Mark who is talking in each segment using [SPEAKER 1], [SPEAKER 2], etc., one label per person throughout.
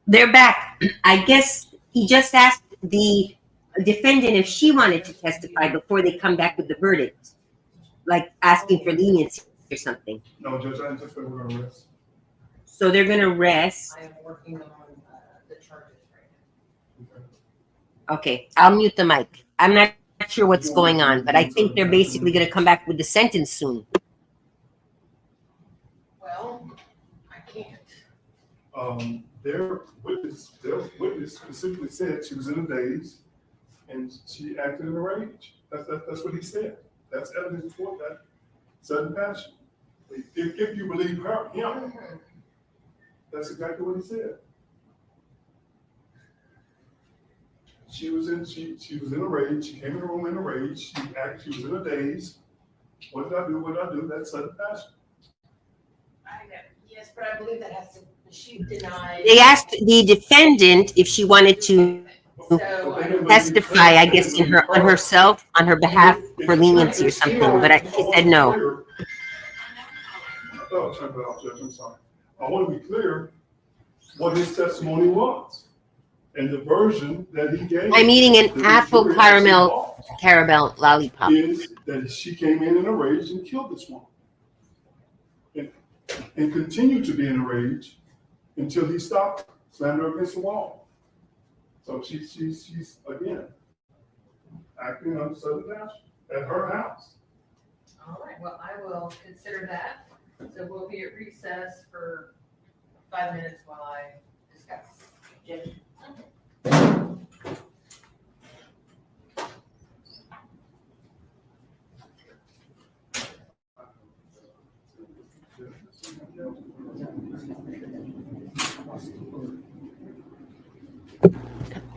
[SPEAKER 1] They're back. I guess he just asked the defendant if she wanted to testify before they come back with the verdict, like asking for leniency or something.
[SPEAKER 2] No, Judge, I anticipate we're gonna rest.
[SPEAKER 1] So they're going to rest.
[SPEAKER 3] I am working on the charges right
[SPEAKER 1] Okay, I'll mute the mic. I'm not sure what's going on, but I think they're basically going to come back with the sentence soon.
[SPEAKER 3] now. Well, I can't.
[SPEAKER 2] Their witness specifically said she was in a daze and she acted in a rage. That's what he said. That's evidence for that sudden passion. If you believe him, that's exactly what he said. She was in a rage. She came in the room in a rage. She was in a daze. What did I do? What did I do? That's sudden passion.
[SPEAKER 3] I know. Yes, but I believe that has to. She denied.
[SPEAKER 1] They asked the defendant if she wanted to testify, I guess, on herself, on her behalf for leniency or something, but she said no.
[SPEAKER 2] Oh, Judge, I'm sorry. I want to be clear what his testimony was and the version that he gave.
[SPEAKER 1] I'm eating an apple caramel lollipop.
[SPEAKER 2] Is that she came in a rage and killed this woman, and continued to be in a rage until he stopped, slammed her against the wall. So she's again acting under sudden passion at her house.
[SPEAKER 3] All right. Well, I will consider that. So we'll be at recess for 5 minutes while I discuss. Jim?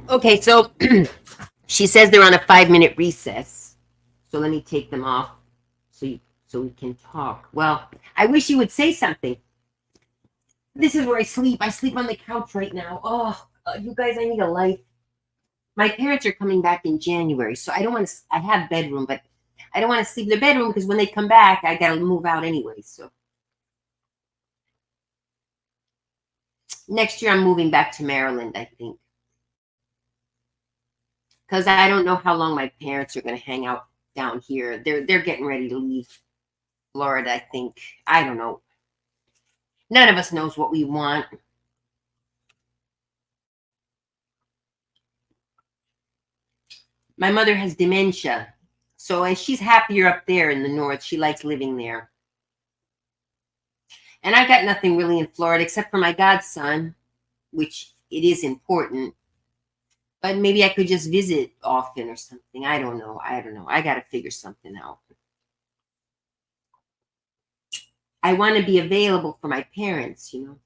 [SPEAKER 1] Okay, so she says they're on a 5-minute recess. So let me take them off so we can talk. Well, I wish you would say something. This is where I sleep. I sleep on the couch right now. Oh, you guys, I need a life. My parents are coming back in January, so I don't want to. I have bedroom, but I don't want to sleep in the bedroom because when they come back, I gotta move out anyway. So next year, I'm moving back to Maryland, I think, because I don't know how long my parents are going to hang out down here. They're getting ready to leave Florida, I think. I don't know. None of us knows what we want. My mother has dementia, and she's happier up there in the north. She likes living there. And I got nothing really in Florida except for my godson, which it is important. But maybe I could just visit often or something. I don't know. I got to figure something out. I want to be available for my parents, you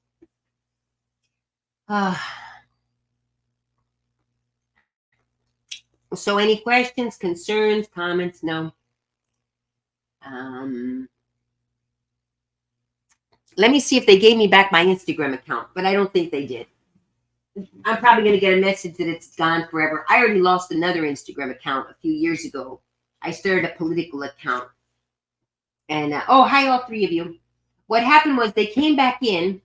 [SPEAKER 1] know. So any questions, concerns, comments? No. Let me see if they gave me back my Instagram account, but I don't think they did. I'm probably going to get a message that it's gone forever. I already lost another Instagram account a few years ago. I started a political account. And, hi, all three of you. What happened was they came back in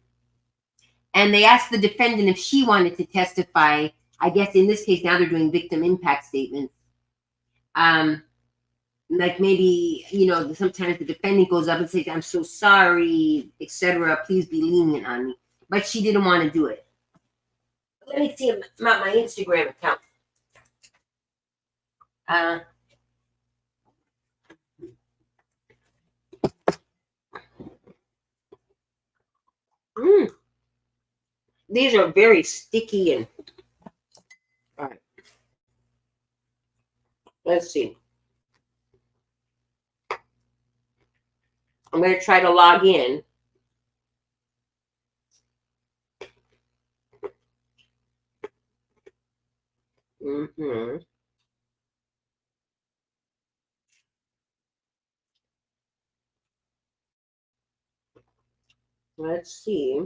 [SPEAKER 1] and they asked the defendant if she wanted to testify. I guess in this case, now they're doing victim impact statements. Like maybe, you know, sometimes the defendant goes up and says, I'm so sorry, etc. Please be lenient on me. But she didn't want to do it. Let me see my Instagram account. These are very sticky and all right. Let's see. I'm going to try to log in. Let's see.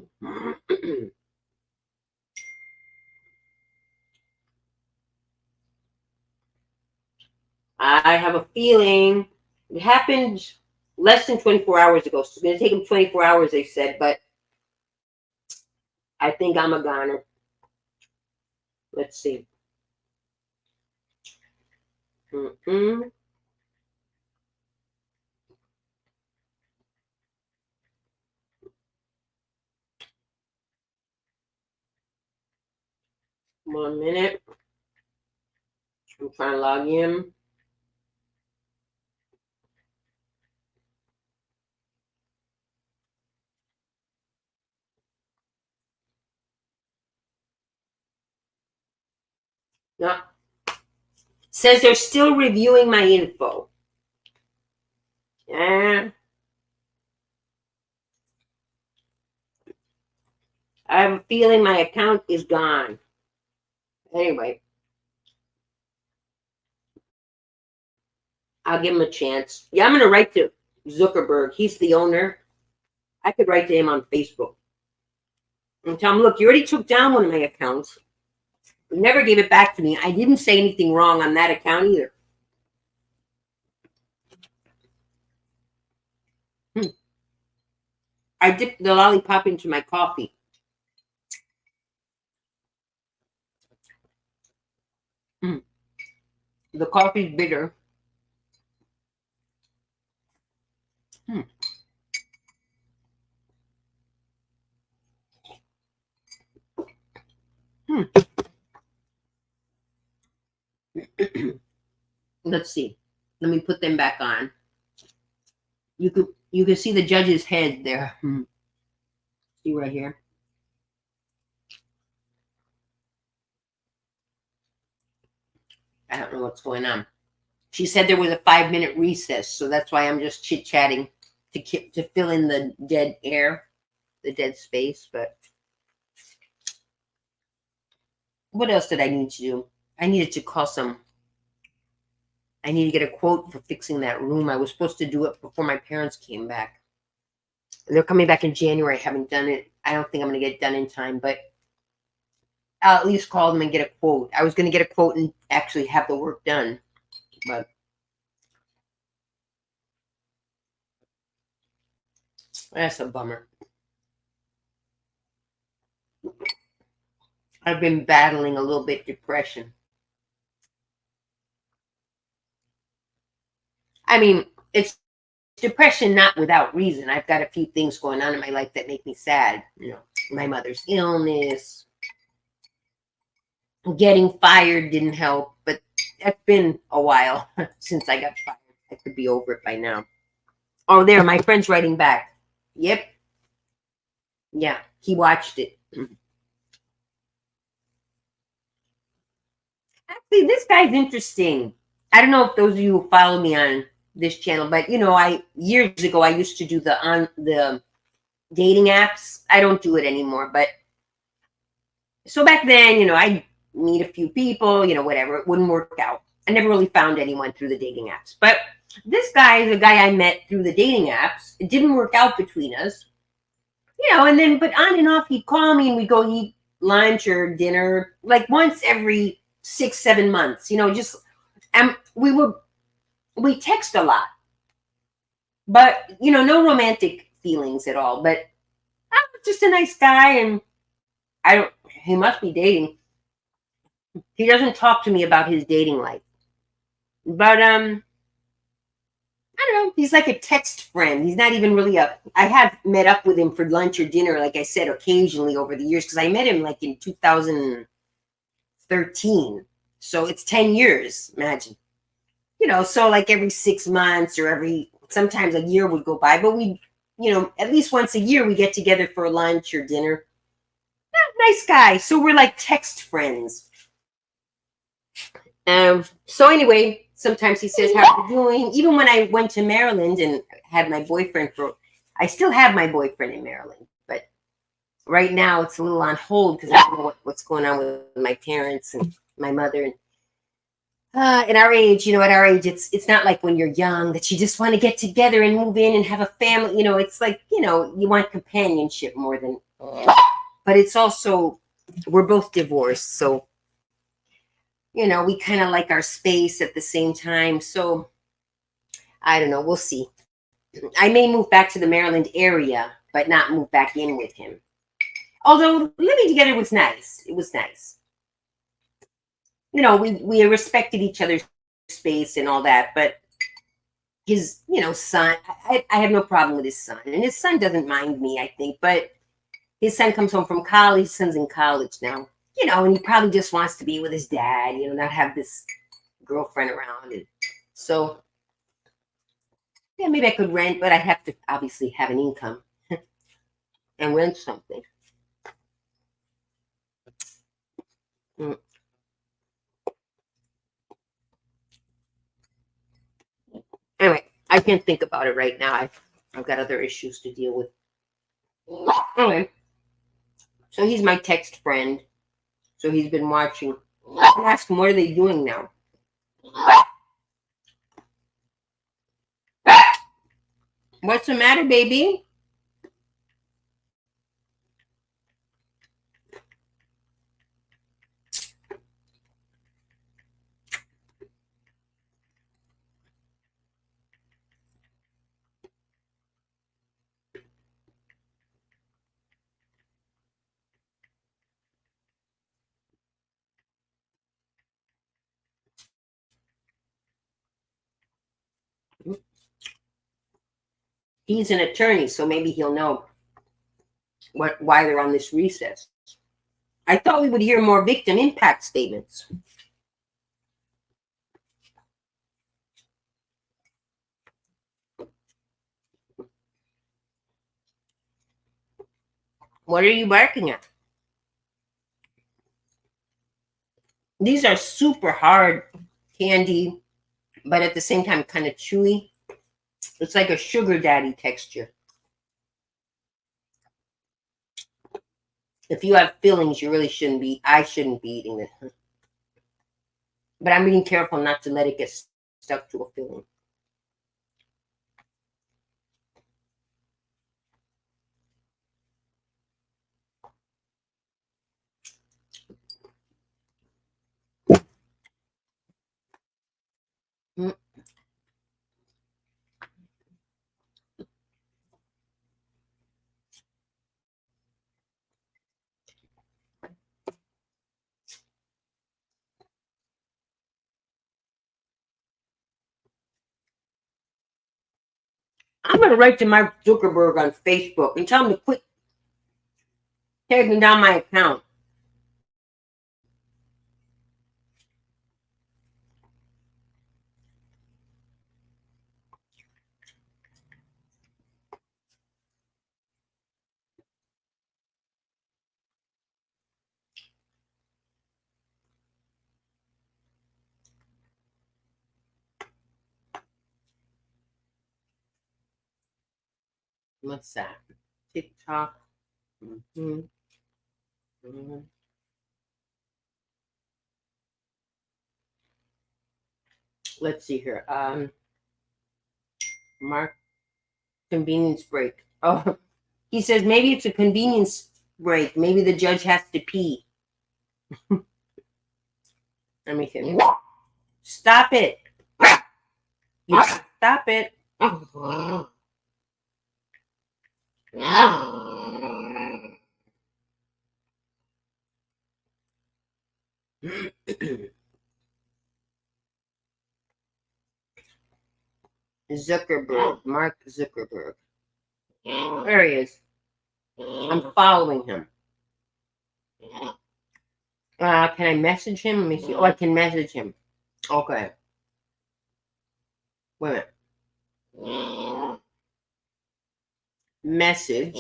[SPEAKER 1] I have a feeling it happened less than 24 hours ago. So it's going to take them 24 hours, they said, but I think I'm a goner. Let's see. Mm-mm. One minute. I'm trying to log in. No. Says they're still reviewing my info. Yeah. I have a feeling my account is gone. Anyway, I'll give him a chance. Yeah, I'm going to write to Zuckerberg. He's the owner. I could write to him on Facebook and tell him, look, you already took down one of my accounts. You never gave it back to me. I didn't say anything wrong on that account either. I dipped the lollipop into my coffee. The coffee's bitter. Let's see. Let me put them back on. You can see the judge's head there. See right here. I don't know what's going on. She said there was a 5-minute recess, so that's why I'm just chit-chatting to fill in the dead air, the dead space. But what else did I need to do? I needed to call I need to get a quote for fixing that room. I was supposed to do it before my parents came back. They're coming back in January. I haven't done it. I don't think I'm going to get it done in time, but I'll at least call them and get a quote. I was going to get a quote and actually have the work done, but that's a bummer. I've been battling a little bit depression. I mean, it's depression not without reason. I've got a few things going on in my life that make me sad. You know, my mother's illness, getting fired didn't help, but it's been a while since I got fired. I could be over it by now. Oh, there, my friend's writing back. Yep. Yeah, he watched it. Actually, this guy's interesting. I don't know if those of you who follow me on this channel, but you know, years ago I used to do the dating apps. I don't do it anymore, but so back then, you know, I meet a few people, you know, whatever. It wouldn't work out. I never really found anyone through the dating apps. But this guy is a guy I met through the dating apps. It didn't work out between us, you know. And then, but on and off, he'd call me and we'd go eat lunch or dinner like once every 6-7 months, you know. Just we text a lot, but you know, no romantic feelings at all. But I'm just a nice guy, and he must be dating. He doesn't talk to me about his dating life, but I don't know. He's like a text friend. He's not even really I have met up with him for lunch or dinner, like I said, occasionally over the years, because I met him like in 2013. So it's 10 years, imagine. You know, so like every 6 months or sometimes a year would go by, but we, you know, at least once a year we get together for lunch or dinner. Nice guy. So we're like text friends. So anyway, sometimes he says, how are you doing? Even when I went to Maryland and had my boyfriend I still have my boyfriend in Maryland, but right now it's a little on hold because I don't know what's going on with my parents and my mother. And in our age, you know, at our age, it's not like when you're young that you just want to get together and move in and have a family. You know, it's like, you know, you want companionship more than, but it's also, we're both divorced. So, you know, we kind of like our space at the same time. So I don't know. We'll see. I may move back to the Maryland area, but not move back in with him. Although living together was nice. It was nice. we respected each other's space and all that, but his, son, I have no problem with his son. And his son doesn't mind me, I think, but his son comes home from college. His son's in college now, and he probably just wants to be with his dad, not have this girlfriend around. And so, yeah, maybe I could rent, but I have to obviously have an income and rent something. Mm. Anyway, I can't think about it right now. I've got other issues to deal with. Anyway, so he's my text friend. So he's been watching. I asked him, what are they doing now? What's the matter, baby? He's an attorney, so maybe he'll know why they're on this recess. I thought we would hear more victim impact statements. What are you barking at? These are super hard candy, but at the same time kind of chewy. It's like a sugar daddy texture. If you have fillings, you really shouldn't be. I shouldn't be eating it. But I'm being careful not to let it get stuck to a filling. Mm. I'm going to write to Mark Zuckerberg on Facebook and tell him to quit taking down my account. What's that? TikTok. Mm-hmm. Mm-hmm. Let's see here. Mark, convenience break. Oh, he says maybe it's a convenience break. Maybe the judge has to pee. Let me see. Stop it. Stop it. Zuckerberg, Mark Zuckerberg. There he is. I'm following him. Can I message him? Let me see. Oh, I can message him. Okay. Wait a minute. Message.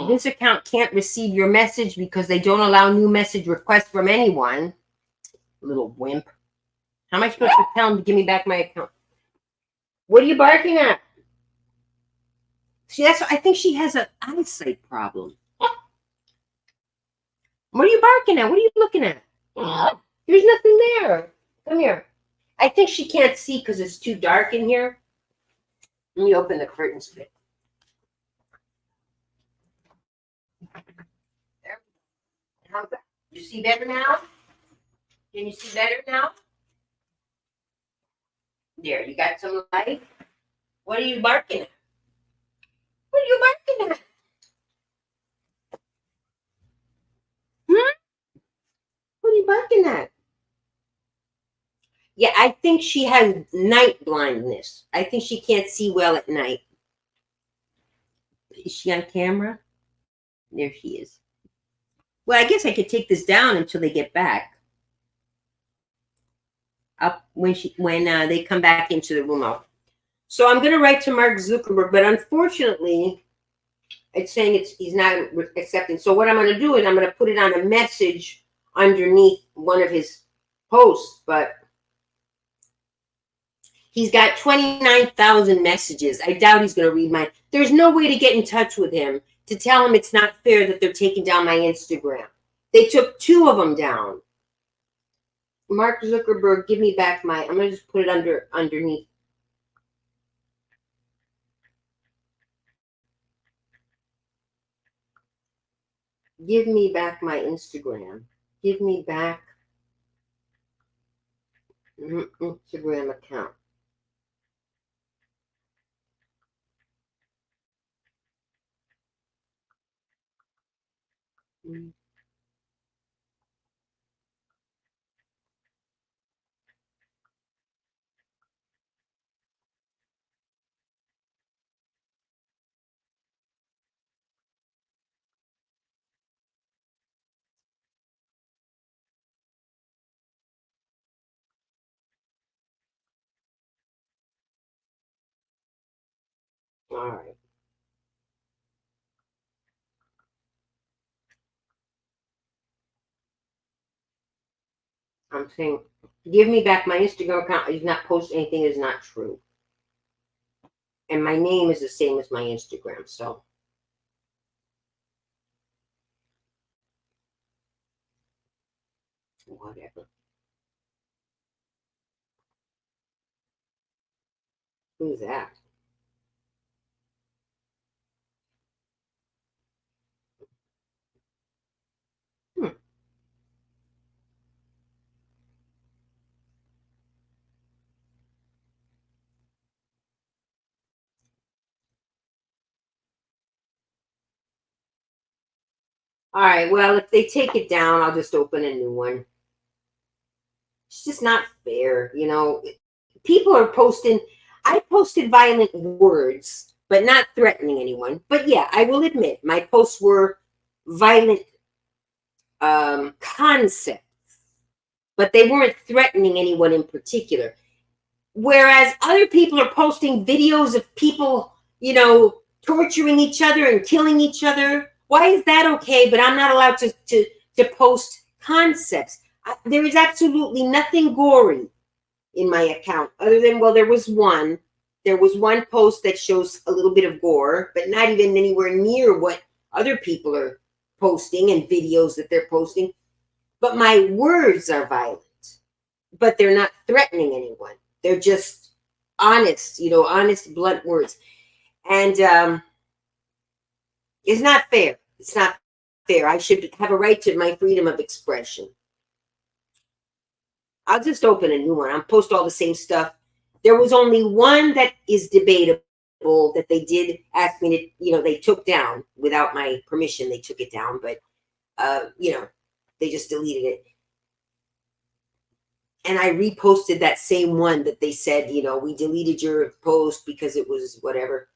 [SPEAKER 1] This account can't receive your message because they don't allow new message requests from anyone. Little wimp. How am I supposed to tell him to give me back my account? What are you barking at? See, I think she has an eyesight problem. What are you barking at? What are you looking at? There's nothing there. Come here. I think she can't see because it's too dark in here. Let me open the curtains a bit. There. How's that? You see better now? Can you see better now? There, you got some light? What are you barking at? What are you barking at? Hmm? saying that. Yeah, I think she has night blindness. I think she can't see well at night. Is she on camera? There she is. Well, I guess I could take this down until they get back. Up when they come back into the room. So I'm going to write to Mark Zuckerberg, but unfortunately, it's saying he's not accepting. So what I'm going to do is I'm going to put it on a message underneath one of his posts, but he's got 29,000 messages. I doubt he's going to read mine. There's no way to get in touch with him to tell him it's not fair that they're taking down my Instagram. They took 2 of them down. Mark Zuckerberg, give me back my, I'm going to just put it underneath. Give me back my Instagram. Give me back Instagram account. All right. I'm saying, give me back my Instagram account. I did not post anything that is not true. And my name is the same as my Instagram, so. Whatever. Who's that? All right, well, if they take it down, I'll just open a new one. It's just not fair, you know. People are posting, I posted violent words, but not threatening anyone. But yeah, I will admit, my posts were violent concepts, but they weren't threatening anyone in particular. Whereas other people are posting videos of people, you know, torturing each other and killing each other. Why is that okay? But I'm not allowed to post concepts. There is absolutely nothing gory in my account other than, well, there was one post that shows a little bit of gore, but not even anywhere near what other people are posting and videos that they're posting. But my words are violent, but they're not threatening anyone. They're just honest, you know, honest, blunt words. And it's not fair. It's not fair. I should have a right to my freedom of expression. I'll just open a new one. I'll post all the same stuff. There was only one that is debatable that they did ask me to, you know, they took down without my permission. They took it down, but, you know, they just deleted it. And I reposted that same one that they said, you know, we deleted your post because it was whatever.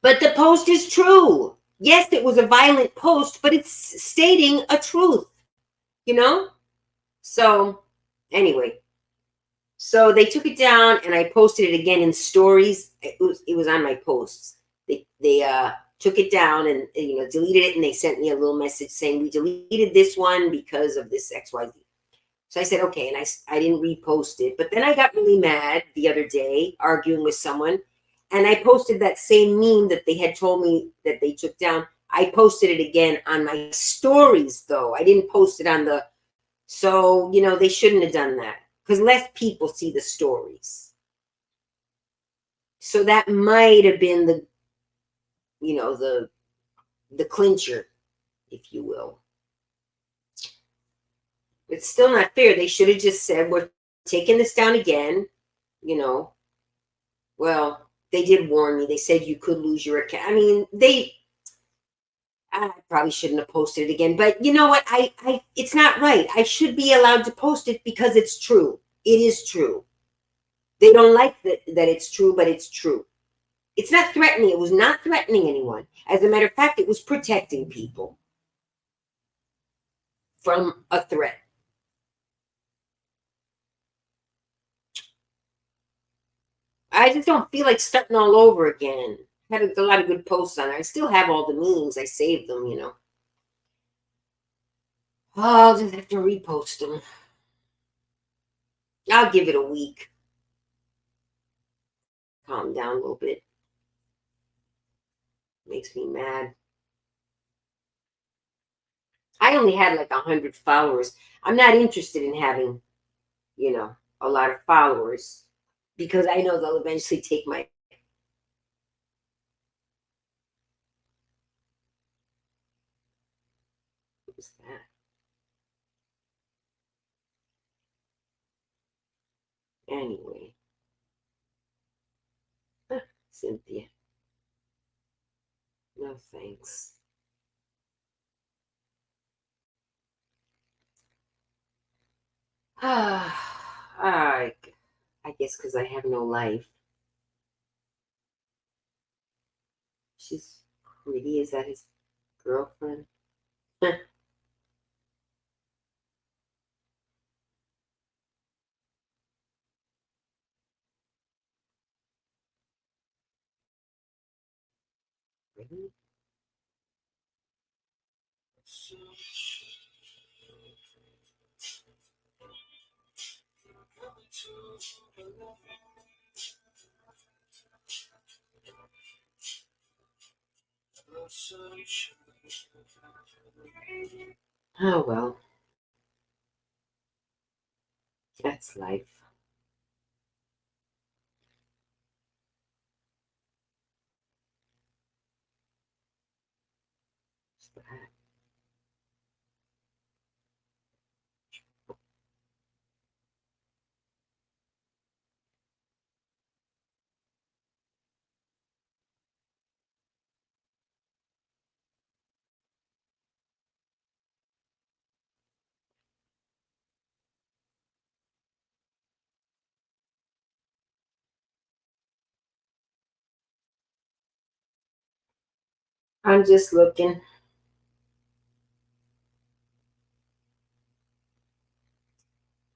[SPEAKER 1] But the post is true. Yes, it was a violent post, but it's stating a truth, you know? So anyway, so they took it down and I posted it again in stories. It was on my posts. They took it down and, you know, deleted it, and they sent me a little message saying we deleted this one because of this XYZ. So I said, okay, and I didn't repost it. But then I got really mad the other day arguing with someone, and I posted that same meme that they had told me that they took down. I posted it again on my stories, though. I didn't post it on the, so, you know, they shouldn't have done that because less people see the stories. So that might have been the, you know, the clincher, if you will. It's still not fair. They should have just said, we're taking this down again, you know. Well, they did warn me. They said you could lose your account. I mean, I probably shouldn't have posted it again, but you know what? It's not right. I should be allowed to post it because it's true. It is true. They don't like that it's true, but it's true. It's not threatening. It was not threatening anyone. As a matter of fact, it was protecting people from a threat. I just don't feel like starting all over again. Had a lot of good posts on it. I still have all the memes. I saved them, you know. Oh, I'll just have to repost them. I'll give it a week. Calm down a little bit. Makes me mad. I only had like 100 followers. I'm not interested in having, you know, a lot of followers because I know they'll eventually take my. What was that? Anyway. Cynthia. No thanks. I guess because I have no life. She's pretty. Is that his girlfriend? Really? Oh well, that's life. I'm just looking.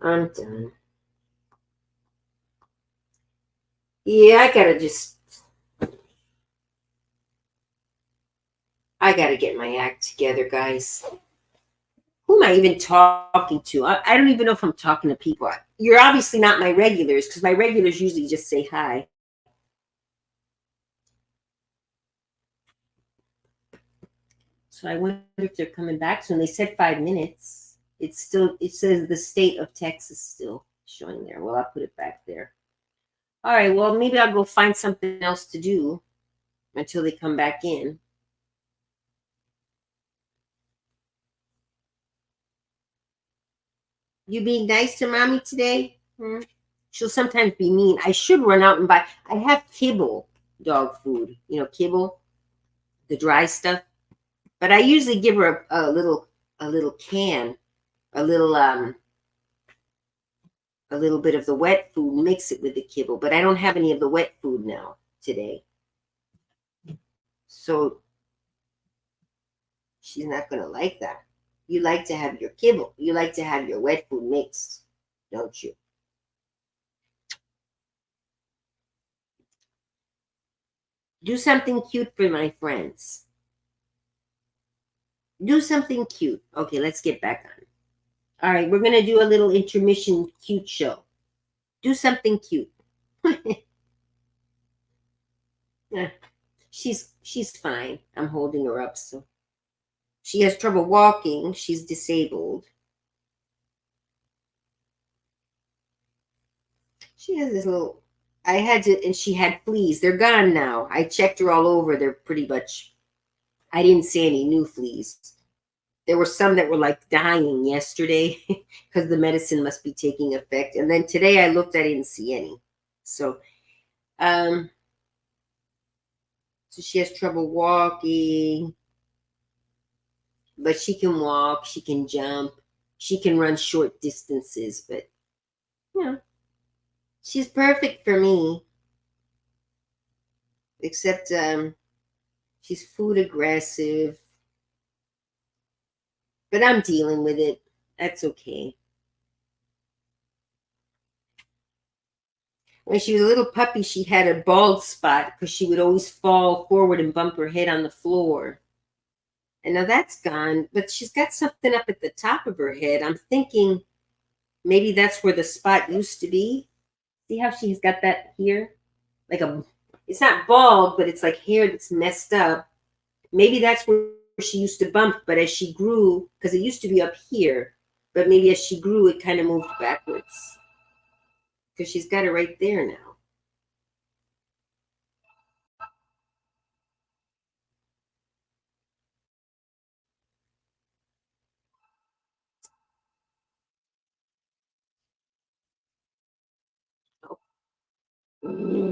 [SPEAKER 1] I'm done. Yeah, I gotta get my act together, guys. Who am I even talking to? I don't even know if I'm talking to people. You're obviously not my regulars because my regulars usually just say hi. So I wonder if they're coming back soon. They said 5 minutes. It says the state of Texas still showing there. Well, I'll put it back there. All right, well, maybe I'll go find something else to do until they come back in. You being nice to mommy today? She'll sometimes be mean. I should run out and buy. I have kibble dog food, kibble, the dry stuff. But I usually give her a little can, a little a little bit of the wet food, mix it with the kibble. But I don't have any of the wet food now today. So she's not gonna like that. You like to have your kibble. You like to have your wet food mixed, don't you? Do something cute for my friends. Do something cute. Okay, let's get back on. All right, we're going to do a little intermission cute show. Do something cute. Yeah, she's fine. I'm holding her up, so she has trouble walking. She's disabled. She has this little. I had to, and she had fleas. They're gone now. I checked her all over. They're pretty much. I didn't see any new fleas. There were some that were like dying yesterday because the medicine must be taking effect. And then today I looked, I didn't see any. So, so she has trouble walking. but she can walk, she can jump, she can run short distances, but you know, she's perfect for me. Except she's food aggressive, but I'm dealing with it. That's okay. When she was a little puppy, she had a bald spot because she would always fall forward and bump her head on the floor. And now that's gone, but she's got something up at the top of her head. I'm thinking maybe that's where the spot used to be. See how she's got that here? Like it's not bald, but it's like hair that's messed up. Maybe that's where she used to bump, but as she grew, because it used to be up here, but maybe as she grew, it kind of moved backwards. Because she's got it right there now.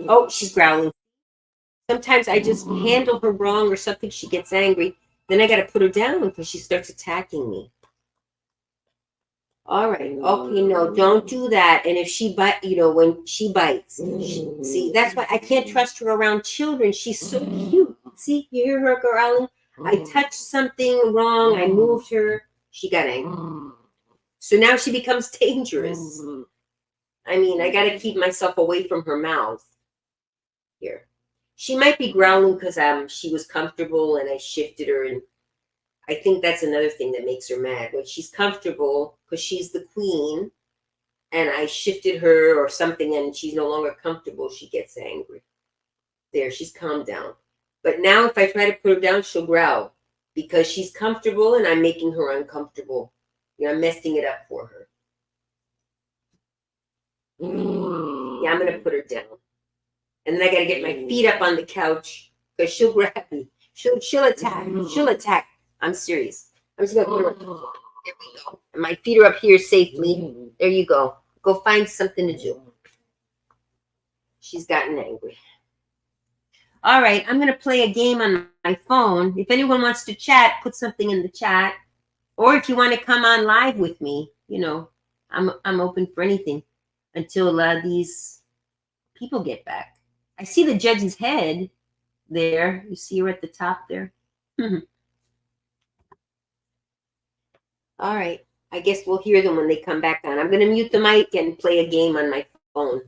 [SPEAKER 1] Oh, she's growling. Sometimes I just handle her wrong or something, she gets angry. Then I got to put her down because she starts attacking me. All right. Okay, no, don't do that. And if she bite, when she bites, see, that's why I can't trust her around children. She's so cute. See, you hear her growling? I touched something wrong. I moved her. She got angry. So now she becomes dangerous. I mean, I got to keep myself away from her mouth. Here. She might be growling because she was comfortable and I shifted her, and I think that's another thing that makes her mad. When she's comfortable, because she's the queen, and I shifted her or something and she's no longer comfortable, she gets angry. There, she's calmed down. But now if I try to put her down, she'll growl because she's comfortable and I'm making her uncomfortable. I'm messing it up for her. Yeah, I'm going to put her down. And then I got to get my feet up on the couch because she'll grab me. She'll attack. She'll attack. I'm serious. I'm just going to put her. There we go. And my feet are up here safely. There you go. Go find something to do. She's gotten angry. All right, I'm going to play a game on my phone. If anyone wants to chat, put something in the chat. Or if you want to come on live with me, I'm open for anything until these people get back. I see the judge's head there. You see her at the top there? All right. I guess we'll hear them when they come back on. I'm going to mute the mic and play a game on my phone.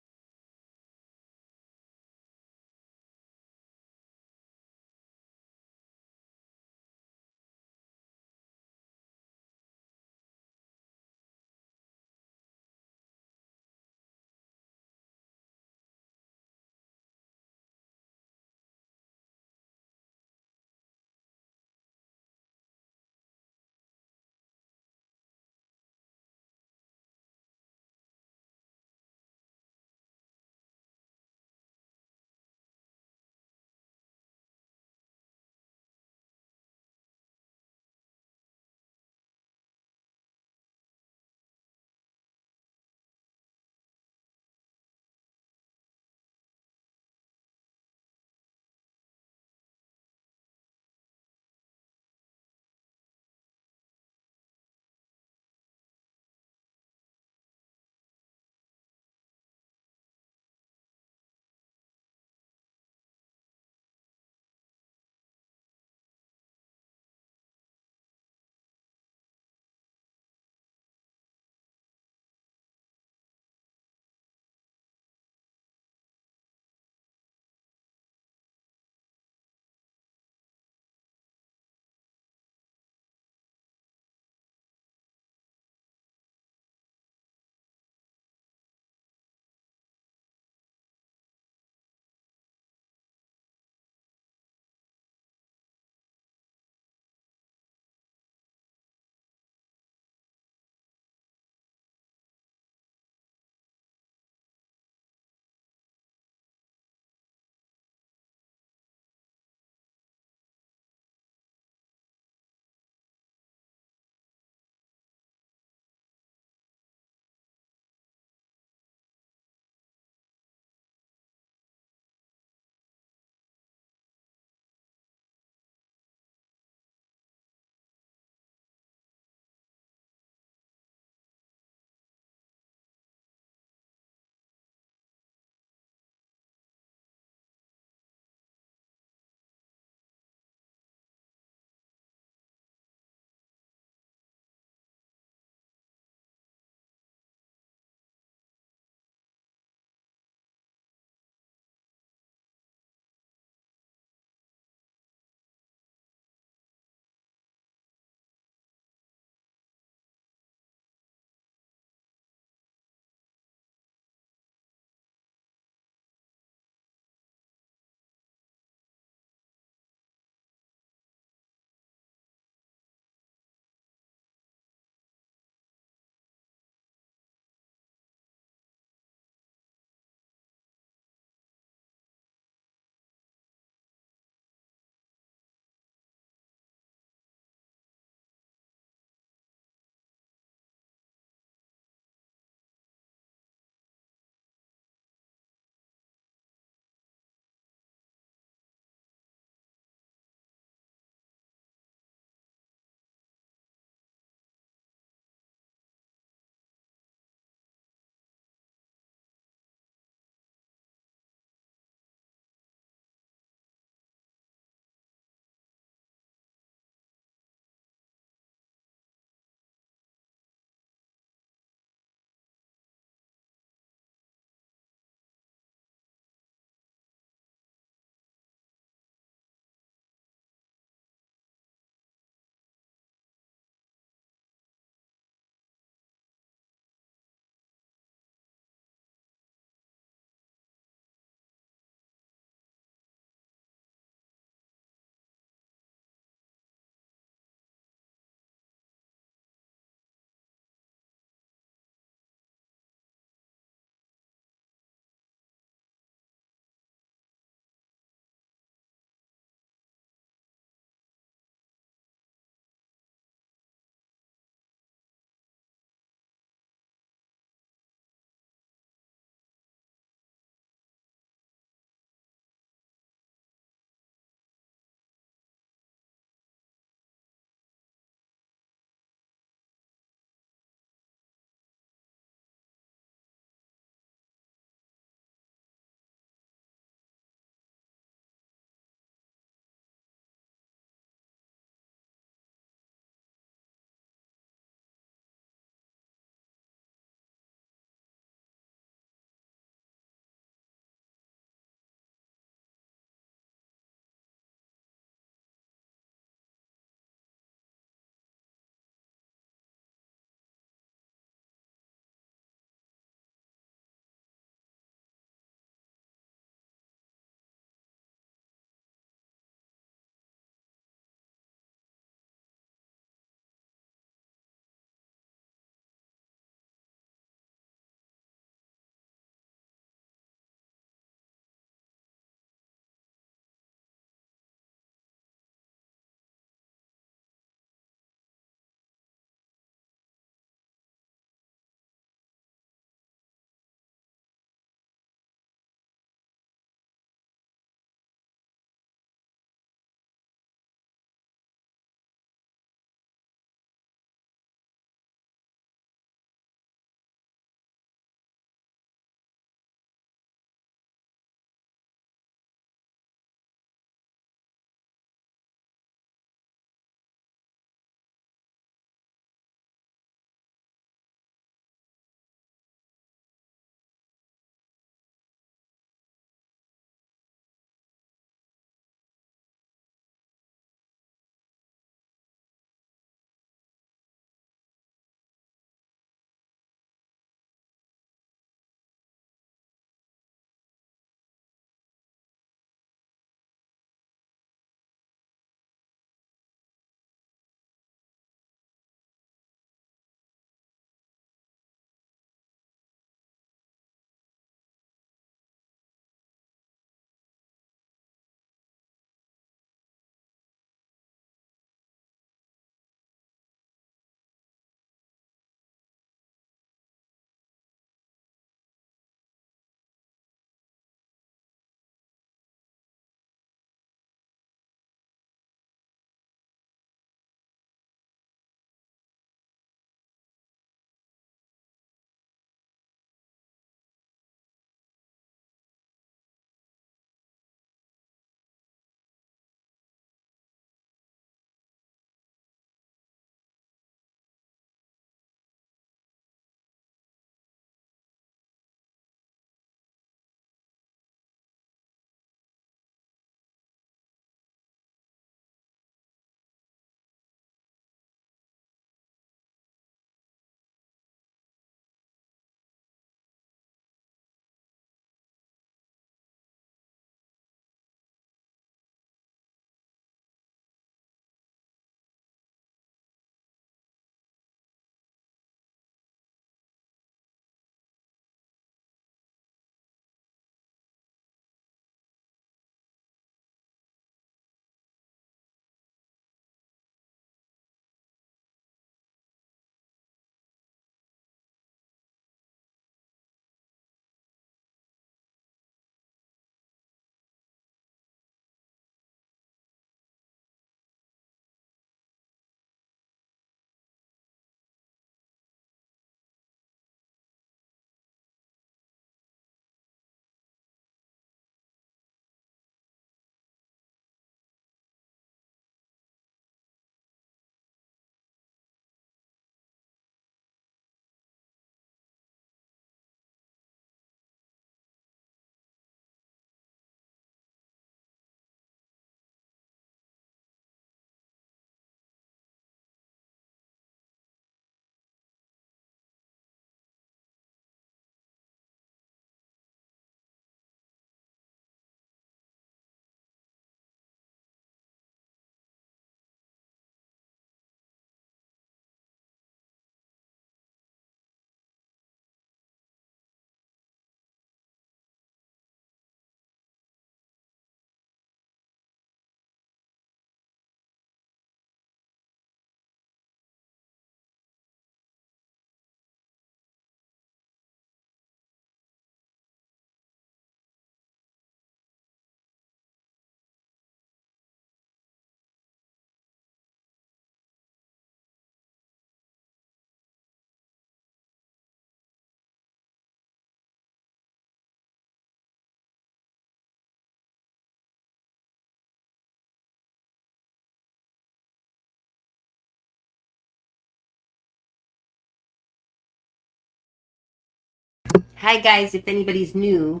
[SPEAKER 1] Hi guys, if anybody's new,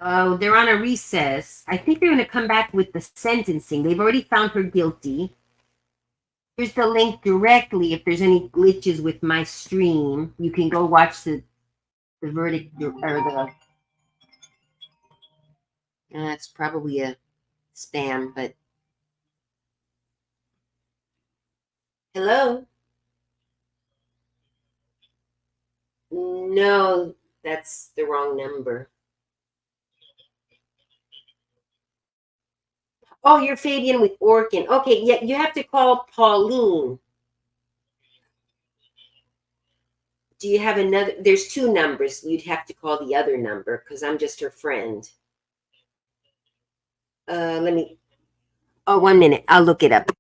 [SPEAKER 1] they're on a recess. I think they're going to come back with the sentencing. They've already found her guilty. Here's the link directly. If there's any glitches with my stream, you can go watch the verdict or the. It's probably a spam, but hello. No, that's the wrong number. Oh, you're Fabian with Orkin. Okay, yeah, you have to call Pauline. Do you have another? There's two numbers. You'd have to call the other number because I'm just her friend. Let me. Oh, 1 minute. I'll look it up.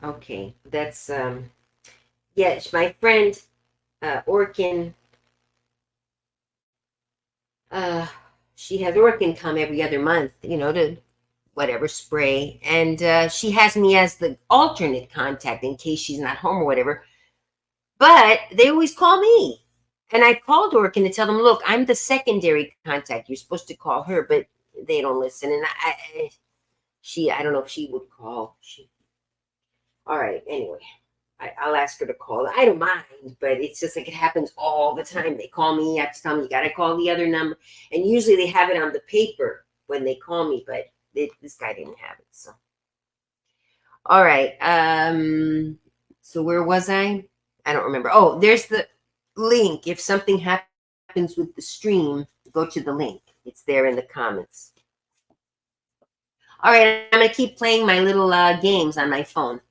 [SPEAKER 1] Okay, that's yes, my friend Orkin. Uh, she has Orkin come every other month. To whatever spray, and she has me as the alternate contact in case she's not home or whatever. But they always call me. And I called Orkin to tell them, look, I'm the secondary contact. You're supposed to call her, but they don't listen. And I don't know if she would call. All right. Anyway, I'll ask her to call. I don't mind, but it's just like it happens all the time. They call me. I have to tell them, you got to call the other number. And usually they have it on the paper when they call me, but this guy didn't have it. So, all right. So where was I? I don't remember. Oh, there's the link. If something happens with the stream, go to the link. It's there in the comments. All right, I'm gonna keep playing my little games on my phone.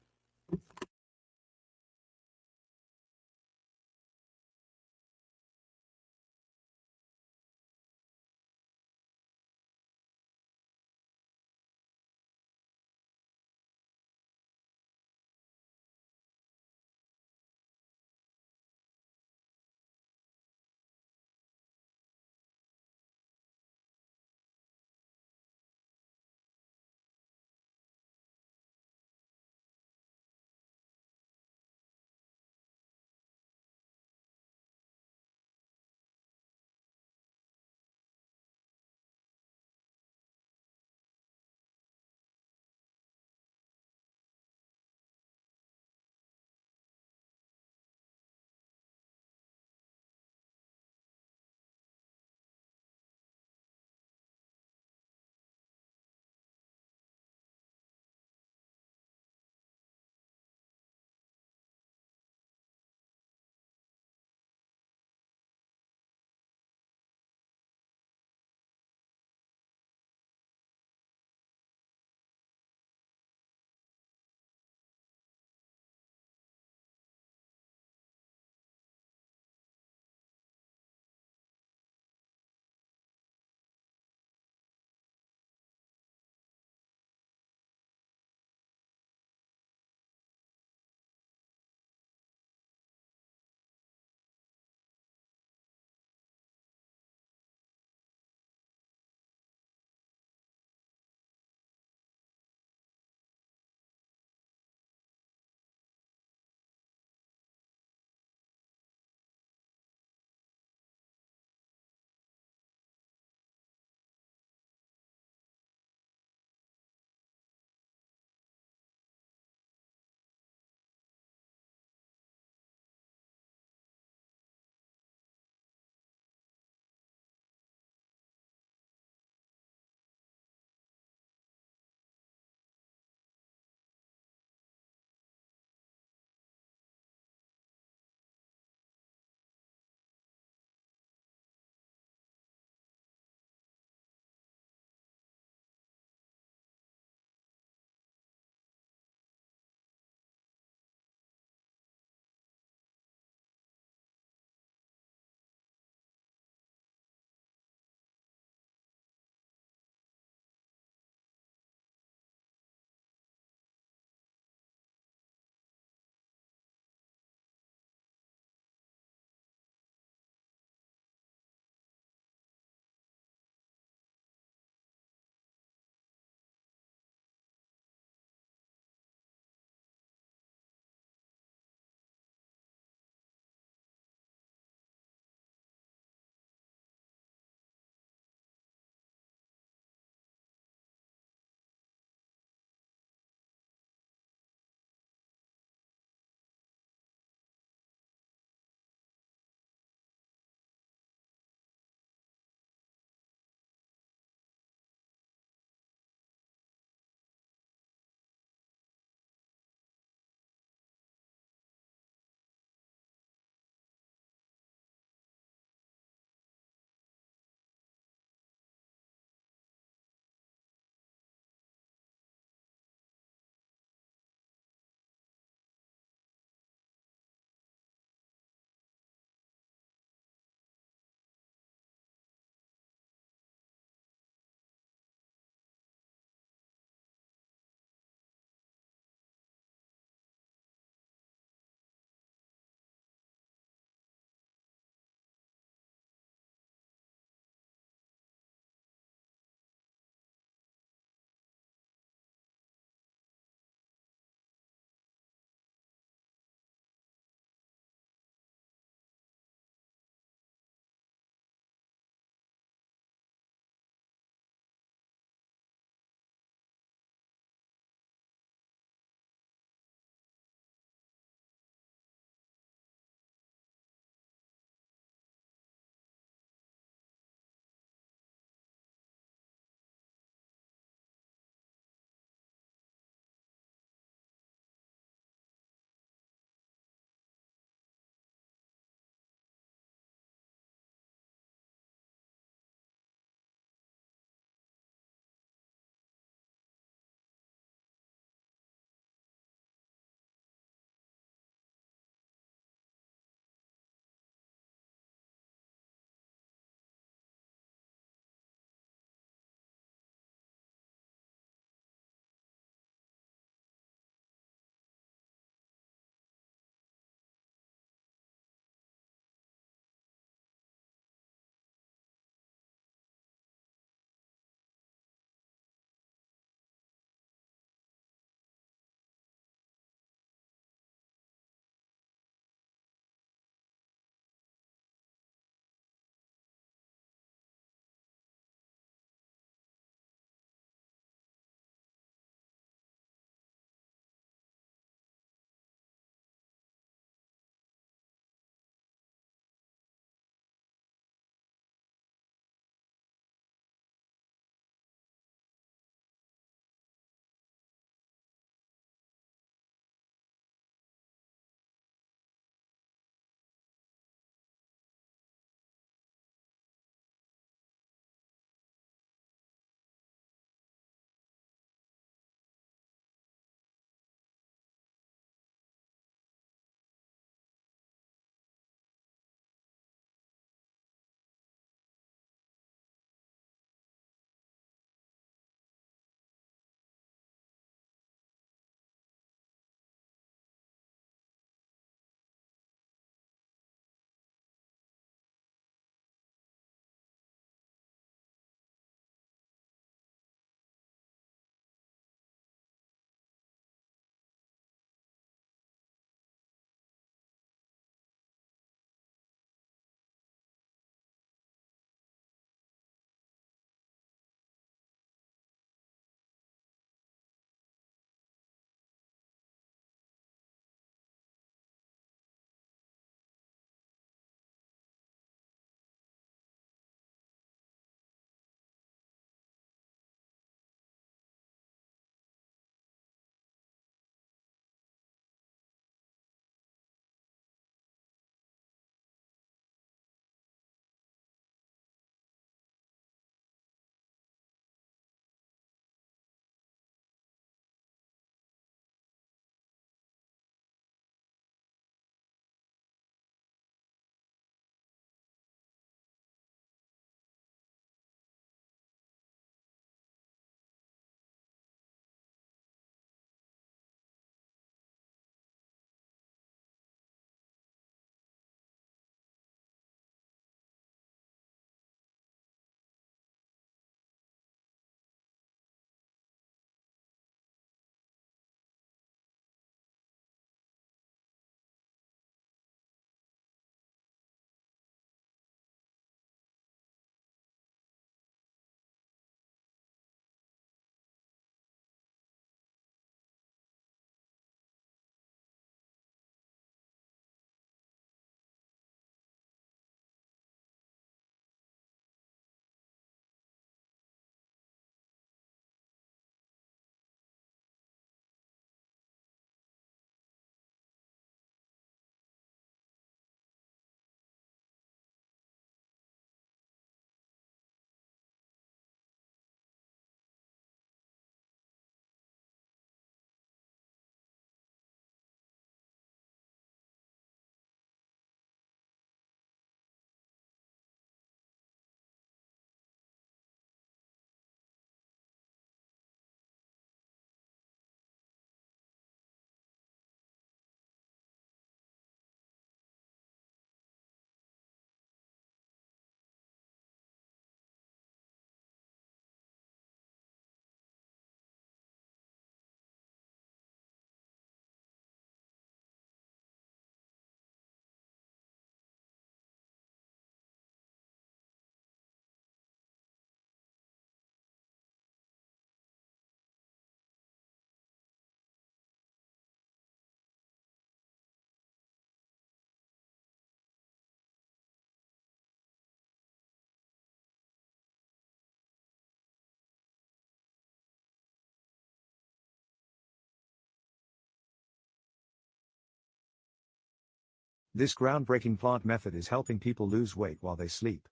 [SPEAKER 4] This groundbreaking plant method is helping people lose weight while they sleep.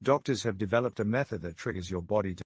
[SPEAKER 4] Doctors have developed a method that triggers your body to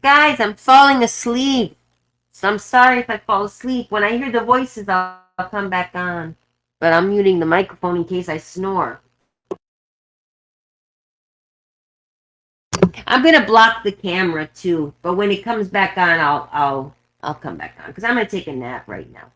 [SPEAKER 1] Guys, I'm falling asleep. So I'm sorry if I fall asleep. When I hear the voices, I'll come back on. But I'm muting the microphone in case I snore. I'm gonna block the camera too. But when it comes back on, I'll come back on because I'm gonna take a nap right now.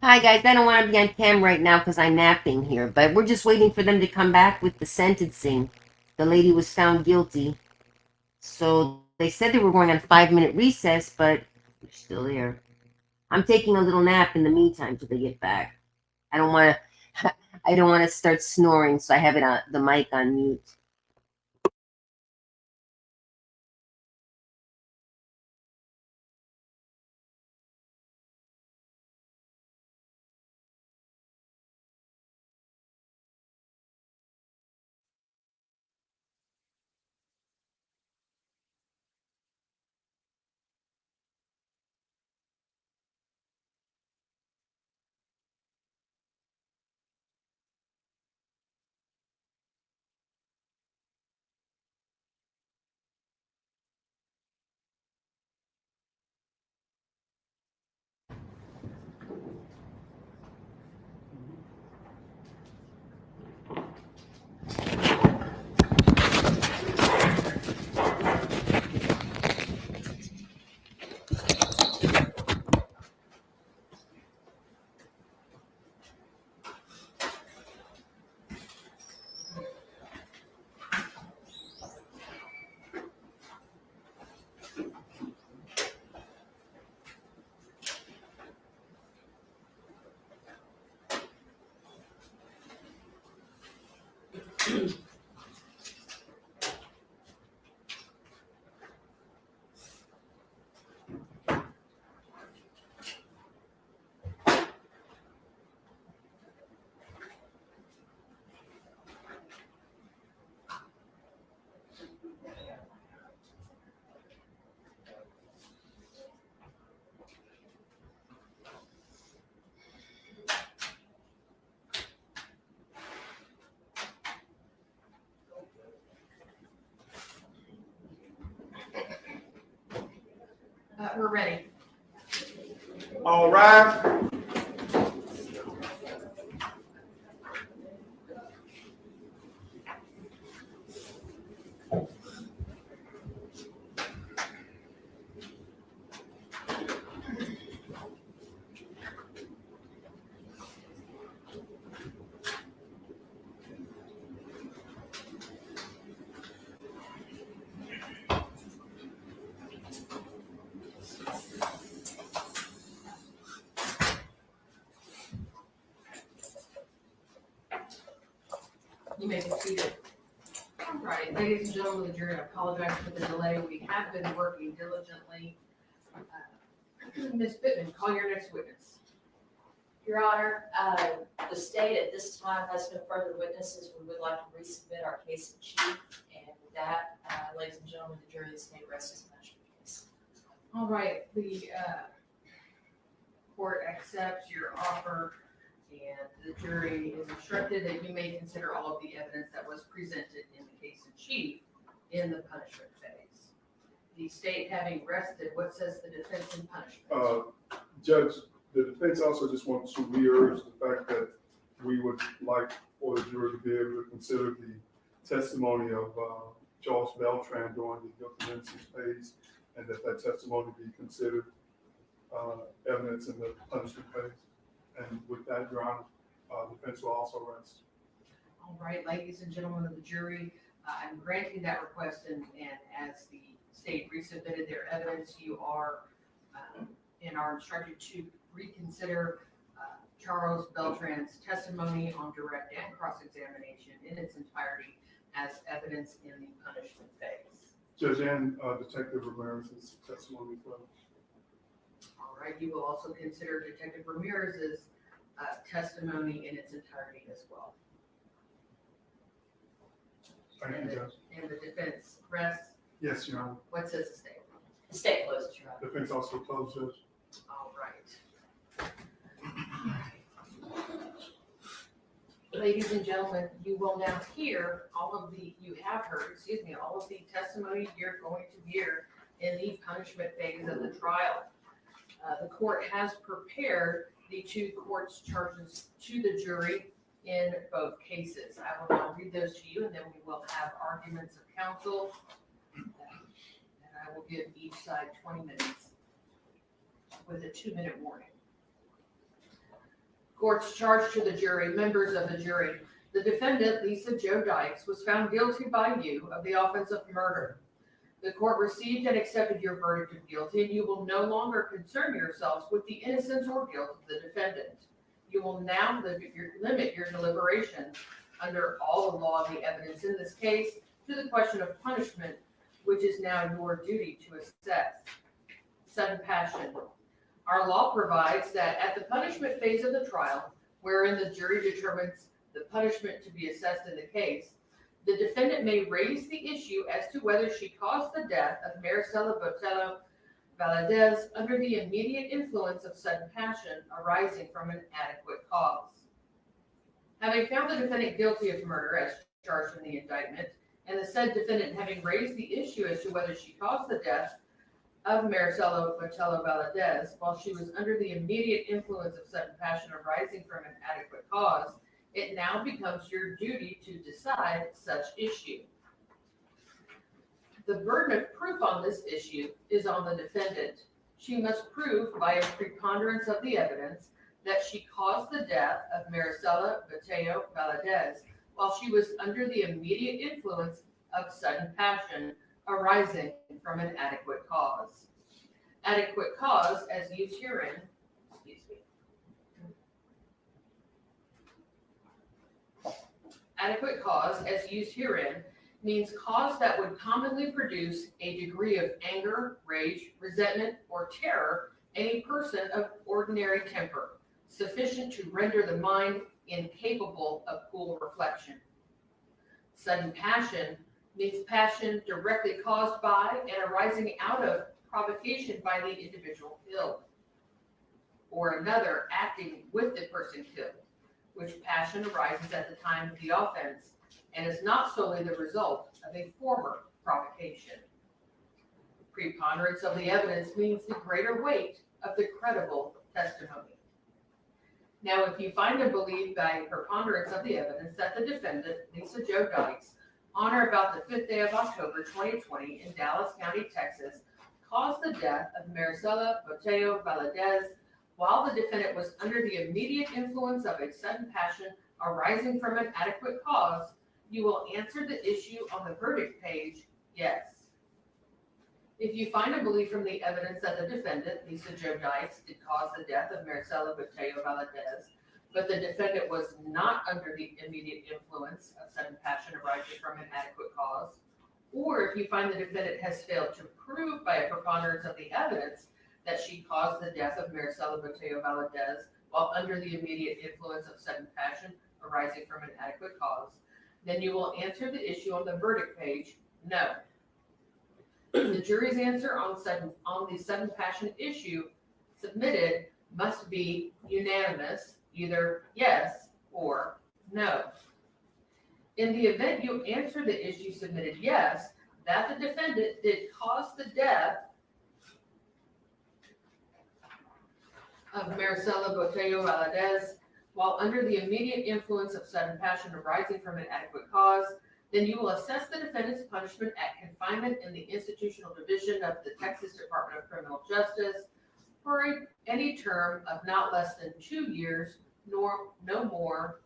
[SPEAKER 1] Hi guys, I don't want to be on cam right now because I'm napping here, but we're just waiting for them to come back with the sentencing. The lady was found guilty. So they said they were going on a 5-minute recess, but they're still there. I'm taking a little nap in the meantime till they get back. I don't want to. I don't want to start snoring, so I have it on the mic on mute.
[SPEAKER 3] We're ready.
[SPEAKER 2] All right.
[SPEAKER 3] You may be seated. All right, ladies and gentlemen of the jury, I apologize for the delay. We have been working diligently. Ms. Pittman, call your next witness.
[SPEAKER 5] Your Honor, the state at this time has no further witnesses. We would like to resubmit our case in chief. And with that, ladies and gentlemen, the jury, the state rests its punishment case.
[SPEAKER 3] All right, the court accepts your offer, and the jury is instructed that you may consider all of the evidence that was presented in the case in chief in the punishment phase. The state having rested, what says the defense in punishment?
[SPEAKER 2] Judge, the defense also just wants to re-urge the fact that we would like for the jury to be able to consider the testimony of Charles Beltran during the guilty and innocence phase, and that testimony be considered evidence in the punishment phase. And with that, Your Honor, defense will also rest.
[SPEAKER 3] All right, ladies and gentlemen of the jury, I'm granting that request, and as the state resubmitted their evidence, you are and are instructed to reconsider Charles Beltran's testimony on direct and cross-examination in its entirety as evidence in the punishment phase.
[SPEAKER 2] Judge, and Detective Ramirez's testimony as well.
[SPEAKER 3] All right, you will also consider Detective Ramirez's testimony in its entirety as well.
[SPEAKER 2] Thank you, Judge.
[SPEAKER 3] And the defense rests.
[SPEAKER 2] Yes, Your Honor.
[SPEAKER 3] What says the state?
[SPEAKER 5] The state closes, Your Honor.
[SPEAKER 2] Defense also closed, Judge.
[SPEAKER 3] All right. Ladies and gentlemen, you will now hear all of the testimony you're going to hear in the punishment phase of the trial. The court has prepared the two court's charges to the jury in both cases. I will now read those to you, and then we will have arguments of counsel. And I will give each side 20 minutes with a 2-minute warning. Court's charge to the jury, members of the jury. The defendant, Lisa Jo Dykes, was found guilty by you of the offense of murder. The court received and accepted your verdict of guilty, and you will no longer concern yourselves with the innocence or guilt of the defendant. You will now limit your deliberations under all the law and the evidence in this case to the question of punishment, which is now your duty to assess. Sudden passion. Our law provides that at the punishment phase of the trial, wherein the jury determines the punishment to be assessed in the case, the defendant may raise the issue as to whether she caused the death of Maricela Botelho Valadez under the immediate influence of sudden passion arising from an adequate cause. Having found the defendant guilty of murder as charged in the indictment, and the said defendant having raised the issue as to whether she caused the death of Maricela Botelho Valadez while she was under the immediate influence of sudden passion arising from an adequate cause, it now becomes your duty to decide such issue. The burden of proof on this issue is on the defendant. She must prove by a preponderance of the evidence that she caused the death of Maricela Botelho Valadez while she was under the immediate influence of sudden passion arising from an adequate cause. Adequate cause, as used herein, Adequate cause, as used herein, means cause that would commonly produce a degree of anger, rage, resentment, or terror in a person of ordinary temper, sufficient to render the mind incapable of cool reflection. Sudden passion means passion directly caused by and arising out of provocation by the individual killed, or another acting with the person killed, which passion arises at the time of the offense and is not solely the result of a former provocation. Preponderance of the evidence means the greater weight of the credible testimony. Now, if you find and believe by preponderance of the evidence that the defendant, Lisa Jo Dykes, on or about the 5th day of October 2020 in Dallas County, Texas, caused the death of Maricela Botelho Valadez while the defendant was under the immediate influence of a sudden passion arising from an adequate cause, you will answer the issue on the verdict page, yes. If you find and believe from the evidence that the defendant, Lisa Jo Dykes, did cause the death of Maricela Botelho Valadez, but the defendant was not under the immediate influence of sudden passion arising from an adequate cause, or if you find the defendant has failed to prove by a preponderance of the evidence that she caused the death of Maricela Botelho Valadez while under the immediate influence of sudden passion arising from an adequate cause, then you will answer the issue on the verdict page, no. The jury's answer on the sudden passion issue submitted must be unanimous, either yes or no. In the event you answer the issue submitted yes, that the defendant did cause the death of Maricela Botelho Valadez while under the immediate influence of sudden passion arising from an adequate cause, then you will assess the defendant's punishment at confinement in the institutional division of the Texas Department of Criminal Justice for any term of not less than 2 years, nor more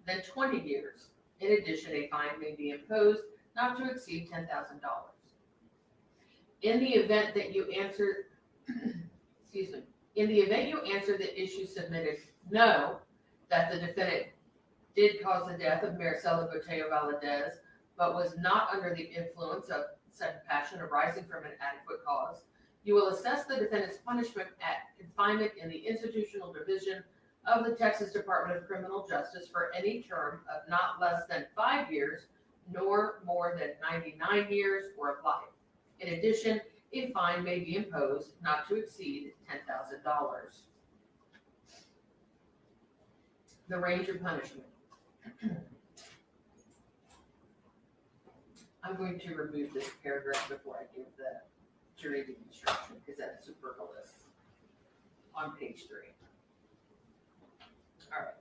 [SPEAKER 3] than 20 years. In addition, a fine may be imposed not to exceed $10,000. In the event that you answer, in the event you answer the issue submitted no, that the defendant did cause the death of Maricela Botelho Valadez, but was not under the influence of sudden passion arising from an adequate cause, you will assess the defendant's punishment at confinement in the institutional division of the Texas Department of Criminal Justice for any term of not less than 5 years, nor more than 99 years, or of life. In addition, a fine may be imposed not to exceed $10,000. The range of punishment. I'm going to remove this paragraph before I give the jury the instruction because that's superfluous on page 3. All right.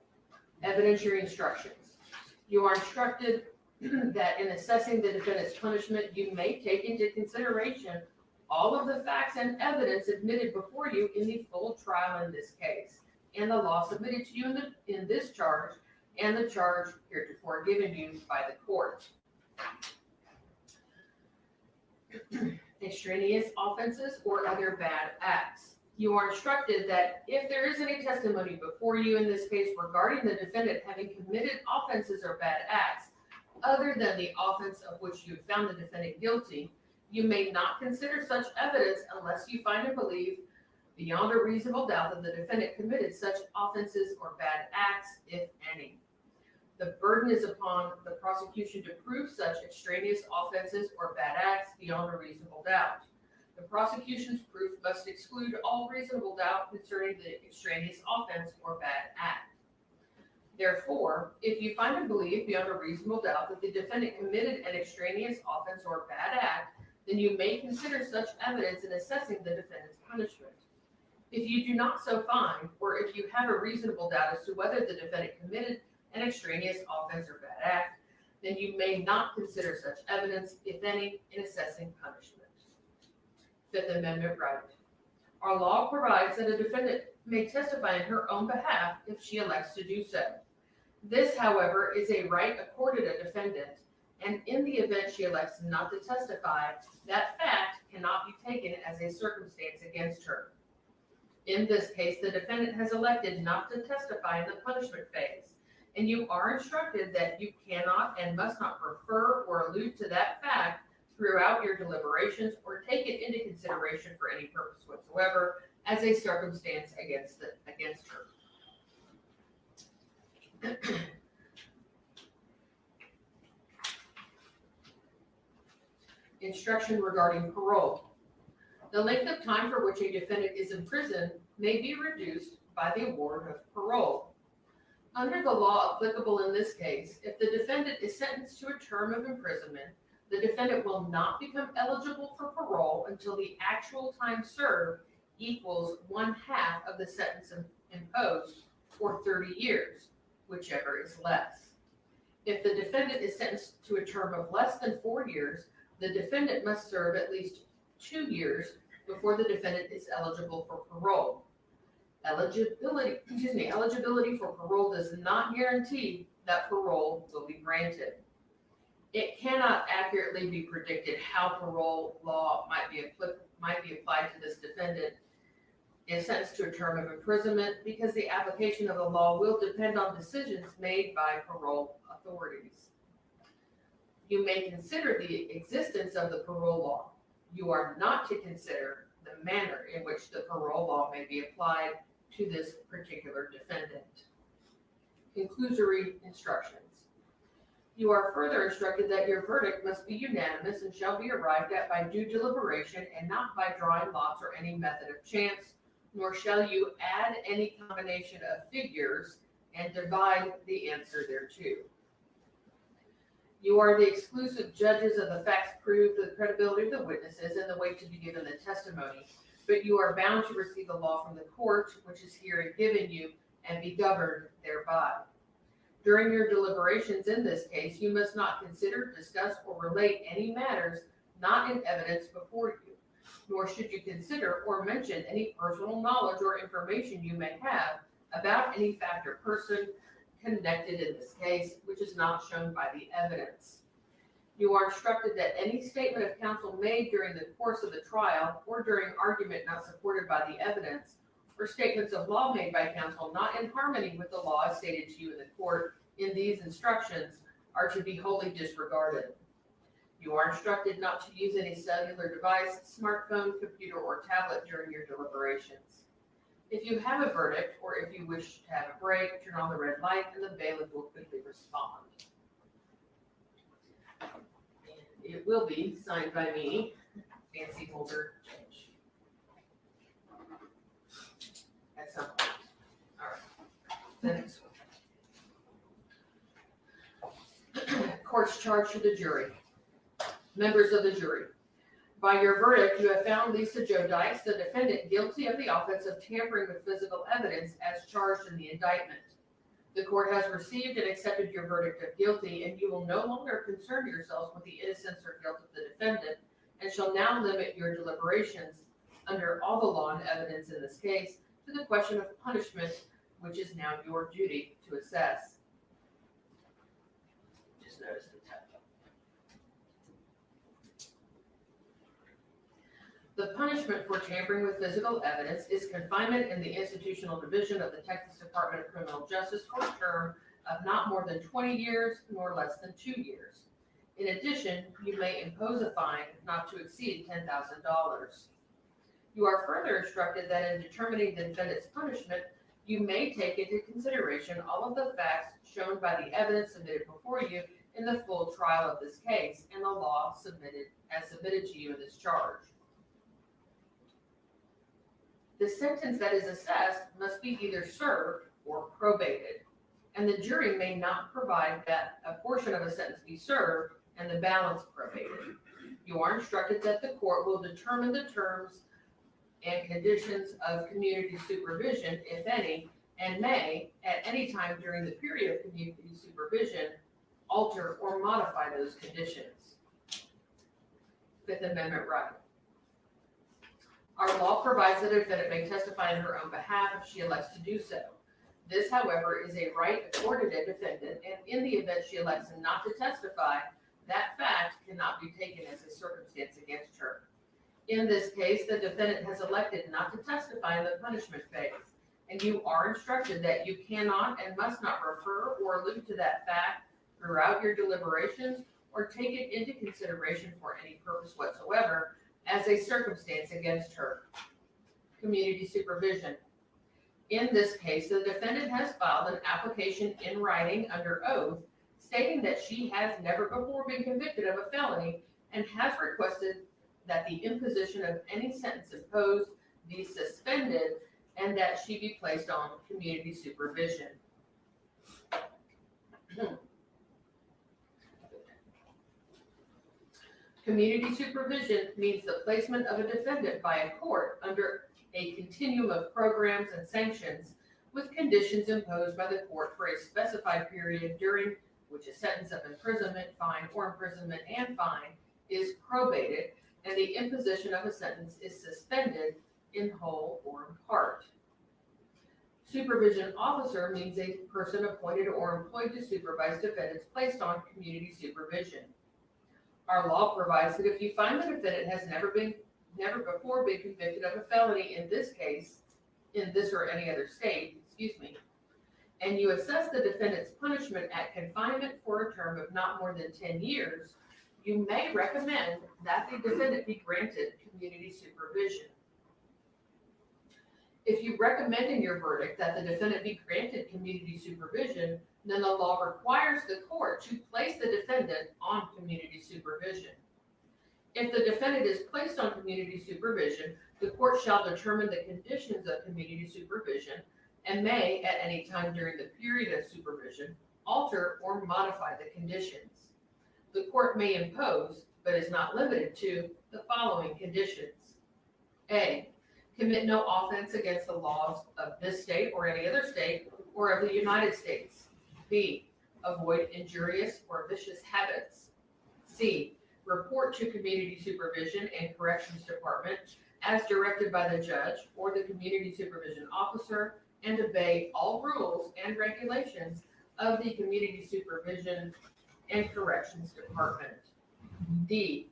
[SPEAKER 3] Evidentiary instructions. You are instructed that in assessing the defendant's punishment, you may take into consideration all of the facts and evidence admitted before you in the full trial in this case. and the law submitted to you in this charge and the charge heretofore given you by the court. Extraneous offenses or other bad acts. You are instructed that if there is any testimony before you in this case regarding the defendant having committed offenses or bad acts, other than the offense of which you have found the defendant guilty, you may not consider such evidence unless you find and believe beyond a reasonable doubt that the defendant committed such offenses or bad acts, if any. The burden is upon the prosecution to prove such extraneous offenses or bad acts beyond a reasonable doubt. The prosecution's proof must exclude all reasonable doubt concerning the extraneous offense or bad act. Therefore, if you find and believe beyond a reasonable doubt that the defendant committed an extraneous offense or bad act, then you may consider such evidence in assessing the defendant's punishment. If you do not so find, or if you have a reasonable doubt as to whether the defendant committed an extraneous offense or bad act, then you may not consider such evidence, if any, in assessing punishment. Fifth Amendment right. Our law provides that a defendant may testify in her own behalf if she elects to do so. This, however, is a right accorded a defendant, and in the event she elects not to testify, that fact cannot be taken as a circumstance against her. In this case, the defendant has elected not to testify in the punishment phase, and you are instructed that you cannot and must not refer or allude to that fact throughout your deliberations or take it into consideration for any purpose whatsoever as a circumstance against her. Instruction regarding parole. The length of time for which a defendant is in prison may be reduced by the award of parole. Under the law applicable in this case, if the defendant is sentenced to a term of imprisonment, the defendant will not become eligible for parole until the actual time served equals 1/2 of the sentence imposed, or 30 years, whichever is less. If the defendant is sentenced to a term of less than 4 years, the defendant must serve at least 2 years before the defendant is eligible for parole. Eligibility for parole does not guarantee that parole will be granted. It cannot accurately be predicted how parole law might be applied to this defendant if sentenced to a term of imprisonment, because the application of the law will depend on decisions made by parole authorities. You may consider the existence of the parole law. You are not to consider the manner in which the parole law may be applied to this particular defendant. Conclusory instructions. You are further instructed that your verdict must be unanimous and shall be arrived at by due deliberation and not by drawing lots or any method of chance, nor shall you add any combination of figures and divide the answer thereto. You are the exclusive judges of the facts proved, the credibility of the witnesses, and the weight to be given the testimony, but you are bound to receive the law from the court, which is herein given you, and be governed thereby. During your deliberations in this case, you must not consider, discuss, or relate any matters not in evidence before you, nor should you consider or mention any personal knowledge or information you may have about any fact or person connected in this case, which is not shown by the evidence. You are instructed that any statement of counsel made during the course of the trial or during argument not supported by the evidence, or statements of law made by counsel not in harmony with the law as stated to you in the court in these instructions, are to be wholly disregarded. You are instructed not to use any cellular device, smartphone, computer, or tablet during your deliberations. If you have a verdict, or if you wish to have a break, turn on the red light and the bailiff will quickly respond. And it will be signed by me, Nancy Holder Judge. At some point. All right. The next one. Court's charge to the jury. Members of the jury. By your verdict, you have found Lisa Jo Dykes, the defendant, guilty of the offense of tampering with physical evidence as charged in the indictment. The court has received and accepted your verdict of guilty, and you will no longer concern yourselves with the innocence or guilt of the defendant, and shall now limit your deliberations under all the law and evidence in this case to the question of punishment which is now your duty to assess. Just notice the typo. The punishment for tampering with physical evidence is confinement in the institutional division of the Texas Department of Criminal Justice for a term of not more than 20 years nor less than 2 years. In addition, you may impose a fine not to exceed $10,000. You are further instructed that in determining the defendant's punishment, you may take into consideration all of the facts shown by the evidence submitted before you in the full trial of this case and the law submitted to you in this charge. The sentence that is assessed must be either served or probated, and the jury may not provide that a portion of a sentence be served and the balance probated. You are instructed that the court will determine the terms and conditions of community supervision, if any, and may, at any time during the period of community supervision, alter or modify those conditions. Fifth Amendment right. Our law provides that a defendant may testify in her own behalf if she elects to do so. This, however, is a right accorded a defendant, and in the event she elects not to testify, that fact cannot be taken as a circumstance against her. In this case, the defendant has elected not to testify in the punishment phase, and you are instructed that you cannot and must not refer or allude to that fact throughout your deliberations or take it into consideration for any purpose whatsoever as a circumstance against her. Community supervision. In this case, the defendant has filed an application in writing under oath stating that she has never before been convicted of a felony and has requested that the imposition of any sentence imposed be suspended and that she be placed on community supervision. Community supervision means the placement of a defendant by a court under a continuum of programs and sanctions with conditions imposed by the court for a specified period during which a sentence of imprisonment, fine, or imprisonment and fine is probated and the imposition of a sentence is suspended in whole or in part. Supervision officer means a person appointed or employed to supervise defendants placed on community supervision. Our law provides that if you find the defendant has never before been convicted of a felony in this case, in this or any other state, and you assess the defendant's punishment at confinement for a term of not more than 10 years, you may recommend that the defendant be granted community supervision. If you recommend in your verdict that the defendant be granted community supervision, then the law requires the court to place the defendant on community supervision. If the defendant is placed on community supervision, the court shall determine the conditions of community supervision and may, at any time during the period of supervision, alter or modify the conditions. The court may impose, but is not limited to, the following conditions. A, commit no offense against the laws of this state or any other state or of the United States. B, avoid injurious or vicious habits. C, report to community supervision and corrections department as directed by the judge or the community supervision officer and obey all rules and regulations of the community supervision and corrections department. D,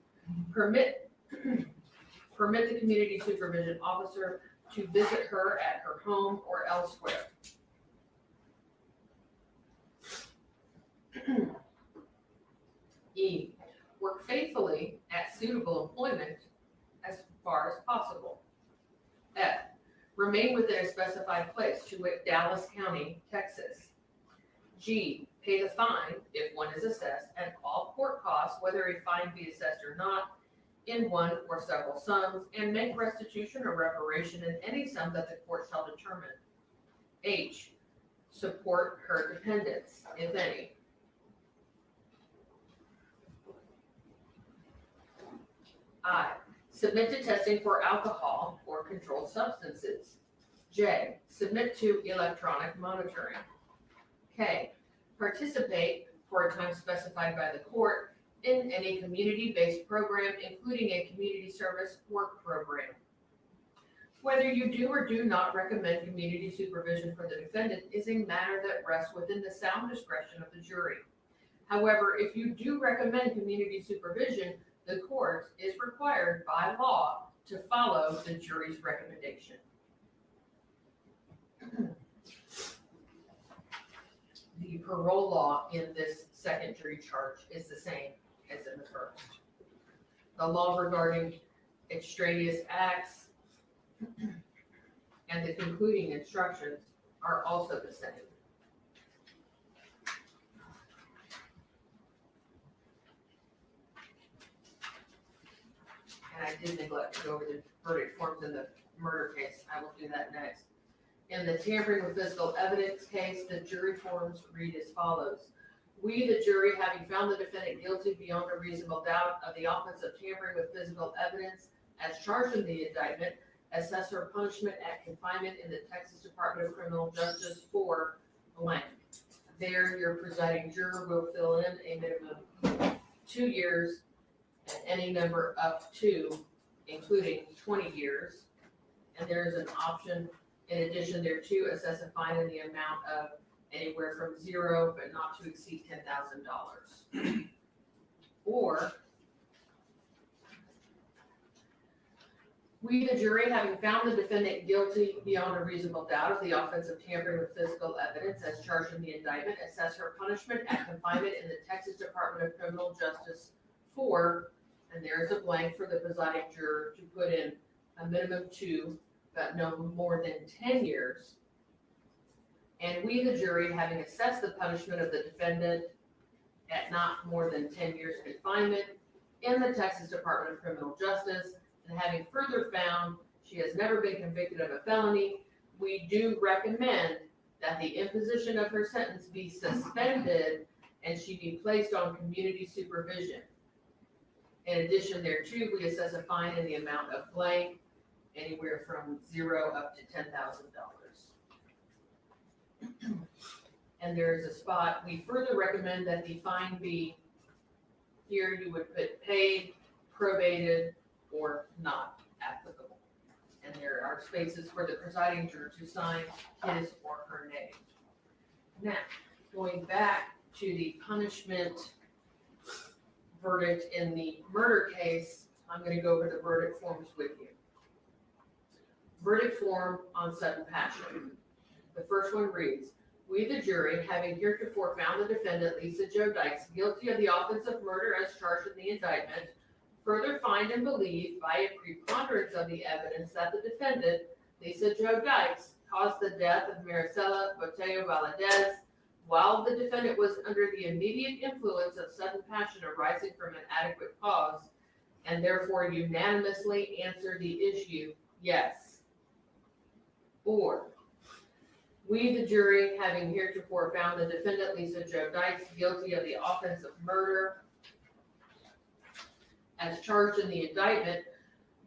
[SPEAKER 3] permit the community supervision officer to visit her at her home or elsewhere. E, work faithfully at suitable employment as far as possible. F, remain within a specified place, to wit, Dallas County, Texas. G, pay the fine, if one is assessed, and all court costs, whether a fine be assessed or not, in one or several sums, and make restitution or reparation in any sum that the court shall determine. H, support her dependents, if any. I, submit to testing for alcohol or controlled substances. J, submit to electronic monitoring. K, participate for a time specified by the court in any community-based program, including a community service work program. Whether you do or do not recommend community supervision for the defendant is a matter that rests within the sound discretion of the jury. However, if you do recommend community supervision, the court is required by law to follow the jury's recommendation. The parole law in this second jury charge is the same as in the first. The law regarding extraneous acts and the concluding instructions are also the same. And I did neglect to go over the verdict forms in the murder case. I will do that next. In the tampering with physical evidence case, the jury forms read as follows. We, the jury, having found the defendant guilty beyond a reasonable doubt of the offense of tampering with physical evidence as charged in the indictment, assess her punishment at confinement in the Texas Department of Criminal Justice for blank. There, your presiding juror will fill in a minimum of 2 years and any number up to, including 20 years. And there is an option, in addition thereto, assess a fine in the amount of anywhere from 0 but not to exceed $10,000. Or, we, the jury, having found the defendant guilty beyond a reasonable doubt of the offense of tampering with physical evidence as charged in the indictment, assess her punishment at confinement in the Texas Department of Criminal Justice for, and there is a blank for the presiding juror to put in a minimum 2, but no more than 10 years. And we, the jury, having assessed the punishment of the defendant at not more than 10 years confinement in the Texas Department of Criminal Justice, and having further found she has never been convicted of a felony, we do recommend that the imposition of her sentence be suspended and she be placed on community supervision. In addition thereto, we assess a fine in the amount of blank, anywhere from 0 up to $10,000. And there is a spot, we further recommend that the fine be, here you would put paid, probated, or not applicable. And there are spaces for the presiding juror to sign his or her name. Now, going back to the punishment verdict in the murder case, I'm going to go over the verdict forms with you. Verdict form on sudden passion. The first one reads, we, the jury, having heretofore found the defendant, Lisa Jo Dykes, guilty of the offense of murder as charged in the indictment, further find and believe by a preponderance of the evidence that the defendant, Lisa Jo Dykes, caused the death of Maricela Boteo Valadez while the defendant was under the immediate influence of sudden passion arising from an adequate cause, and therefore unanimously answer the issue, yes. Or, we, the jury, having heretofore found the defendant, Lisa Jo Dykes, guilty of the offense of murder as charged in the indictment,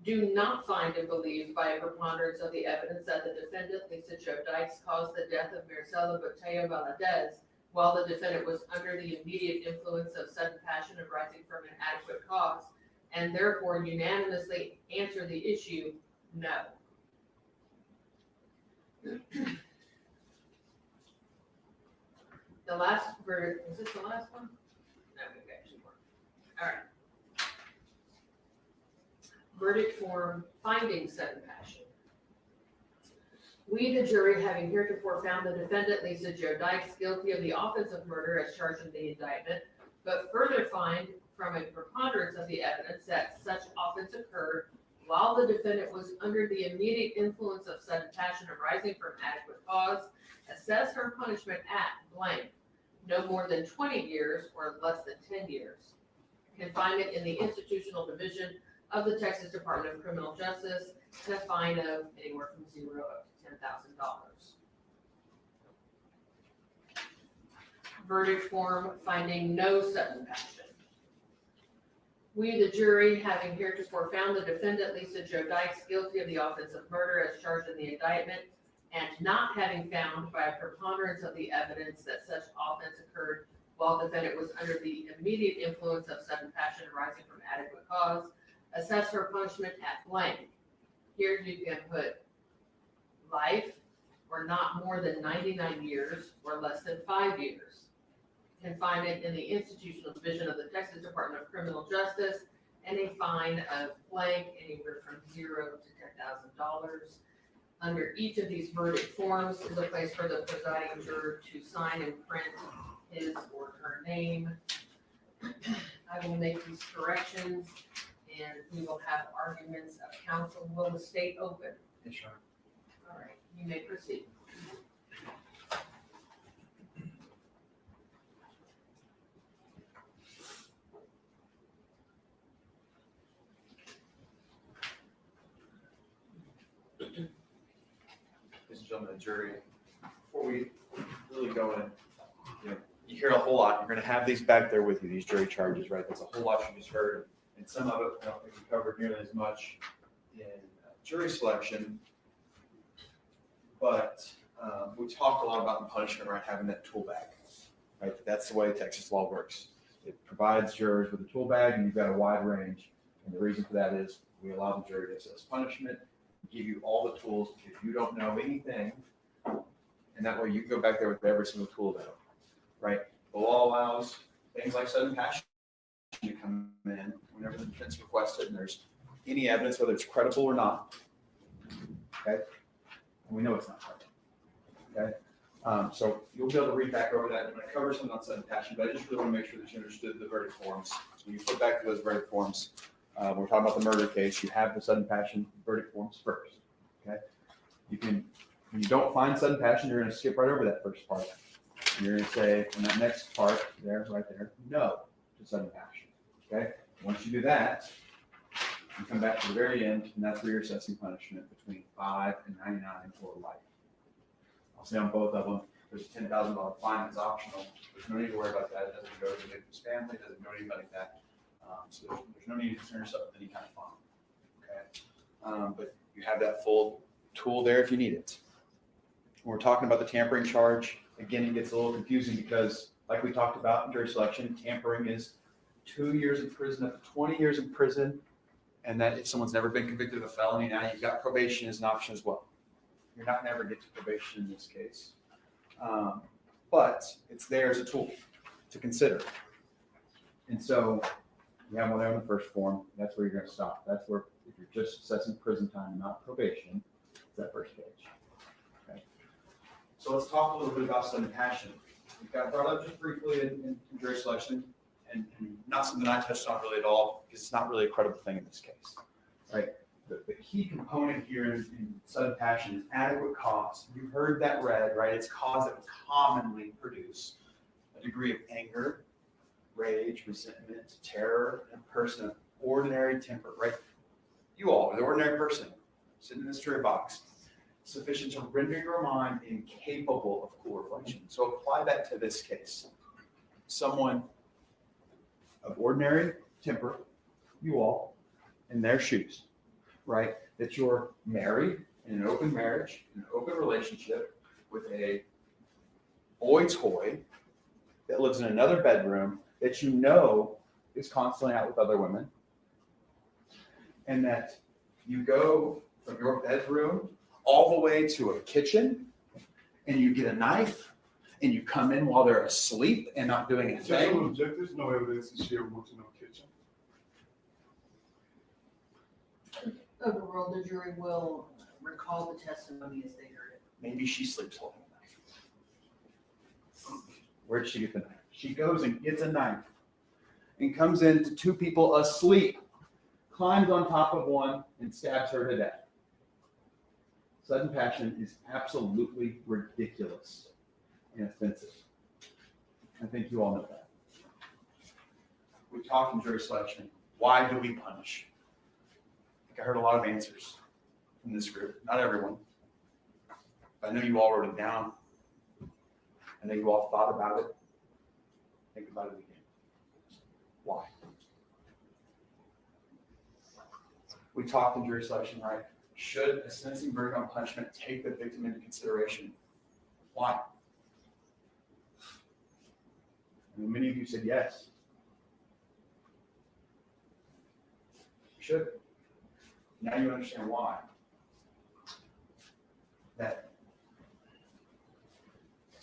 [SPEAKER 3] do not find and believe by a preponderance of the evidence that the defendant, Lisa Jo Dykes, caused the death of Maricela Boteo Valadez while the defendant was under the immediate influence of sudden passion arising from an adequate cause, and therefore unanimously answer the issue, no. The last verdict, is this the last one? No, we've got 2 more. All right. Verdict form, finding sudden passion. We, the jury, having heretofore found the defendant, Lisa Jo Dykes, guilty of the offense of murder as charged in the indictment, but further find from a preponderance of the evidence that such offense occurred while the defendant was under the immediate influence of sudden passion arising from adequate cause, assess her punishment at blank, no more than 20 years or less than 10 years. Confinement in the institutional division of the Texas Department of Criminal Justice, and a fine of anywhere from 0 up to $10,000. Verdict form, finding no sudden passion. We, the jury, having heretofore found the defendant, Lisa Jo Dykes, guilty of the offense of murder as charged in the indictment, and not having found by a preponderance of the evidence that such offense occurred while the defendant was under the immediate influence of sudden passion arising from adequate cause, assess her punishment at blank, Here you can put life or not more than 99 years or less than 5 years. Confinement in the institutional division of the Texas Department of Criminal Justice, and a fine of blank anywhere from $0 to $10,000. Under each of these verdict forms is a place for the presiding juror to sign and print his or her name. I will make these corrections and we will have arguments of counsel. Will the state open?
[SPEAKER 6] Yes, sir.
[SPEAKER 3] All right, you may proceed.
[SPEAKER 6] Ladies and gentlemen of the jury, before we really go in, you hear a whole lot. You're going to have these back there with you, these jury charges, right? That's a whole lot you just heard. And some of it, I don't think we covered nearly as much in jury selection. But we talked a lot about the punishment, right? Having that tool bag, right? That's the way Texas law works. It provides jurors with a tool bag, and you've got a wide range. And the reason for that is we allow the jury to assess punishment, give you all the tools if you don't know anything, and that way you can go back there with every single tool available, right? The law allows things like sudden passion to come in whenever the defense requests it, and there's any evidence, whether it's credible or not, okay? And we know it's not credible, okay? So you'll be able to read back over that. I'm going to cover something on sudden passion, but I just really want to make sure that you understood the verdict forms. So when you flip back to those verdict forms, when we're talking about the murder case, you have the sudden passion verdict forms first, okay? You can, when you don't find sudden passion, you're going to skip right over that first part. You're going to say, in that next part there, right there, no to sudden passion, okay? Once you do that, you come back to the very end, and that's where you're assessing punishment between 5 and 99 or life. I'll say on both of them, there's a $10,000 fine that's optional. There's no need to worry about that. It doesn't go to the victim's family, it doesn't go to anybody like that. So there's no need to concern yourself with any kind of fine, okay? But you have that full tool there if you need it. When we're talking about the tampering charge, again, it gets a little confusing because, like we talked about in jury selection, tampering is 2 years in prison up to 20 years in prison, and that if someone's never been convicted of a felony, now you've got probation as an option as well. You're not never get to probation in this case, but it's there as a tool to consider. And so you have one there on the first form. That's where you're going to stop. That's where, if you're just assessing prison time and not probation, it's that first page. Okay. So let's talk a little bit about sudden passion. We got brought up just briefly in jury selection, and not something I touched on really at all because it's not really a credible thing in this case, right? The key component here in sudden passion is adequate cause. You heard that read, right? It's cause that would commonly produce a degree of anger, rage, resentment, terror, and a person of ordinary temper, right? You all are the ordinary person sitting in this jury box, sufficient to render your mind incapable of cool reflection. So apply that to this case. Someone of ordinary temper, you all, in their shoes, right? That you're married in an open marriage, in an open relationship with a boy toy that lives in another bedroom that you know is constantly out with other women, and that you go from your bedroom all the way to a kitchen, and you get a knife, and you come in while they're asleep and not doing a thing.
[SPEAKER 2] There's no evidence that she ever went to no kitchen.
[SPEAKER 3] Overall, the jury will recall the testimony as they heard it.
[SPEAKER 6] Maybe she sleeps holding a knife. Where'd she get the knife? She goes and gets a knife and comes in to two people asleep, climbs on top of one, and stabs her to death. Sudden passion is absolutely ridiculous and offensive. I think you all know that. We talked in jury selection. Why do we punish? I think I heard a lot of answers from this group. Not everyone. But I know you all wrote it down. I know you all thought about it. Think about it again. Why? We talked in jury selection, right? Should a sentencing verdict on punishment take the victim into consideration? Why? I mean, many of you said yes. Should. Now you understand why.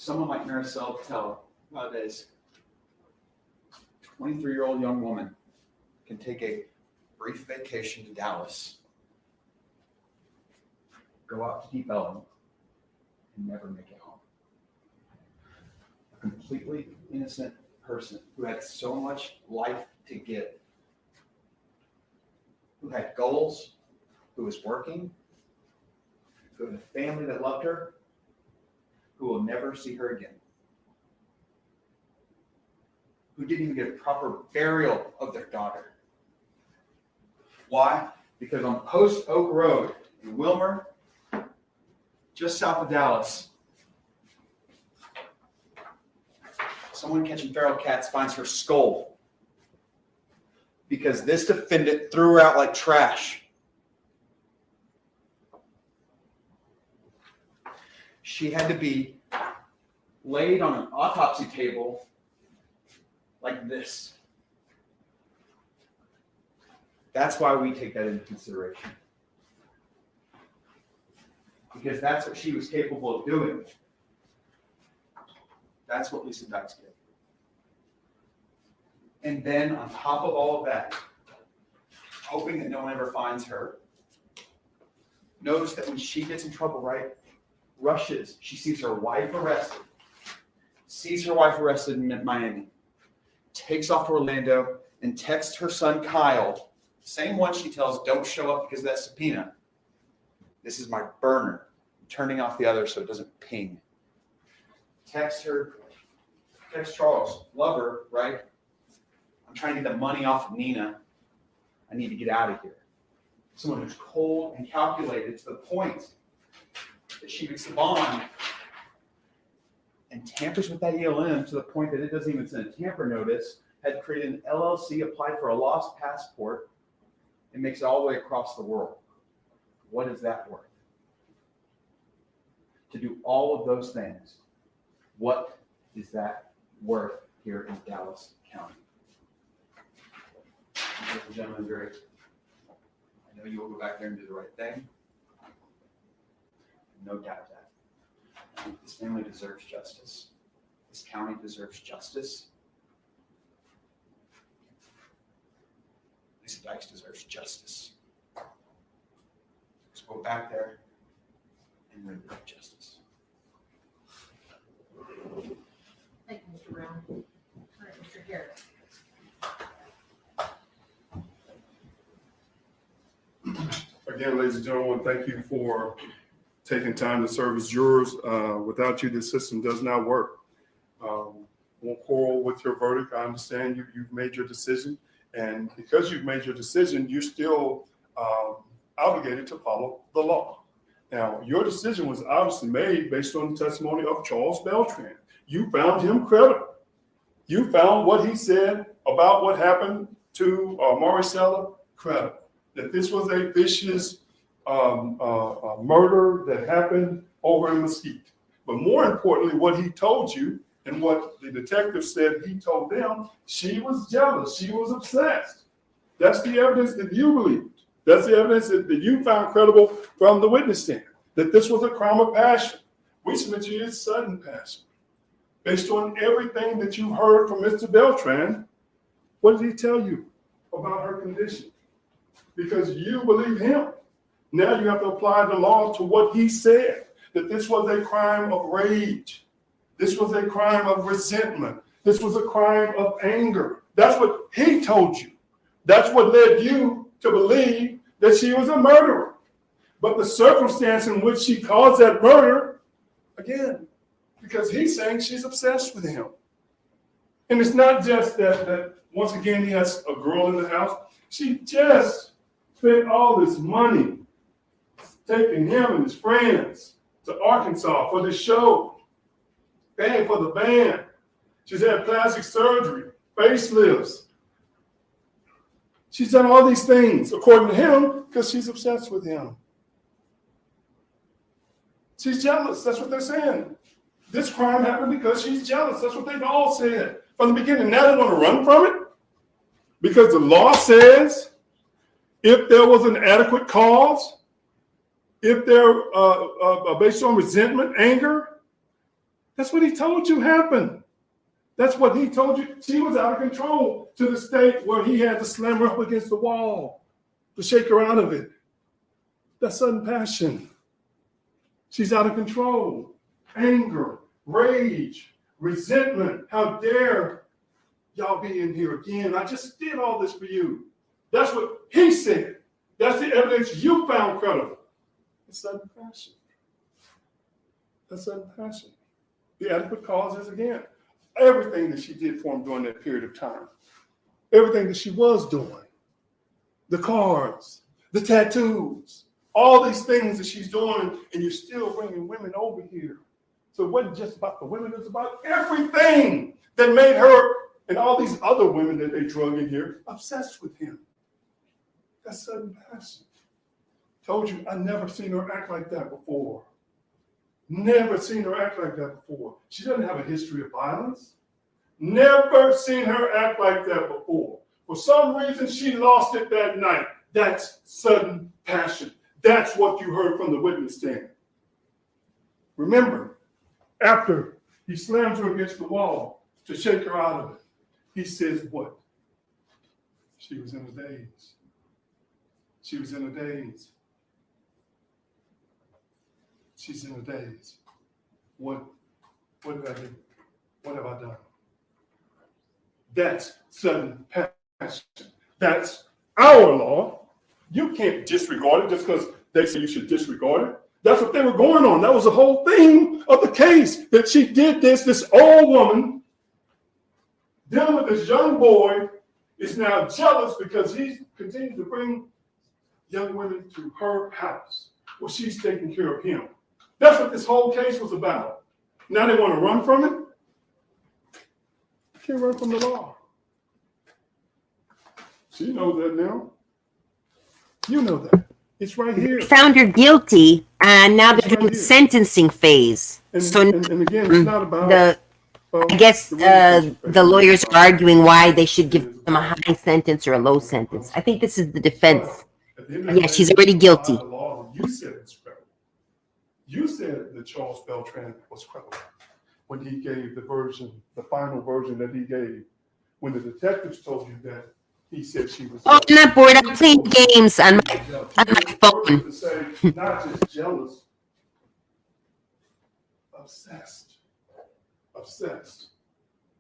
[SPEAKER 6] someone like Maricel Patel nowadays, 23-year-old young woman, can take a brief vacation to Dallas, go out to Deep Ellum, and never make it home. A completely innocent person who had so much life to give, who had goals, who was working, who had a family that loved her, who will never see her again, who didn't even get a proper burial of their daughter. Why? Because on Post Oak Road in Wilmer, just south of Dallas, someone catching feral cats finds her skull because this defendant threw her out like trash. She had to be laid on an autopsy table like this. That's why we take that into consideration. Because that's what she was capable of doing. That's what Lisa Dykes did. And then on top of all of that, hoping that no one ever finds her, notice that when she gets in trouble, right, rushes, she sees her wife arrested, in Miami, takes off to Orlando and texts her son Kyle, same one she tells don't show up because of that subpoena. This is my burner. I'm turning off the other so it doesn't ping. Text Charles, love her, right? I'm trying to get the money off of Nina. I need to get out of here. Someone who's cold and calculated to the point that she makes the bond and tampers with that ELM to the point that it doesn't even send a tamper notice, had created an LLC, applied for a lost passport, and makes it all the way across the world. What is that worth? To do all of those things, what is that worth here in Dallas County? Ladies and gentlemen, I know you will go back there and do the right thing. No doubt that. This family deserves justice. This county deserves justice. Lisa Dykes deserves justice. Let's go back there and render justice.
[SPEAKER 3] Thank you, Mr. Brown. All right, Mr. Garrett.
[SPEAKER 2] Again, ladies and gentlemen, thank you for taking time to serve as jurors. Without you, this system does not work. Won't quarrel with your verdict. I understand you've made your decision. And because you've made your decision, you're still obligated to follow the law. Now, your decision was obviously made based on the testimony of Charles Beltran. You found him credible. You found what he said about what happened to Maricela credible. That this was a vicious murder that happened over in Mesquite. But more importantly, what he told you and what the detective said he told them, she was jealous. She was obsessed. That's the evidence that you believed. That's the evidence that you found credible from the witness stand, that this was a crime of passion. We submit to you it's sudden passion. Based on everything that you heard from Mr. Beltran, what did he tell you about her condition? Because you believe him. Now you have to apply the law to what he said, that this was a crime of rage. This was a crime of resentment. This was a crime of anger. That's what he told you. That's what led you to believe that she was a murderer. But the circumstance in which she caused that murder, again, because he's saying she's obsessed with him. And it's not just that once again, he has a girl in the house. She just spent all this money taking him and his friends to Arkansas for the show, paying for the band. She's had plastic surgery, facelifts. She's done all these things, according to him, because she's obsessed with him. She's jealous. That's what they're saying. This crime happened because she's jealous. That's what they've all said from the beginning. Now they want to run from it because the law says if there was an adequate cause, if they're based on resentment, anger, That's what he told you happened. That's what he told you. She was out of control to the state where he had to slam her up against the wall to shake her out of it. That's sudden passion. She's out of control. Anger, rage, resentment. How dare y'all be in here again? I just did all this for you. That's what he said. That's the evidence you found credible. It's sudden passion. That's sudden passion. The adequate cause is, again, everything that she did for him during that period of time. Everything that she was doing. The cars, the tattoos, all these things that she's doing, and you're still bringing women over here. So it wasn't just about the women, it was about everything that made her and all these other women that they drug in here obsessed with him. That's sudden passion. Told you, I never seen her act like that before. Never seen her act like that before. She doesn't have a history of violence. Never seen her act like that before. For some reason, she lost it that night. That's sudden passion. That's what you heard from the witness stand. Remember, after he slams her against the wall to shake her out of it, he says what? She was in a daze. She was in a daze. She's in a daze. What did I do? What have I done? That's sudden passion. That's our law. You can't disregard it just because they say you should disregard it. That's what they were going on. That was the whole thing of the case, that she did this old woman dealing with this young boy is now jealous because he's continued to bring young women to her house where she's taking care of him. That's what this whole case was about. Now they want to run from it? You can't run from the law. She knows that now. You know that. It's right here.
[SPEAKER 1] Found her guilty, and now
[SPEAKER 2] It's
[SPEAKER 1] they're
[SPEAKER 2] right
[SPEAKER 1] doing the
[SPEAKER 2] here.
[SPEAKER 1] sentencing phase.
[SPEAKER 2] And,
[SPEAKER 1] So
[SPEAKER 2] and again, it's not about
[SPEAKER 1] I guess the lawyers are arguing why they should give them a high sentence or a low sentence. I think this is the defense.
[SPEAKER 2] At the end of the
[SPEAKER 1] Yeah,
[SPEAKER 2] day,
[SPEAKER 1] she's already
[SPEAKER 2] it's
[SPEAKER 1] guilty.
[SPEAKER 2] by law. You said it's credible. You said that Charles Beltran was credible when he gave the version, the final version that he gave. When the detectives told you that, he said she was.
[SPEAKER 1] Oh, I'm not bored. I'm playing games on my phone.
[SPEAKER 2] To say, not just jealous, obsessed. Obsessed.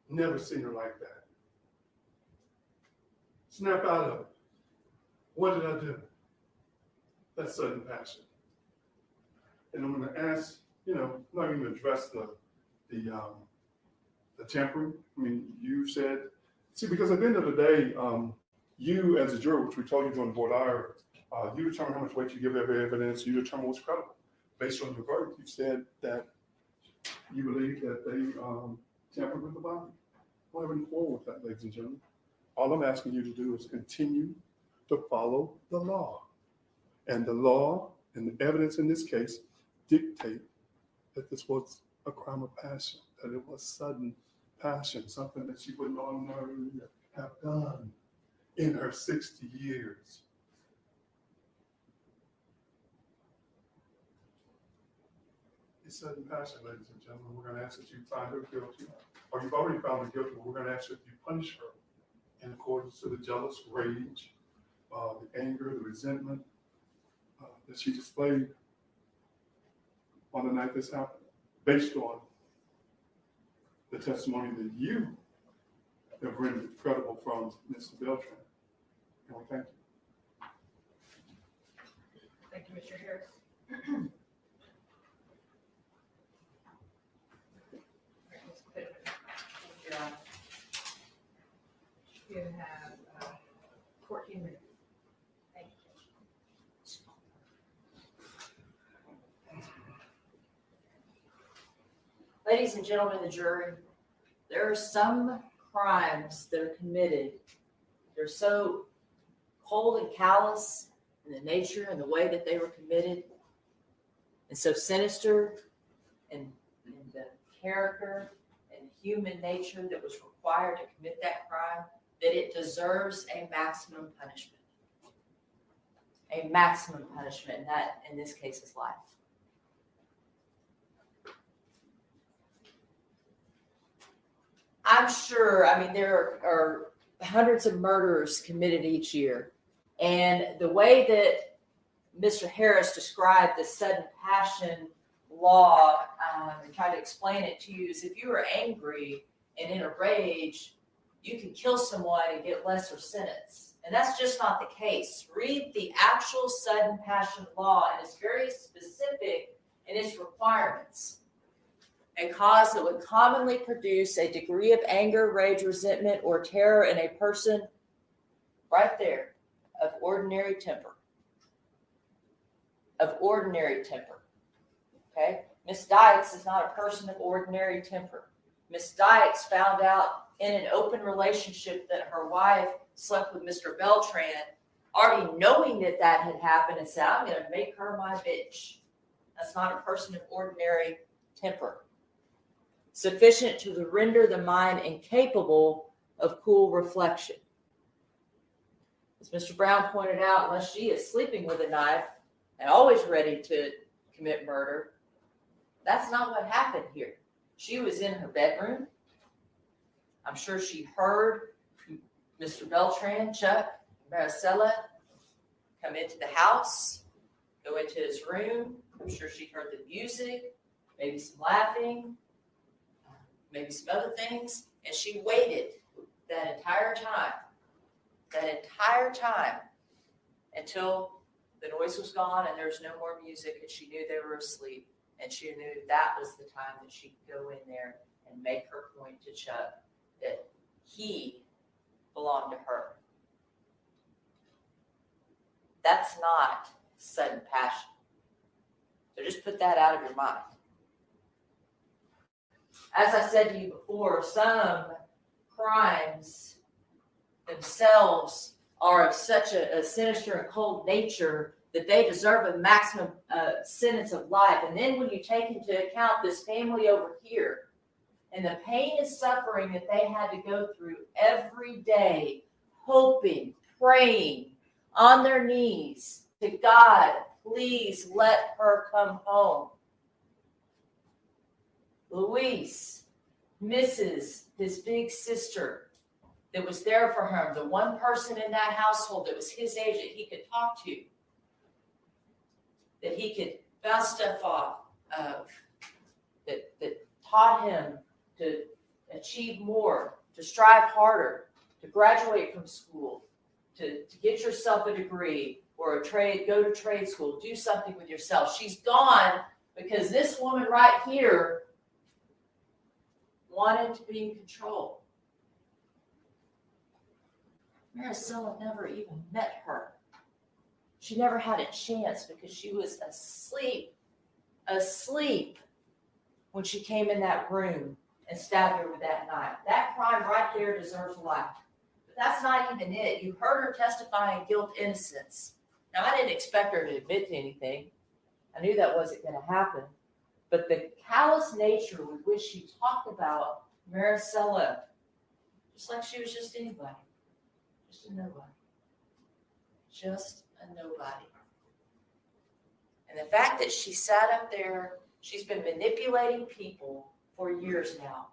[SPEAKER 2] Never seen her like that. Snap out of it. What did I do? That's sudden passion. And I'm going to ask, I'm not even going to address the tampering. I mean, you said, because at the end of the day, you as a juror, which we told you during voir dire, you determine how much weight you give every evidence, you determine what's credible. Based on your verdict, you said that you believe that they tampered with the body. I don't have any quarrel with that, ladies and gentlemen. All I'm asking you to do is continue to follow the law. And the law and the evidence in this case dictate that this was a crime of passion, that it was sudden passion, something that she wouldn't ordinarily have done in her 60 years. It's sudden passion, ladies and gentlemen. We're going to ask that you find her guilty, or you've already found her guilty, but we're going to ask that you punish her in accordance to the jealous rage, the anger, the resentment that she displayed on the night this happened, based on the testimony that you have rendered credible from Mr. Beltran. And we thank you.
[SPEAKER 3] Thank you, Mr. Harris. Ms. Pittman, you're on. You have 14 minutes. Thank you.
[SPEAKER 5] Ladies and gentlemen of the jury, there are some crimes that are committed. They're so cold and callous in the nature and the way that they were committed, and so sinister in the character and human nature that was required to commit that crime, that it deserves a maximum punishment. A maximum punishment, and that in this case is life.
[SPEAKER 7] I'm sure, I mean, there are hundreds of murders committed each year. And the way that Mr. Harris described the sudden passion law, and tried to explain it to you, is if you are angry and in a rage, you can kill someone and get lesser sentence. And that's just not the case. Read the actual sudden passion law, and it's very specific in its requirements. A cause that would commonly produce a degree of anger, rage, resentment, or terror in a person, right there, of ordinary temper. Of ordinary temper. Okay? Miss Dykes is not a person of ordinary temper. Miss Dykes found out in an open relationship that her wife slept with Mr. Beltran, already knowing that that had happened, and said, I'm going to make her my bitch. That's not a person of ordinary temper. Sufficient to render the mind incapable of cool reflection. As Mr. Brown pointed out, unless she is sleeping with a knife and always ready to commit murder, that's not what happened here. She was in her bedroom. I'm sure she heard Mr. Beltran, Chuck, Maricela come into the house, go into his room. I'm sure she heard the music, maybe some laughing, maybe some other things, and she waited that entire time until the noise was gone and there was no more music, and she knew they were asleep, and she knew that was the time that she could go in there and make her point to Chuck that he belonged to her. That's not sudden passion. So just put that out of your mind. As I said to you before, some crimes themselves are of such a sinister and cold nature that they deserve a maximum sentence of life. And then when you take into account this family over here and the pain and suffering that they had to go through every day, hoping, praying on their knees to God, please let her come home. Luis misses his big sister that was there for him, the one person in that household that was his age that he could talk to, that he could bounce stuff off of, that taught him to achieve more, to strive harder, to graduate from school, to get yourself a degree or a trade, go to trade school, do something with yourself. She's gone because this woman right here wanted to be in control. Maricela never even met her. She never had a chance because she was asleep when she came in that room and stabbed her with that knife. That crime right there deserves life. But that's not even it. You heard her testifying guilt, innocence. Now, I didn't expect her to admit to anything. I knew that wasn't going to happen. But the callous nature with which she talked about Maricela, just like she was just anybody. Just a nobody. Just a nobody. And the fact that she sat up there, she's been manipulating people for years now.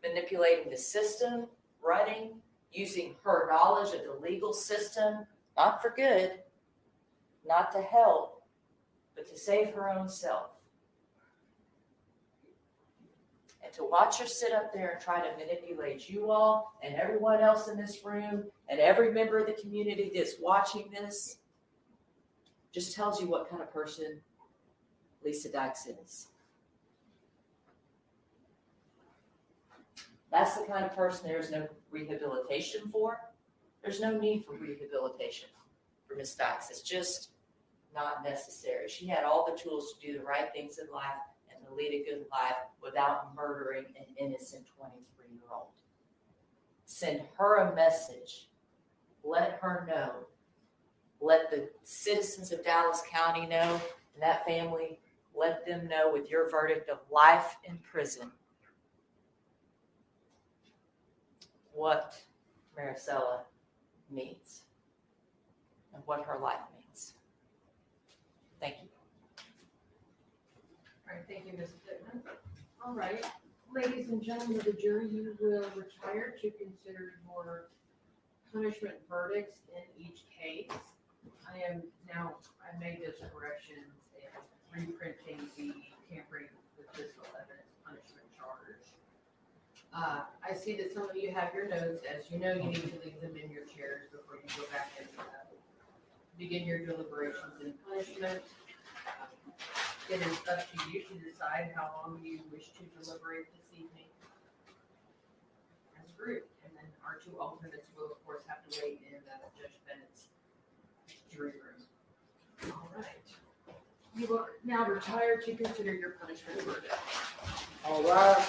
[SPEAKER 7] Manipulating the system, running, using her knowledge of the legal system, not for good, not to help, but to save her own self. And to watch her sit up there and try to manipulate you all and everyone else in this room and every member of the community that's watching this just tells you what kind of person Lisa Dykes is. That's the kind of person there's no rehabilitation for. There's no need for rehabilitation for Miss Dykes. It's just not necessary. She had all the tools to do the right things in life and to lead a good life without murdering an innocent 23-year-old. Send her a message. Let her know. Let the citizens of Dallas County know, and that family, let them know with your verdict of life in prison what Maricela means and what her life means. Thank you.
[SPEAKER 3] All right, thank you, Ms. Pittman. All right, Ladies and gentlemen of the jury, you will retire to consider your punishment verdicts in each case. I made those corrections and reprinting the tampering with physical evidence punishment charge. I see that some of you have your notes. As you know, you need to leave them in your chairs before you go back and begin your deliberations in punishment. It is up to you to decide how long you wish to deliberate this evening as a group. And then our two alternates will, of course, have to wait in Judge Bennett's jury room. All right. You will now retire to consider your punishment verdict.
[SPEAKER 7] All right.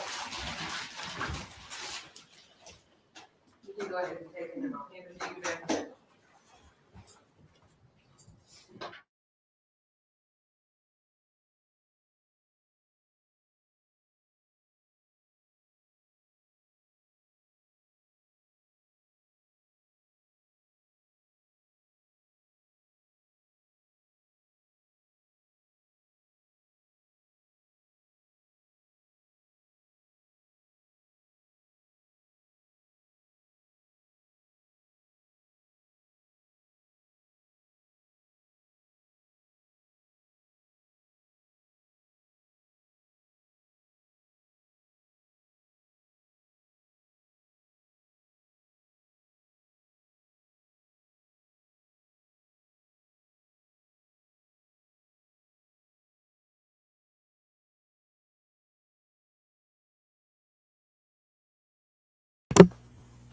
[SPEAKER 3] You can go ahead and take them. I'll hand them to you back then.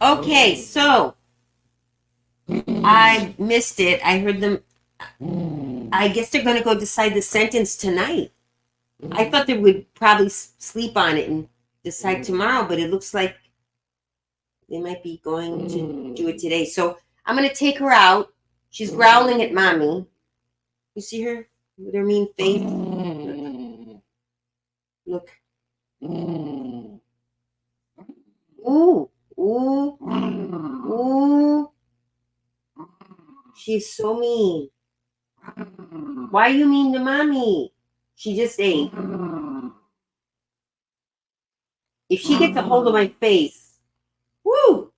[SPEAKER 1] Okay, so I missed it. I heard them. I guess they're going to go decide the sentence tonight. I thought they would probably sleep on it and decide tomorrow, but it looks like they might be going to do it today. So I'm going to take her out. She's growling at mommy. You see her with her mean face? Look. Ooh, ooh, ooh. She's so mean. Why are you mean to mommy? She just ate. If she gets a hold of my face, woo!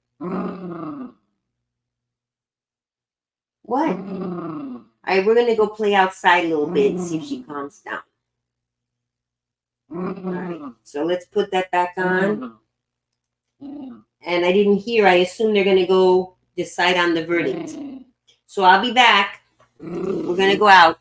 [SPEAKER 1] What? All right, we're gonna go play outside a little bit and see if she calms down. All right, so let's put that back on. And I didn't hear. I assume they're gonna go decide on the verdict. So I'll be back. We're gonna go out.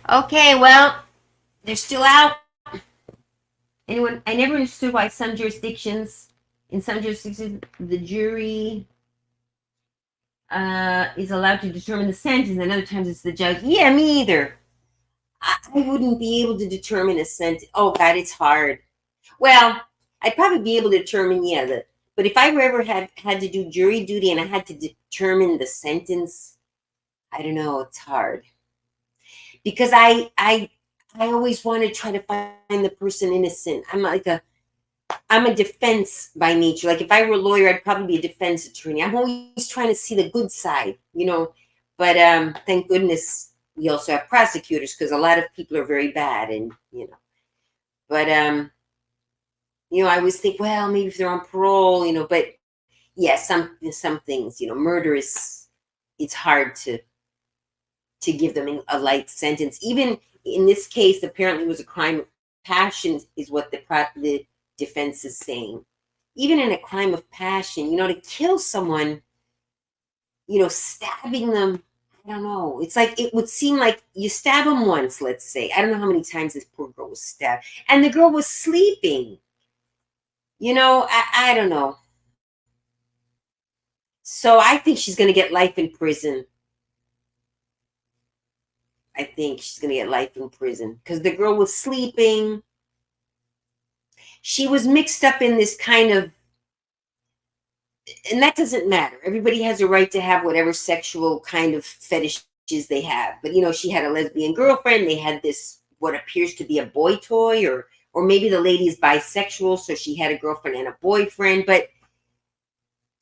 [SPEAKER 1] Okay, well, they're still out. Anyone? I never understood why in some jurisdictions, the jury is allowed to determine the sentence, and other times it's the judge. Yeah, me either. I wouldn't be able to determine a sentence. Oh God, it's hard. Well, I'd probably be able to determine, but if I were ever had to do jury duty and I had to determine the sentence, I don't know, it's hard. Because I always want to try to find the person innocent. I'm a defense by nature. Like if I were a lawyer, I'd probably be a defense attorney. I'm always trying to see the good side, But thank goodness we also have prosecutors, because a lot of people are very bad, and But I always think, well, maybe if they're on parole, But yeah, some things, murder it's hard to give them a light sentence. Even in this case, apparently it was a crime of passion, is what the defense is saying. Even in a crime of passion, to kill someone, stabbing them, I don't know. It's like, it would seem like you stab them once, let's say. I don't know how many times this poor girl was stabbed. And the girl was sleeping. I don't know. So I think she's going to get life in prison. I think she's going to get life in prison because the girl was sleeping. She was mixed up in this kind of, and that doesn't matter. Everybody has a right to have whatever sexual kind of fetishes they have. But, she had a lesbian girlfriend. They had this, what appears to be a boy toy, or maybe the lady is bisexual, so she had a girlfriend and a boyfriend. But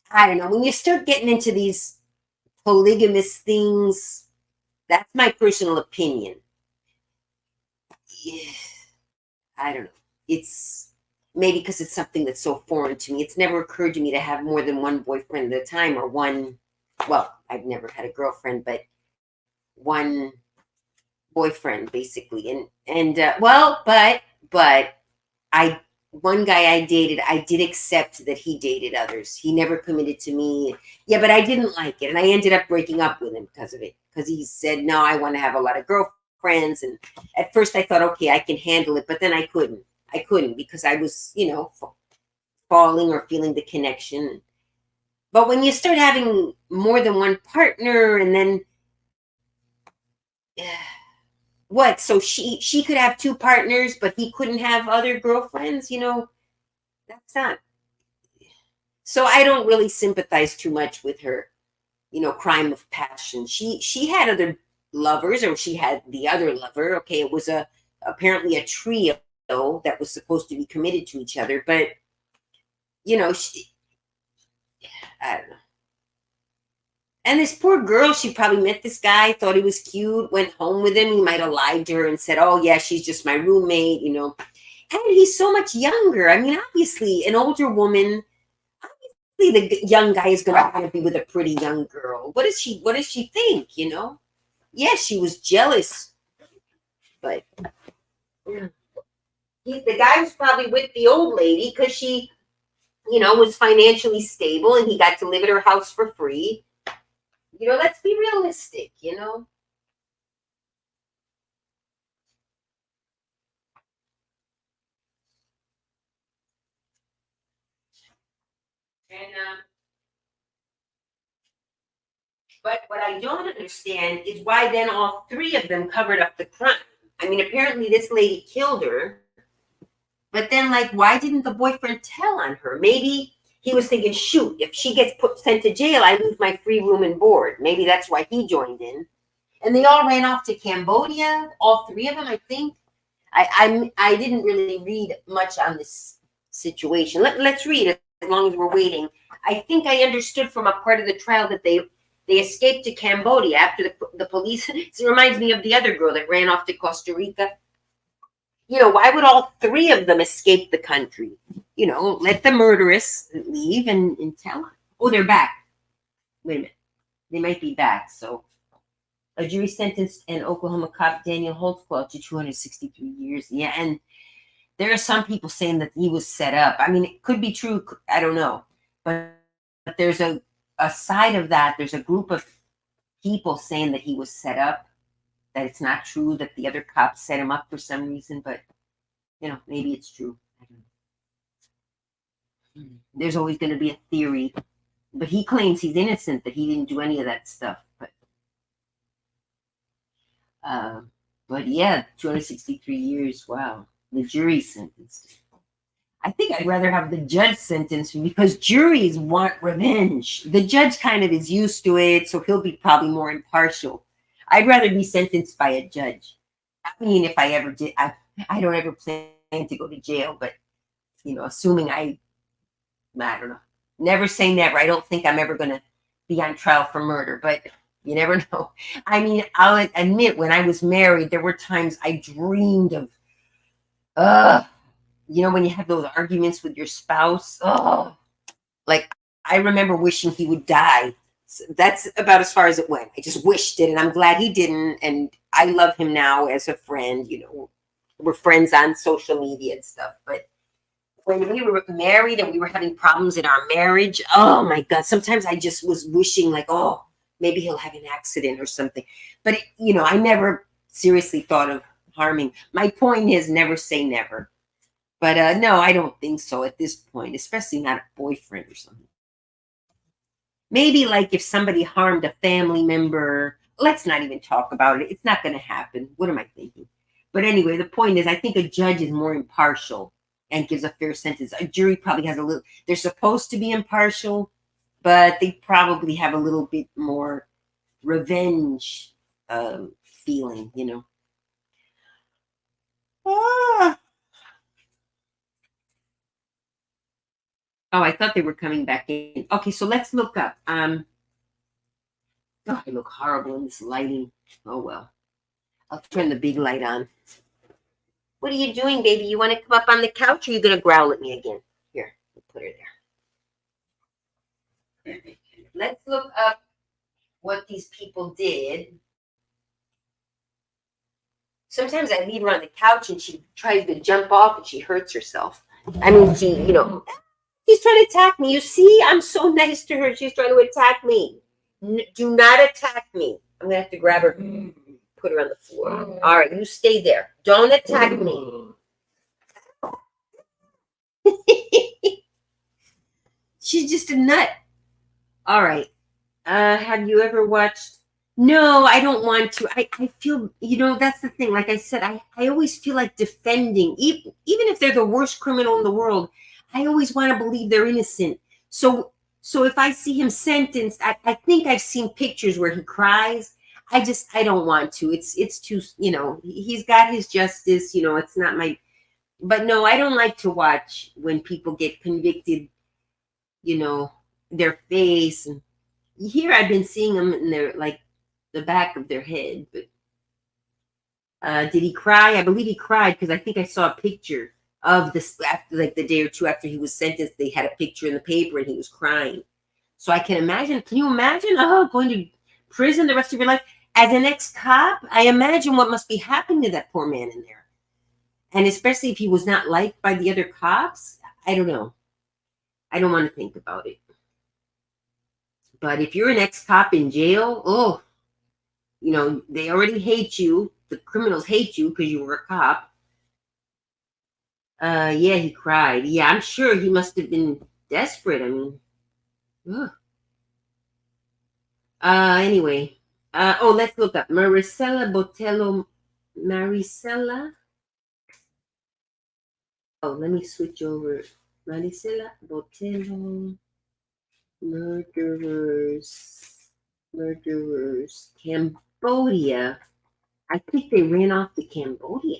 [SPEAKER 1] I don't know. When you start getting into these polygamous things, that's my personal opinion. Yeah, I don't know. It's maybe because it's something that's so foreign to me. It's never occurred to me to have more than one boyfriend at a time, or one, well, I've never had a girlfriend, but one boyfriend basically. But one guy I dated, I did accept that he dated others. He never committed to me. Yeah, but I didn't like it. And I ended up breaking up with him because of it. Because he said, no, I want to have a lot of girlfriends. And at first I thought, okay, I can handle it. But then I couldn't. Because I was, falling or feeling the connection. But when you start having more than one partner, and then what? So she could have two partners, but he couldn't have other girlfriends, that's not. So I don't really sympathize too much with her, crime of passion. She had other lovers, or she had the other lover. Okay, it was apparently a trio that was supposed to be committed to each other, but I don't know. And this poor girl, she probably met this guy, thought he was cute, went home with him. He might have lied to her and said, oh, yeah, she's just my roommate, And he's so much younger. I mean, obviously, an older woman, obviously the young guy is going to want to be with a pretty young girl. What does she think, Yes, she was jealous. But the guy was probably with the old lady because she, was financially stable, and he got to live at her house for free. Let's be realistic, And but what I don't understand is why then all three of them covered up the crime. I mean, apparently this lady killed her, but then, why didn't the boyfriend tell on her? Maybe he was thinking, shoot, if she gets sent to jail, I lose my free room and board. Maybe that's why he joined in. And they all ran off to Cambodia, all three of them, I think. I didn't really read much on this situation. Let's read it as long as we're waiting. I think I understood from a part of the trial that they escaped to Cambodia after the police. It reminds me of the other girl that ran off to Costa Rica. Why would all three of them escape the country? Let the murderess leave and tell her. Oh, they're back. Wait a minute. They might be back. So, a jury sentenced an Oklahoma cop, Daniel Holtzclaw, to 263 years. Yeah, and there are some people saying that he was set up. I mean, it could be true. I don't know. But there's a side of that. There's a group of people saying that he was set up. that it's not true that the other cops set him up for some reason, but maybe it's true. I don't know. There's always going to be a theory, but he claims he's innocent, that he didn't do any of that stuff. But yeah, 263 years. Wow, the jury sentenced him. I think I'd rather have the judge sentence because juries want revenge. The judge kind of is used to it, so he'll be probably more impartial. I'd rather be sentenced by a judge. I mean, if I ever did, I don't ever plan to go to jail, but assuming I don't know. Never say never. I don't think I'm ever going to be on trial for murder, but you never know. I mean, I'll admit when I was married, there were times I dreamed of, when you have those arguments with your spouse, like I remember wishing he would die. So that's about as far as it went. I just wished it, and I'm glad he didn't. And I love him now as a friend. We're friends on social media and stuff. But when we were married and we were having problems in our marriage, oh my God, sometimes I just was wishing like, oh, maybe he'll have an accident or something. But, I never seriously thought of harming. My point is never say never. But no, I don't think so at this point, especially not a boyfriend or something. Maybe like if somebody harmed a family member, let's not even talk about it. It's not going to happen. What am I thinking? But anyway, the point is I think a judge is more impartial and gives a fair sentence. A jury probably has they're supposed to be impartial, but they probably have a little bit more revenge feeling, Oh, I thought they were coming back in. Okay, so let's look up. I look horrible in this lighting. Oh, well. I'll turn the big light on. What are you doing, baby? You want to come up on the couch or are you going to growl at me again? Here, we'll put her there. Let's look up what these people did. Sometimes I leave her on the couch and she tries to jump off and she hurts herself. I mean, she's trying to attack me. You see, I'm so nice to her. She's trying to attack me. Do not attack me. I'm going to have to grab her, put her on the floor. All right, you stay there. Don't attack me. She's just a nut. All right. Have you ever watched? No, I don't want to. I feel, that's the thing. Like I said, I always feel like defending, even if they're the worst criminal in the world. I always want to believe they're innocent. So if I see him sentenced, I think I've seen pictures where he cries. I don't want to. It's too, he's got his justice, it's not my, but no, I don't like to watch when people get convicted, their face. And here I've been seeing them in their, like the back of their head, but did he cry? I believe he cried because I think I saw a picture of this after, like the day or two after he was sentenced. They had a picture in the paper and he was crying. So I can imagine. Can you imagine? Going to prison the rest of your life as an ex-cop? I imagine what must be happening to that poor man in there, and especially if he was not liked by the other cops. I don't know. I don't want to think about it. But if you're an ex-cop in jail, they already hate you. The criminals hate you because you were a cop. Yeah, he cried. Yeah, I'm sure he must have been desperate. I mean, anyway. Let's look up Maricela Botello. Maricela. Oh, let me switch over. Maricela Botello. Murderers. Cambodia. I think they ran off to Cambodia.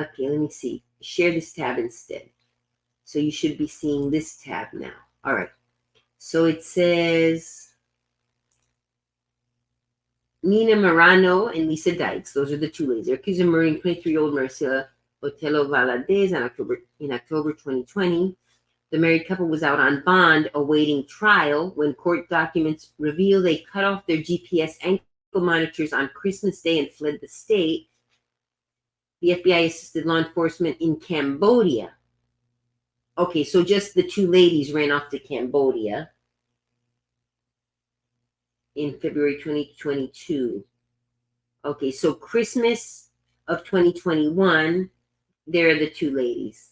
[SPEAKER 1] Okay, let me see. Share this tab instead. So you should be seeing this tab now. All right. So it says Nina Morano and Lisa Dykes. Those are the two ladies. They're accused of murdering 23-year-old Maricela Botello Valadez in October 2020. The married couple was out on bond awaiting trial when court documents reveal they cut off their GPS ankle monitors on Christmas Day and fled the state. The FBI assisted law enforcement in Cambodia. Okay, so just the two ladies ran off to Cambodia in February 2022. Okay, so Christmas of 2021, there are the two ladies.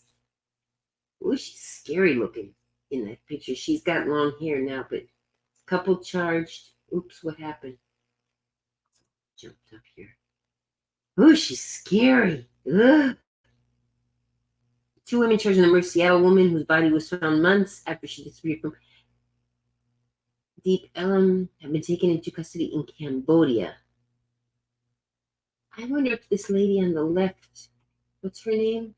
[SPEAKER 1] Oh, she's scary looking in that picture. She's got long hair now, but couple charged. Oops, what happened? Jumped up here. Oh, she's scary. Ugh. Two women charged in the murder of a Seattle woman whose body was found months after she disappeared from Deep Ellum have been taken into custody in Cambodia. I wonder if this lady on the left, what's her name?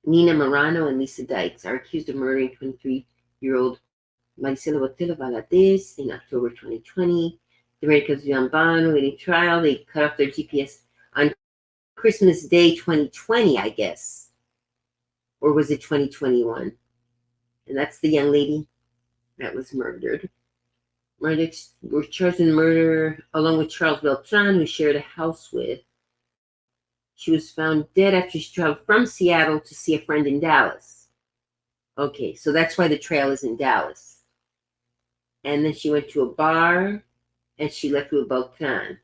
[SPEAKER 1] Nina Morano and Lisa Dykes are accused of murdering 23-year-old Maricela Botella Valadez in October 2020. The Americans Yambano waiting trial. They cut off their GPS on Christmas Day 2020, I guess. Or was it 2021? And that's the young lady that was murdered. Murders were charged in murder along with Charles Beltran, who shared a house with. She was found dead after she traveled from Seattle to see a friend in Dallas. Okay, so that's why the trail is in Dallas. And then she went to a bar and she left with Beltran.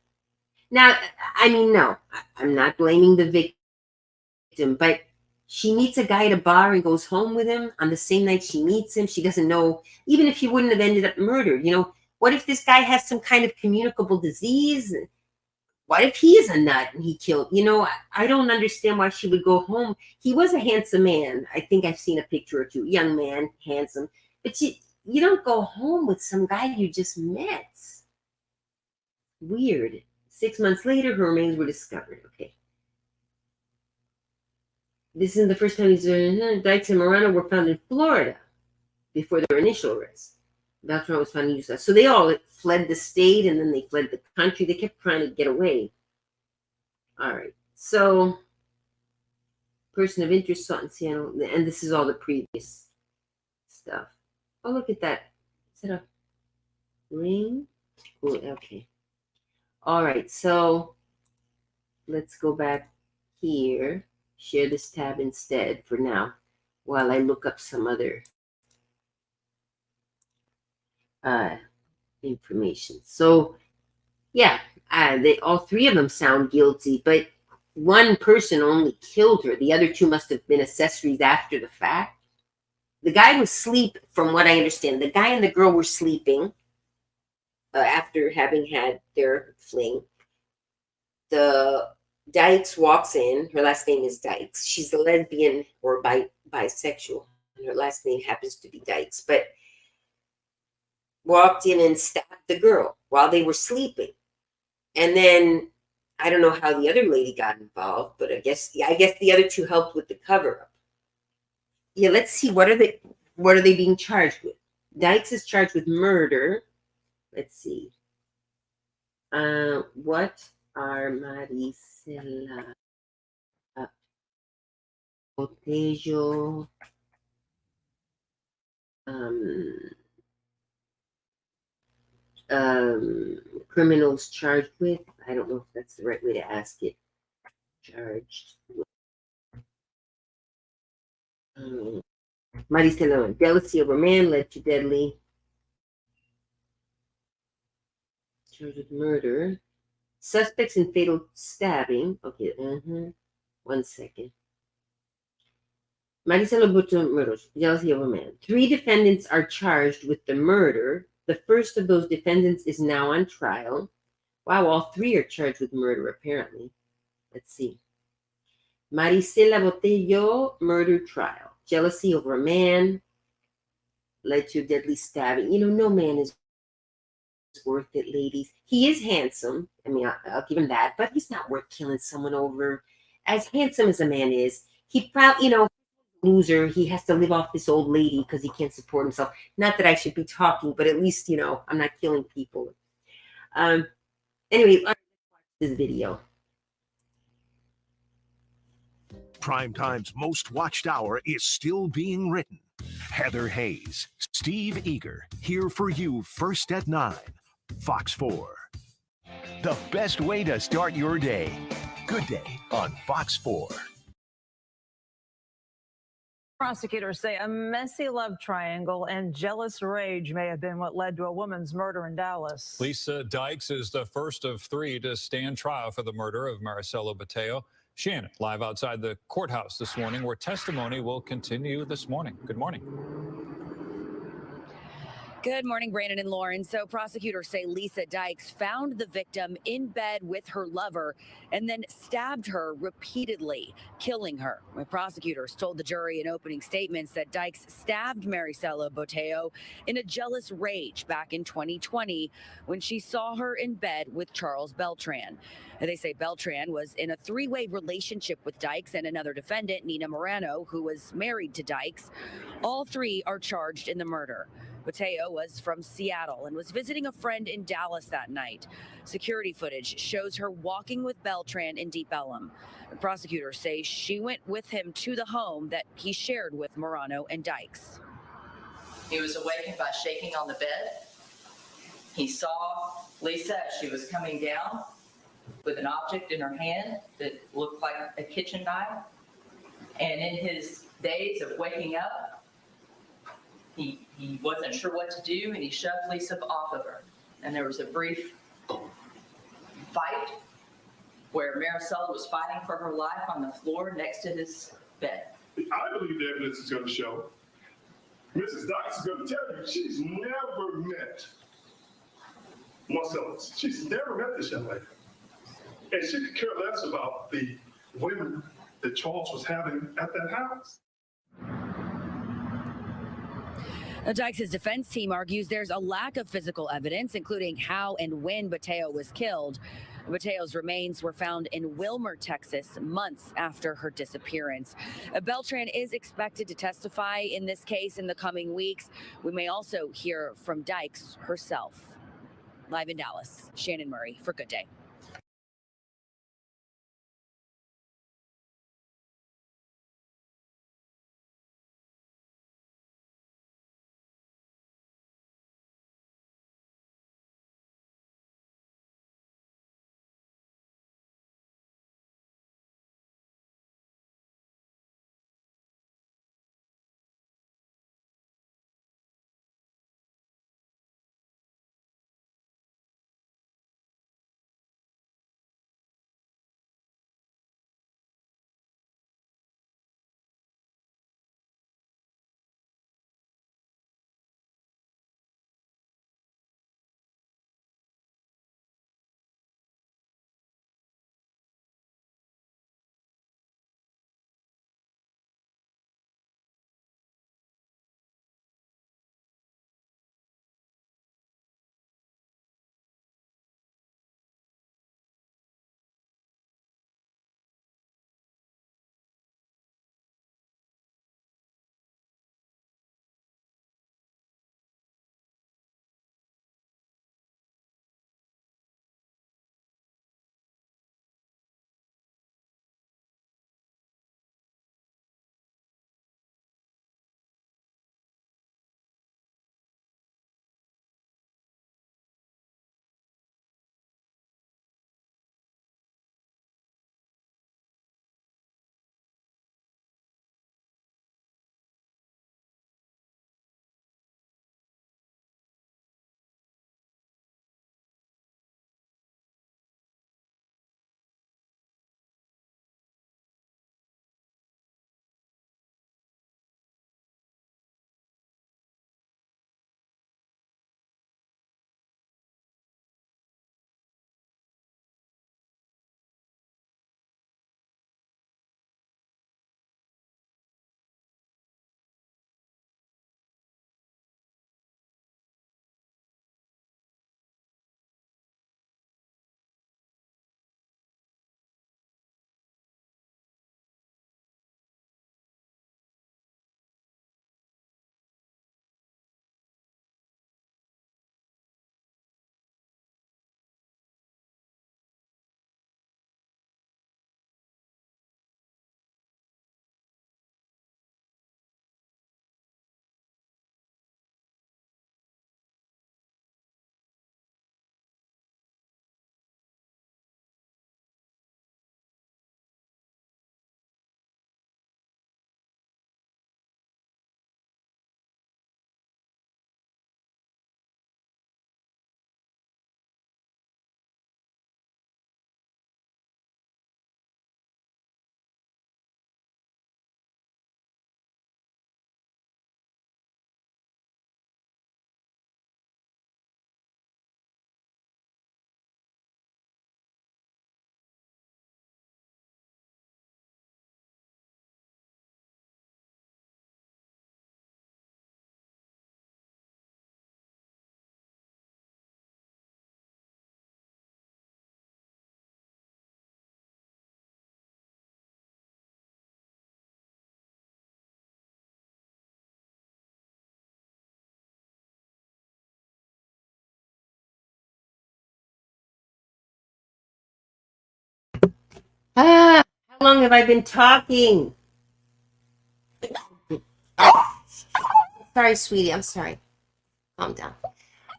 [SPEAKER 1] Now, I mean, no, I'm not blaming the victim, but she meets a guy at a bar and goes home with him on the same night she meets him. She doesn't know, even if he wouldn't have ended up murdered, you know, what if this guy has some kind of communicable disease? What if he is a nut and he killed? You know, I don't understand why she would go home. He was a handsome man. I think I've seen a picture or two. Young man, handsome. But you don't go home with some guy you just met. Weird. 6 months later, her remains were discovered. Okay. This isn't the first time Dykes and Morano were found in Florida before their initial arrest. Beltran was found in Utah. So they all fled the state and then they fled the country. They kept trying to get away. All right. So, person of interest sought in Seattle. And this is all the previous stuff. Oh, look at that. Is that a ring? Oh, okay. All right. So, let's go back here. Share this tab instead for now while I look up some other information. So, yeah, all three of them sound guilty, but one person only killed her. The other two must have been accessories after the fact. The guy was asleep, from what I understand. The guy and the girl were sleeping after having had their fling. The Dykes walks in. Her last name is Dykes. She's a lesbian or bisexual, and her last name happens to be Dykes. But walked in and stabbed the girl while they were sleeping. And then I don't know how the other lady got involved, but I guess the other two helped with the cover-up. Yeah, let's see, what are they being charged with? Dykes is charged with murder. Let's see. What are Maricela Botello criminals charged with? I don't know if that's the right way to ask it. Charged with Maricela, jealousy over man led to deadly. Charged with murder. Suspects in fatal stabbing. Okay, 1 second. Maricela murder, jealousy over man. 3 defendants are charged with the murder. The first of those defendants is now on trial. Wow, all 3 are charged with murder, apparently. Let's see. Maricela Botello, murder trial. Jealousy over a man led to deadly stabbing. You know, no man is worth it, ladies. He is handsome. I mean, I'll give him that, but he's not worth killing someone over. As handsome as a man is, he probably, you know, loser. He has to live off this old lady because he can't support himself. Not that I should be talking, but at least, you know, I'm not killing people. Anyway, let's watch this video.
[SPEAKER 8] Primetime's most watched hour is still being written. Heather Hayes, Steve Eager, here for you first at 9. Fox 4. The best way to start your day. Good Day on Fox 4.
[SPEAKER 9] Prosecutors say a messy love triangle and jealous rage may have been what led to a woman's murder in Dallas.
[SPEAKER 10] Lisa Dykes is the first of 3 to stand trial for the murder of Maricela Bateo. Shannon, live outside the courthouse this morning, where testimony will continue this morning. Good morning.
[SPEAKER 11] Good morning, Brandon and Lauren. So prosecutors say Lisa Dykes found the victim in bed with her lover and then stabbed her repeatedly, killing her. When prosecutors told the jury in opening statements that Dykes stabbed Maricela Bateo in a jealous rage back in 2020 when she saw her in bed with Charles Beltran. They say Beltran was in a 3-way relationship with Dykes and another defendant, Nina Morano, who was married to Dykes. All 3 are charged in the murder. Bateo was from Seattle and was visiting a friend in Dallas that night. Security footage shows her walking with Beltran in Deep Ellum. The prosecutors say she went with him to the home that he shared with Morano and Dykes.
[SPEAKER 7] He was awakened by shaking on the bed. He saw Lisa as she was coming down with an object in her hand that looked like a kitchen knife. And in his daze of waking up, he wasn't sure what to do, and he shoved Lisa off of her. And there was a brief fight where Maricela was fighting for her life on the floor next to his bed.
[SPEAKER 2] I believe the evidence is going to show. Mrs. Dykes is going to tell you she's never met Marcellus. She's never met this young lady. And she could care less about the women that Charles was having at that house.
[SPEAKER 11] Dykes' defense team argues there's a lack of physical evidence, including how and when Bateo was killed. Bateo's remains were found in Wilmer, Texas, months after her disappearance. Beltran is expected to testify in this case in the coming weeks. We may also hear from Dykes herself. Live in Dallas, Shannon Murray for Good Day.
[SPEAKER 1] How long have I been talking? Sorry, sweetie. I'm sorry. Calm down.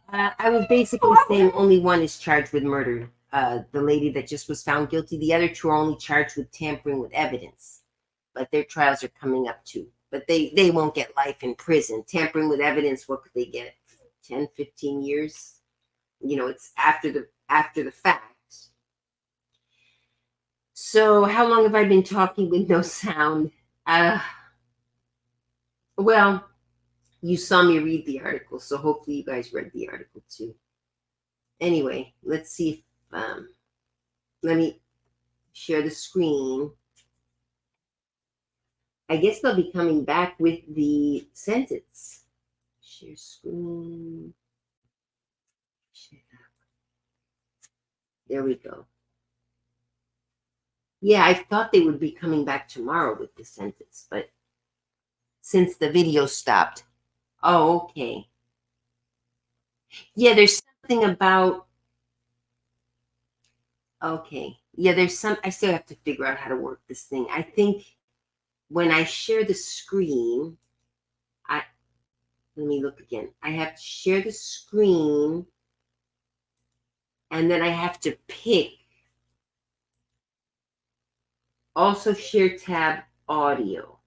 [SPEAKER 1] I was basically saying only one is charged with murder. The lady that just was found guilty. The other two are only charged with tampering with evidence. But their trials are coming up too. But they won't get life in prison. Tampering with evidence, what could they get? 10, 15 years? You know, it's after the fact. So how long have I been talking with no sound? Well, you saw me read the article, so hopefully you guys read the article too. Anyway, let's see if let me share the screen. I guess they'll be coming back with the sentence. Share screen. Share. There we go. Yeah, I thought they would be coming back tomorrow with the sentence, but since the video stopped. Oh, okay. Yeah, there's something about. Okay. Yeah, I still have to figure out how to work this thing. I think when I share the screen, let me look again. I have to share the screen, and then I have to pick. Also share tab audio.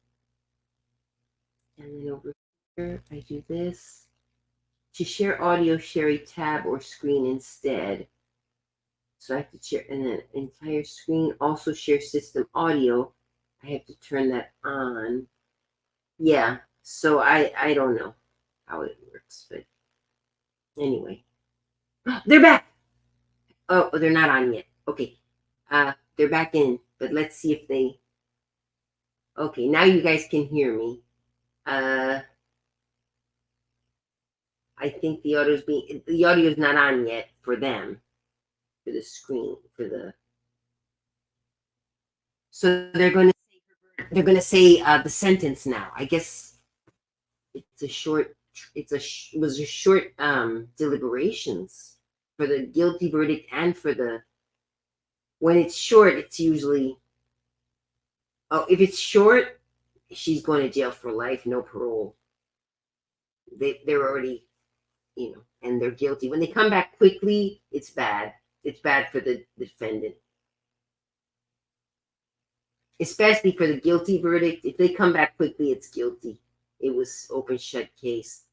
[SPEAKER 1] And then over here, I do this. To share audio, share a tab or screen instead. So I have to share an entire screen. Also share system audio. I have to turn that on. Yeah, so I don't know how it works, but anyway. They're back! Oh, they're not on yet. Okay. They're back in, but let's see if they... Okay, now you guys can hear me. I think the audio is not on yet for them, for the screen, so they're going to say the sentence now. I guess it was a short deliberations for the guilty verdict and when it's short, it's usually, if it's short, she's going to jail for life, no parole. They're already, and they're guilty. When they come back quickly, it's bad. It's bad for the defendant. Especially for the guilty verdict. If they come back quickly, it's guilty. It was open shut case.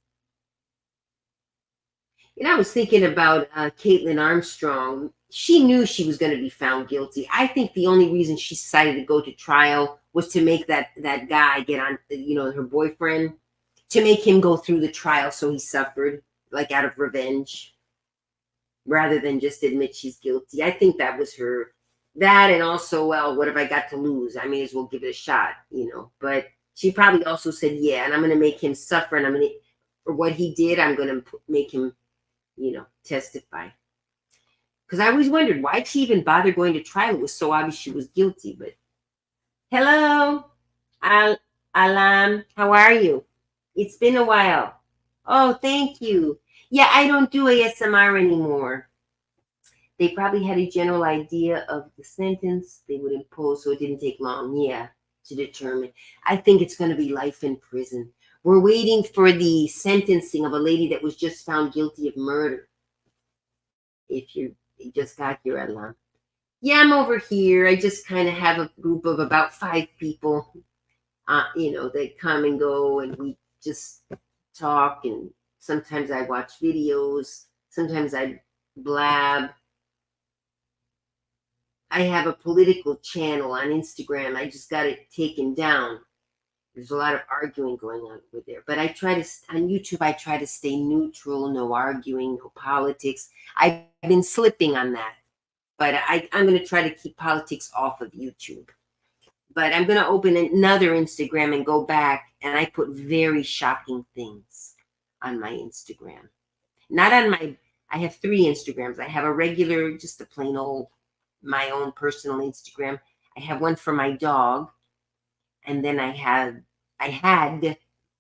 [SPEAKER 1] I was thinking about Caitlin Armstrong. She knew she was going to be found guilty. I think the only reason she decided to go to trial was to make that guy get on, her boyfriend, to make him go through the trial so he suffered, like out of revenge, rather than just admit she's guilty. I think that was her. That, and also, well, what have I got to lose? I may as well give it a shot, But she probably also said, yeah, and I'm going to make him suffer, and for what he did, I'm going to make him, testify. Because I always wondered, why'd she even bother going to trial? It was so obvious she was guilty. But hello, Alam, how are you? It's been a while. Oh, thank you. Yeah, I don't do ASMR anymore. They probably had a general idea of the sentence they would impose, so it didn't take long, to determine. I think it's going to be life in prison. We're waiting for the sentencing of a lady that was just found guilty of murder. If you just got here, Alam. Yeah, I'm over here. I just kind of have a group of about 5 people, that come and go, and we just talk, and sometimes I watch videos. Sometimes I blab. I have a political channel on Instagram. I just got it taken down. There's a lot of arguing going on over there. But on YouTube, I try to stay neutral, no arguing, no politics. I've been slipping on that. But I'm going to try to keep politics off of YouTube. But I'm going to open another Instagram and go back, and I put very shocking things on my Instagram. Not on I have 3 Instagrams. I have a regular, just a plain old, my own personal Instagram. I have one for my dog. And then I had,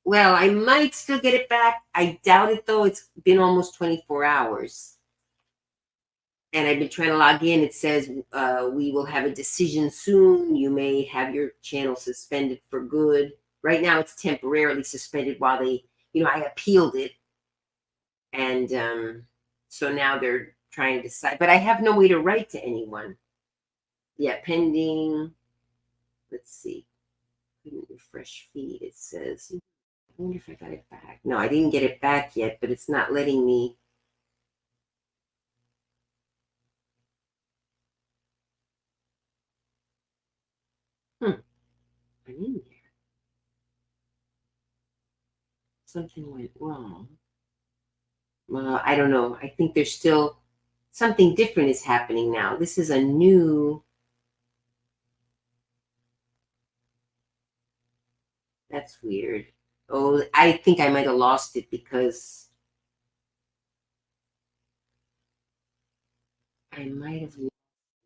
[SPEAKER 1] well, I might still get it back. I doubt it though. It's been almost 24 hours. and I've been trying to log in. It says we will have a decision soon. You may have your channel suspended for good. Right now, it's temporarily suspended while they, I appealed it, and so now they're trying to decide. But I have no way to write to anyone. Yeah, pending. Let's see. Refresh feed. It says. I wonder if I got it back. No, I didn't get it back yet, but it's not letting me. I'm in there. Something went wrong. Well, I don't know. I think there's still something different is happening now. This is a new. That's weird. Oh, I think I might have lost it because I might have lost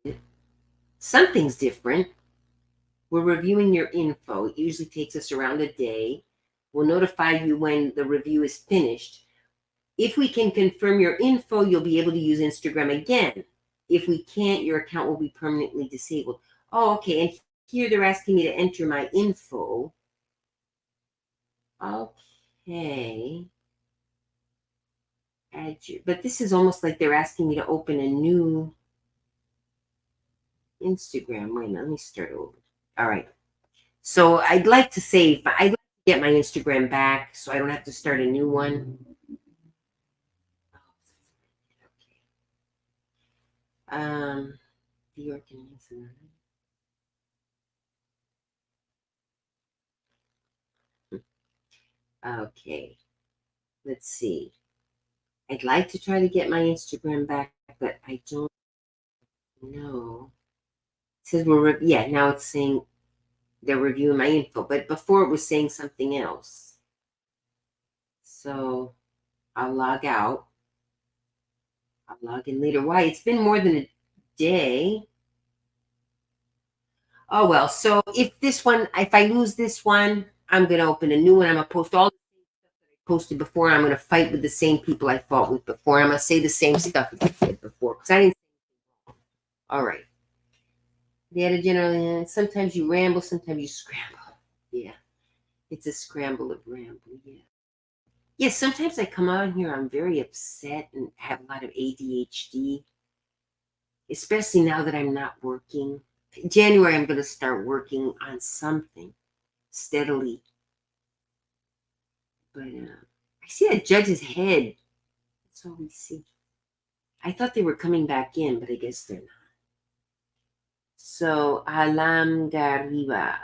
[SPEAKER 1] it. Something's different. We're reviewing your info. It usually takes us around a day. We'll notify you when the review is finished. If we can confirm your info, you'll be able to use Instagram again. If we can't, your account will be permanently disabled. Oh, okay. And here they're asking me to enter my info. Okay. But this is almost like they're asking me to open a new Instagram. Wait a minute, let me start over. All right. So I'd like to get my Instagram back so I don't have to start a new one. The organizer. Okay. Let's see. I'd like to try to get my Instagram back, but I don't know. It says now it's saying they're reviewing my info, but before it was saying something else. So I'll log out. I'll log in later. Why? It's been more than a day. Oh, well. So if I lose this one, I'm going to open a new one. I'm going to post all the stuff that I posted before. I'm going to fight with the same people I fought with before. I'm going to say the same stuff I said before. Because I didn't. All right. The editor generally, sometimes you ramble, sometimes you scramble. Yeah. It's a scramble of ramble. Yeah. Yes, sometimes I come on here, I'm very upset and have a lot of ADHD, especially now that I'm not working. January, I'm going to start working on something steadily. But I see a judge's head. That's all we see. I thought they were coming back in, but I guess they're not. So, Alam Gariba.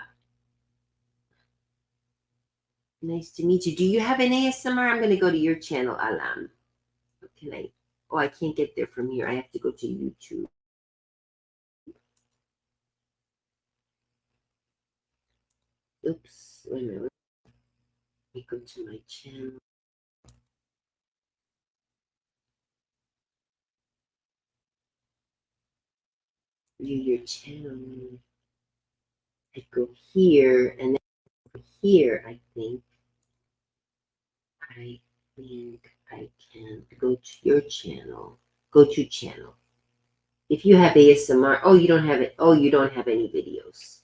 [SPEAKER 1] Nice to meet you. Do you have an ASMR? I'm going to go to your channel, Alam. I can't get there from here. I have to go to YouTube. Oops. Wait a minute. Let me go to my channel. View your channel. I go here, and then here, I think I can go to your channel. Go to channel. If you have ASMR, you don't have it. Oh, you don't have any videos.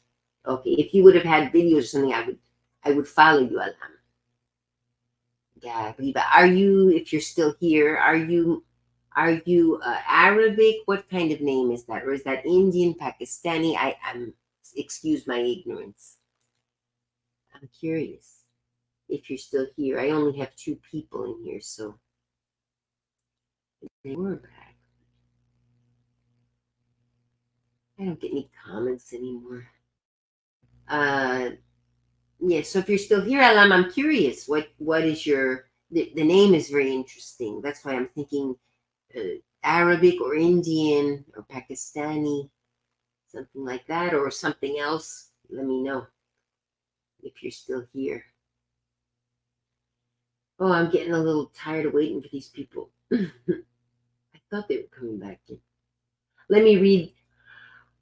[SPEAKER 1] Okay, if you would have had videos or something, I would follow you, Alam. Yeah, are you? If you're still here, are you Arabic? What kind of name is that, or is that Indian, Pakistani? I'm excuse my ignorance. I'm curious. If you're still here, I only have 2 people in here, so they were back. I don't get any comments anymore. Yeah, so if you're still here, Alam, I'm curious. What is the name is very interesting. That's why I'm thinking Arabic or Indian or Pakistani, something like that, or something else. Let me know if you're still here. Oh, I'm getting a little tired of waiting for these people. I thought they were coming back in. Let me read.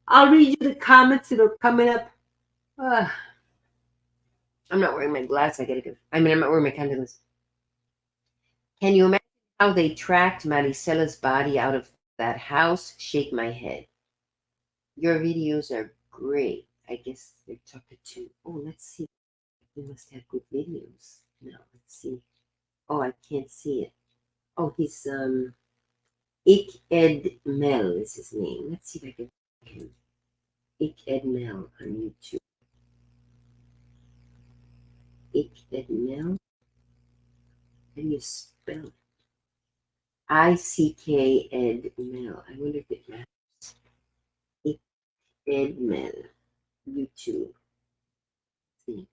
[SPEAKER 1] I'll read you the comments that are coming up. I'm not wearing my glasses. I'm not wearing my contacts. Can you imagine how they tracked Maricela's body out of That house, shake my head. Your videos are great. I guess they're talking to. Oh, let's see. We must have good videos. Now, let's see. Oh, I can't see it. Oh, he's Ik Ed Mel is his name. Let's see if I can find him. Ik Ed Mel on YouTube. Ik Ed Mel. How do you spell it? ICK Ed Mel. I wonder if it matters. Ik Ed Mel. YouTube. Let's see.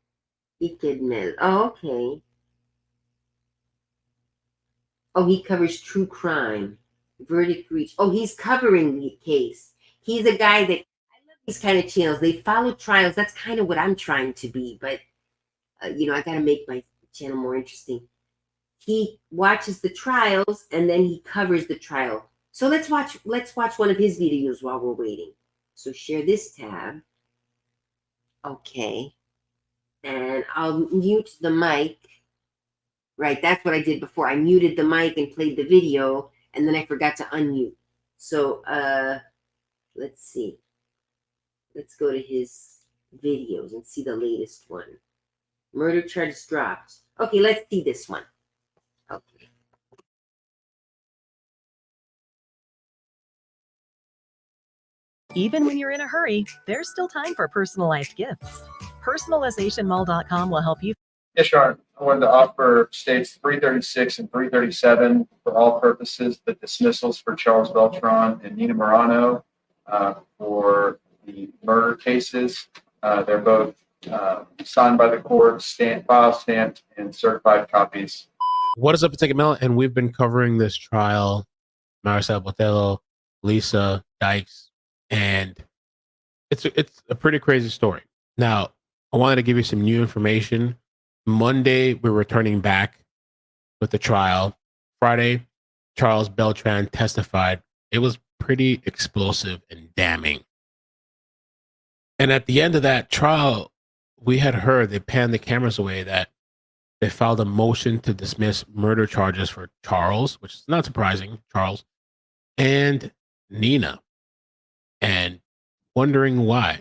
[SPEAKER 1] Ik Ed Mel. Oh, okay. Oh, he covers true crime. Verdict reached. Oh, he's covering the case. He's a guy that I love these kind of channels. They follow trials. That's kind of what I'm trying to be, but I got to make my channel more interesting. He watches the trials and then he covers the trial. So let's watch one of his videos while we're waiting. So share this tab. Okay. And I'll mute the mic. Right, that's what I did before. I muted the mic and played the video, and then I forgot to unmute. So let's see. Let's go to his videos and see the latest one. Murder charges dropped. Okay, let's see this one. Okay.
[SPEAKER 12] Even when you're in a hurry, there's still time for personalized gifts. PersonalizationMall.com will help you.
[SPEAKER 6] Yes, Your Honor. I wanted to offer states 336 and 337 for all purposes, the dismissals for Charles Beltran and Nina Morano for the murder cases. They're both signed by the court, file stamped, and certified copies.
[SPEAKER 13] What is up, it's Mel, and we've been covering this trial, Maricela Botelho, Lisa Dykes, and it's a pretty crazy story. Now, I wanted to give you some new information. Monday, we're returning back with the trial. Friday, Charles Beltran testified. It was pretty explosive and damning. And at the end of that trial, we had heard, they panned the cameras away, that they filed a motion to dismiss murder charges for Charles, which is not surprising, Charles, and Nina. And wondering why.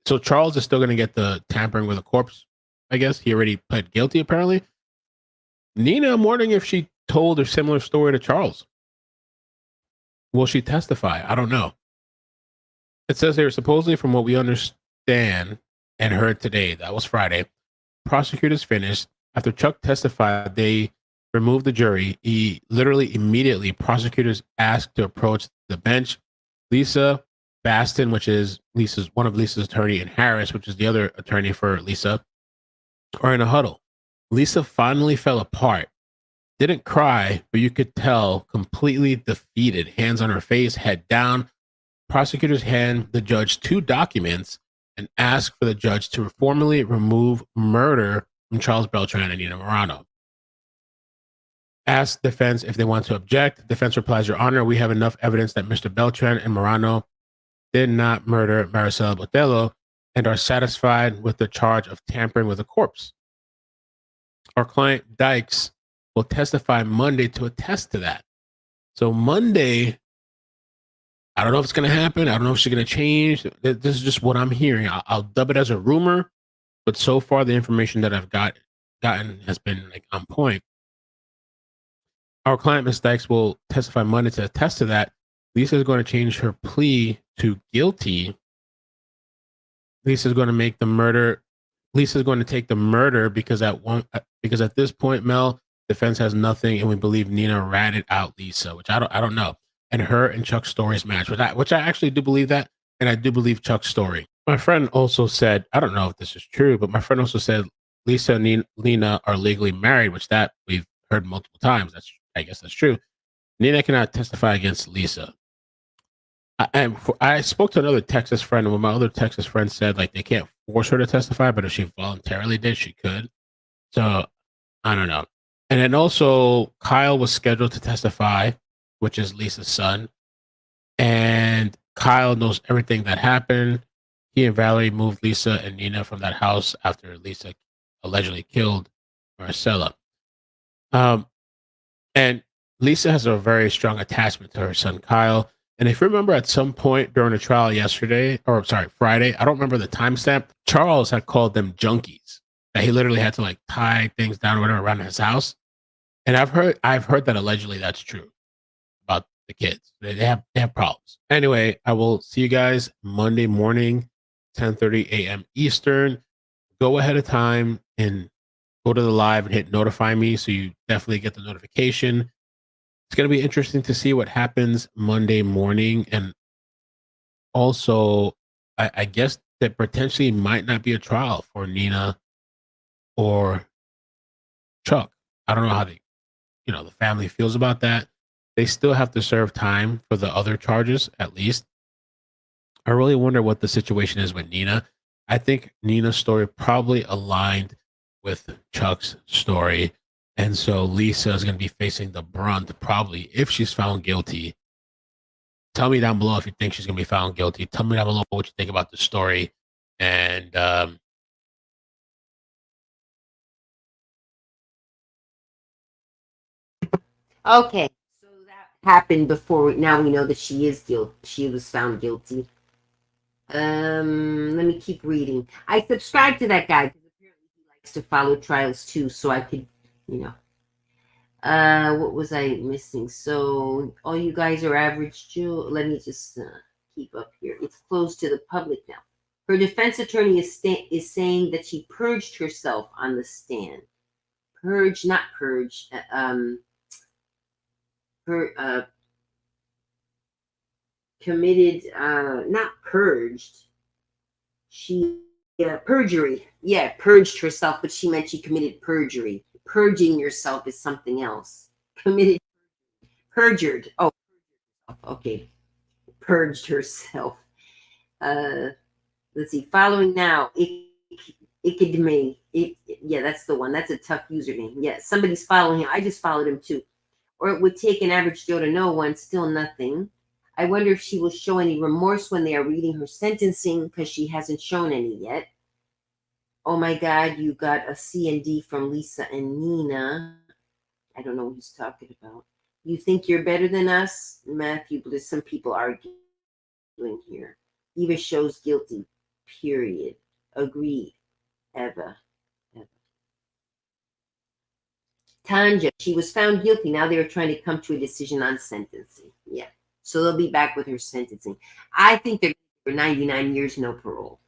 [SPEAKER 13] So Charles is still going to get the tampering with a corpse, I guess. He already pled guilty, apparently. Nina, I'm wondering if she told a similar story to Charles. Will she testify? I don't know. It says here, supposedly from what we understand and heard today, that was Friday, prosecutors finished. After Chuck testified, they removed the jury. Literally immediately, prosecutors asked to approach the bench. Lisa Baston, which is one of Lisa's attorney, and Harris, which is the other attorney for Lisa, are in a huddle. Lisa finally fell apart. Didn't cry, but you could tell completely defeated. Hands on her face, head down. Prosecutors hand the judge 2 documents and ask for the judge to formally remove murder from Charles Beltran and Nina Morano. Ask defense if they want to object. Defense replies, Your Honor, we have enough evidence that Mr. Beltran and Morano did not murder Maricela Botelho and are satisfied with the charge of tampering with a corpse. Our client Dykes will testify Monday to attest to that. So Monday, I don't know if it's going to happen. I don't know if she's going to change. This is just what I'm hearing. I'll dub it as a rumor, but so far the information that I've gotten has been on point. Our client, Ms. Dykes, will testify Monday to attest to that. Lisa is going to change her plea to guilty. Lisa is going to make the murder. Lisa is going to take the murder because at this point, Mel, defense has nothing, and we believe Nina ratted out Lisa, which I don't know. And her and Chuck's stories match, which I actually do believe that, and I do believe Chuck's story. My friend also said, I don't know if this is true, but my friend also said Lisa and Nina are legally married, which that we've heard multiple times. I guess that's true. Nina cannot testify against Lisa. I spoke to another Texas friend, and when my other Texas friend said like they can't force her to testify, but if she voluntarily did, she could. So I don't know. And then also Kyle was scheduled to testify, which is Lisa's son, and Kyle knows everything that happened. He and Valerie moved Lisa and Nina from that house after Lisa allegedly killed Maricela. And Lisa has a very strong attachment to her son Kyle. And if you remember at some point during the trial yesterday, or sorry, Friday, I don't remember the timestamp, Charles had called them junkies. That he literally had to like tie things down or whatever around his house. And I've heard that allegedly that's true about the kids. They have problems. Anyway, I will see you guys Monday morning, 10:30 a.m. Eastern. Go ahead of time and go to the live and hit notify me so you definitely get the notification. It's going to be interesting to see what happens Monday morning. And also, I guess that potentially might not be a trial for Nina or Chuck. I don't know how the family feels about that. They still have to serve time for the other charges, at least. I really wonder what the situation is with Nina. I think Nina's story probably aligned with Chuck's story. And so Lisa is going to be facing the brunt, probably, if she's found guilty. Tell me down below if you think she's going to be found guilty. Tell me down below what you think about the story. And
[SPEAKER 1] Okay, so that happened before. Now we know that she is guilty. She was found guilty. Let me keep reading. I subscribed to that guy because apparently he likes to follow trials too, so I could, what was I missing? So all you guys are average Jew. Let me just keep up here. It's closed to the public now. Her defense attorney is saying that she purged herself on the stand. Purge, not purge. Committed, not purged. She perjury. Yeah, purged herself, but she meant she committed perjury. Purging yourself is something else. Committed, perjured. Oh, okay. Purged herself. Let's see. Following now, Ikidme. Yeah, that's the one. That's a tough username. Yeah, somebody's following him. I just followed him too. Or it would take an average Joe to know one. Still nothing. I wonder if she will show any remorse when they are reading her sentencing because she hasn't shown any yet. Oh my God, you got a C and D from Lisa and Nina. I don't know what he's talking about. You think you're better than us? Matthew Bliss, some people arguing here. Eva shows guilty, period. Agreed. Eva. Tanja, she was found guilty. Now they're trying to come to a decision on sentencing. Yeah. So they'll be back with her sentencing. I think they're for 99 years, no parole.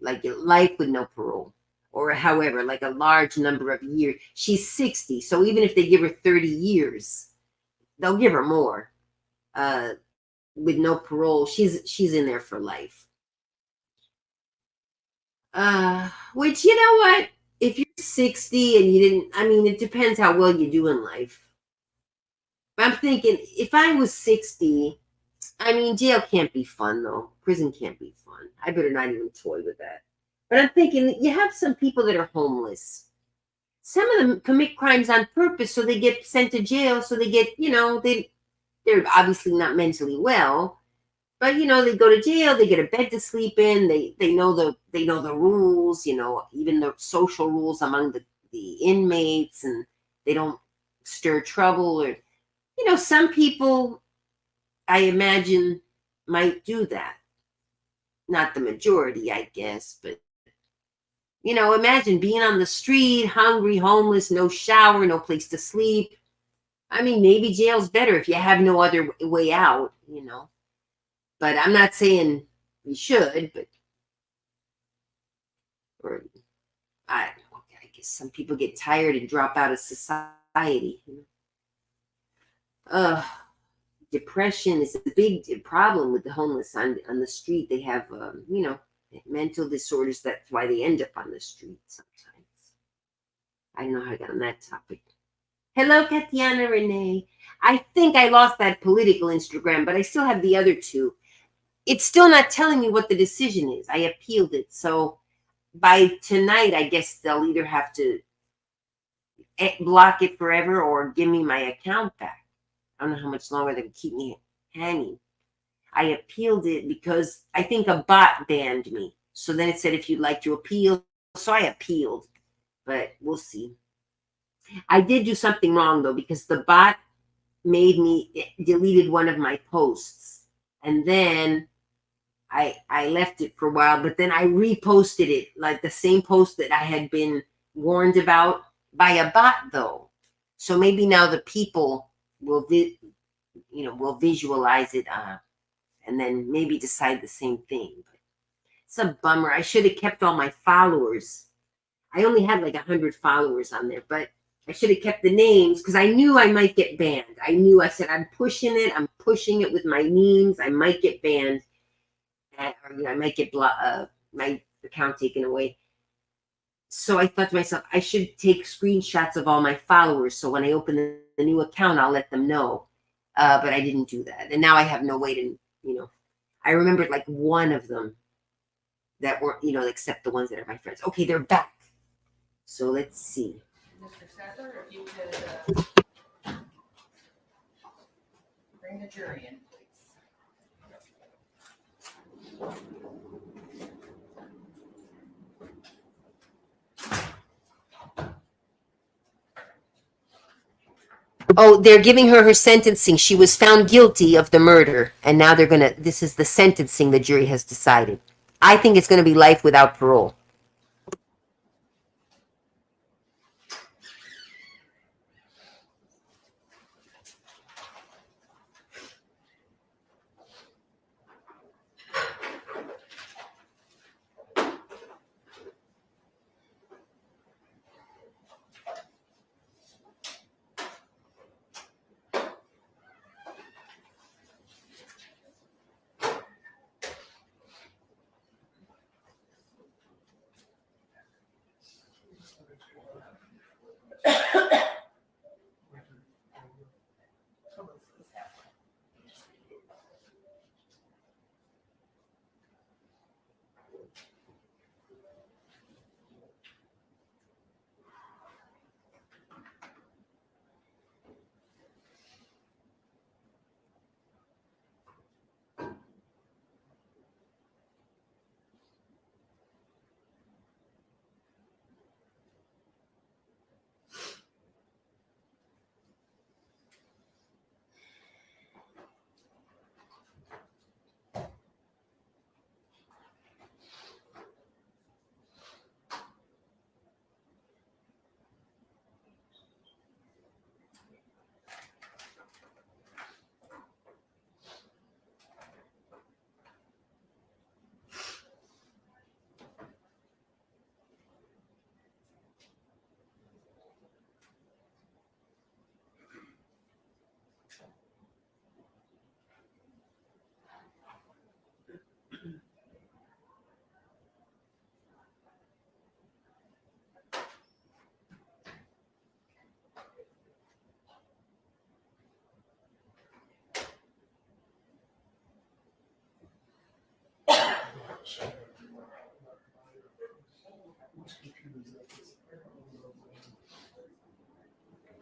[SPEAKER 1] Like life with no parole. Or however, like a large number of years. She's 60. So even if they give her 30 years, they'll give her more. With no parole. She's in there for life. Which, you know what? If you're 60 and you didn't, I mean, it depends how well you do in life. But I'm thinking, if I was 60, I mean, jail can't be fun, though. Prison can't be fun. I better not even toy with that. But I'm thinking, you have some people that are homeless. Some of them commit crimes on purpose, so they get sent to jail, so they get, they're obviously not mentally well. But they go to jail, they get a bed to sleep in, they know the rules, even the social rules among the inmates, and they don't stir trouble or some people I imagine might do that. Not the majority, I guess, but imagine being on the street, hungry, homeless, no shower, no place to sleep. I mean, maybe jail's better if you have no other way out, But I'm not saying you should, but I guess some people get tired and drop out of society. Depression is a big problem with the homeless on the street. They have, mental disorders. That's why they end up on the street sometimes. I don't know how I got on that topic. Hello, Katiana Renee. I think I lost that political Instagram, but I still have the other two. It's still not telling me what the decision is. I appealed it. So by tonight, I guess they'll either have to block it forever or give me my account back. I don't know how much longer they can keep me hanging. I appealed it because I think a bot banned me. So then it said, if you'd like to appeal. So I appealed, but we'll see. I did do something wrong though, because the bot deleted one of my posts, and then I left it for a while, but then I reposted it, like the same post that I had been warned about by a bot though. So maybe now the people will will visualize it and then maybe decide the same thing. But it's a bummer. I should have kept all my followers. I only had like 100 followers on there, but I should have kept the names because I knew I might get banned. I said, I'm pushing it with my memes. I might get banned. Or I might get my account taken away. So I thought to myself, I should take screenshots of all my followers. So when I open the new account, I'll let them know. But I didn't do that. And now I have no way to, I remembered like one of them that weren't, except the ones that are my friends. Okay, they're back. So let's see.
[SPEAKER 3] Mr. Sadler, if you could bring the jury in, please.
[SPEAKER 1] Oh, they're giving her sentencing. She was found guilty of the murder, and now this is the sentencing the jury has decided. I think it's going to be life without parole.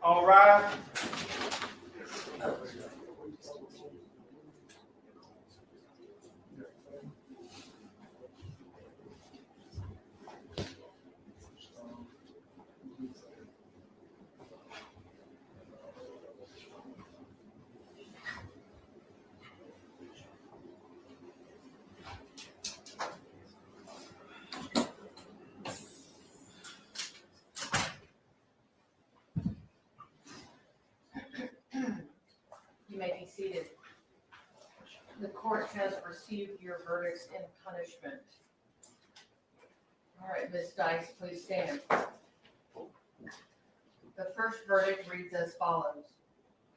[SPEAKER 2] All right.
[SPEAKER 3] You may be seated. The court has received your verdicts in punishment. All right, Ms. Dice, please stand. The first verdict reads as follows.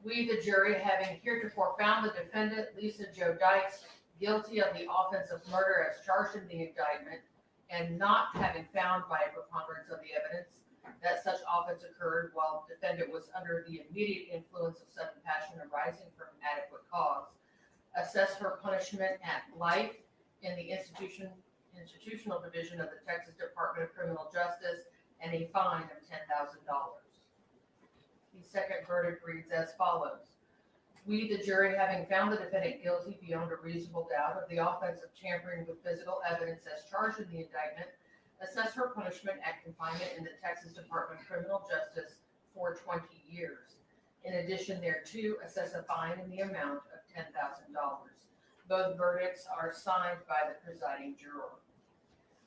[SPEAKER 3] We, the jury, having heretofore found the defendant, Lisa Jo Dykes, guilty of the offense of murder as charged in the indictment, and not having found by a preponderance of the evidence that such offense occurred while the defendant was under the immediate influence of sudden passion arising from adequate cause, assess her punishment at life in the institutional division of the Texas Department of Criminal Justice and a fine of $10,000. The second verdict reads as follows. We, the jury, having found the defendant guilty beyond a reasonable doubt of the offense of tampering with physical evidence as charged in the indictment, assess her punishment at confinement in the Texas Department of Criminal Justice for 20 years. In addition thereto, assess a fine in the amount of $10,000. Both verdicts are signed by the presiding juror.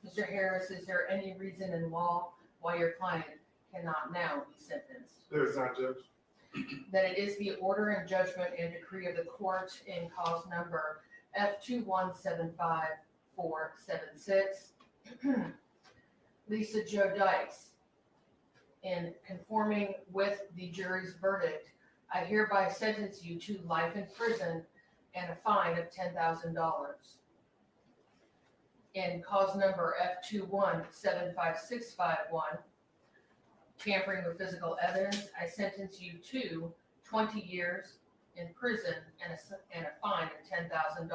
[SPEAKER 3] Mr. Harris, is there any reason in law why your client cannot now be sentenced?
[SPEAKER 2] There is not, Judge.
[SPEAKER 3] That it is the order and judgment and decree of the court in cause number F2175476, Lisa Jo Dykes, in conforming with the jury's verdict, I hereby sentence you to life in prison and a fine of $10,000. In cause number F2175651, tampering with physical evidence, I sentence you to 20 years in prison and a fine of $10,000.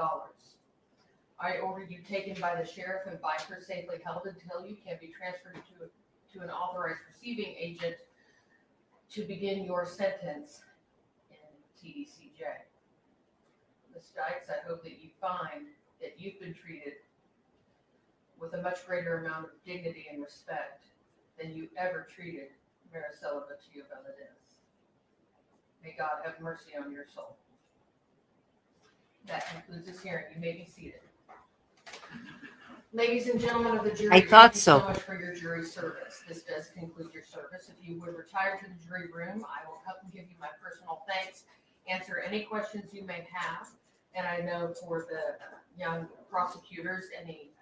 [SPEAKER 3] I order you taken by the sheriff and biker safely held until you can be transferred to an authorized receiving agent to begin your sentence in TDCJ. Ms. Dykes, I hope that you find that you've been treated with a much greater amount of dignity and respect than you ever treated Maricela Batillo Valadez. May God have mercy on your soul. That concludes this hearing. You may be seated. Ladies and gentlemen of the jury,
[SPEAKER 1] I thought
[SPEAKER 3] thank you
[SPEAKER 1] so.
[SPEAKER 3] so much for your jury service. This does conclude your service. If you would retire to the jury room, I will help and give you my personal thanks, answer any questions you may have, and I know for the young prosecutors, any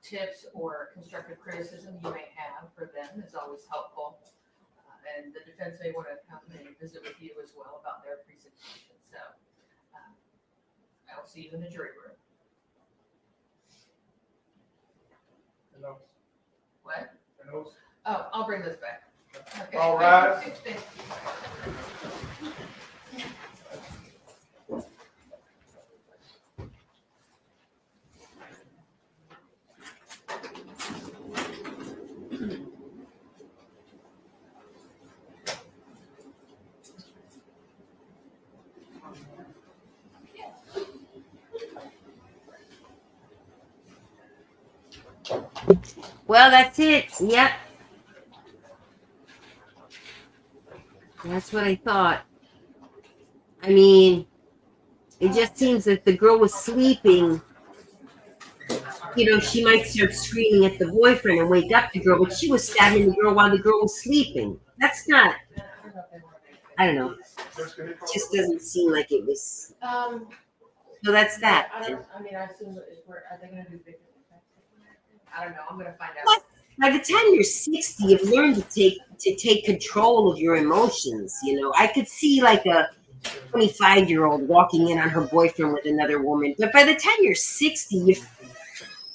[SPEAKER 3] tips or constructive criticism you may have for them is always helpful. And the defense may want to come and visit with you as well about their presentation. So I will see you in the jury room. What? Oh, I'll bring this back. Okay.
[SPEAKER 2] All right.
[SPEAKER 3] Thank you.
[SPEAKER 1] Well, that's it. Yep. That's what I thought. I mean, it just seems that the girl was sleeping. You know, she might start screaming at the boyfriend and wake up the girl, but she was stabbing the girl while the girl was sleeping. That's not, I don't know. It just doesn't seem like it was. So that's that.
[SPEAKER 3] I assume that are they going to do big? I don't know. I'm going to find out.
[SPEAKER 1] What? By the time you're 60, you've learned to take control of your emotions. You know, I could see like a 25-year-old walking in on her boyfriend with another woman, but by the time you're 60,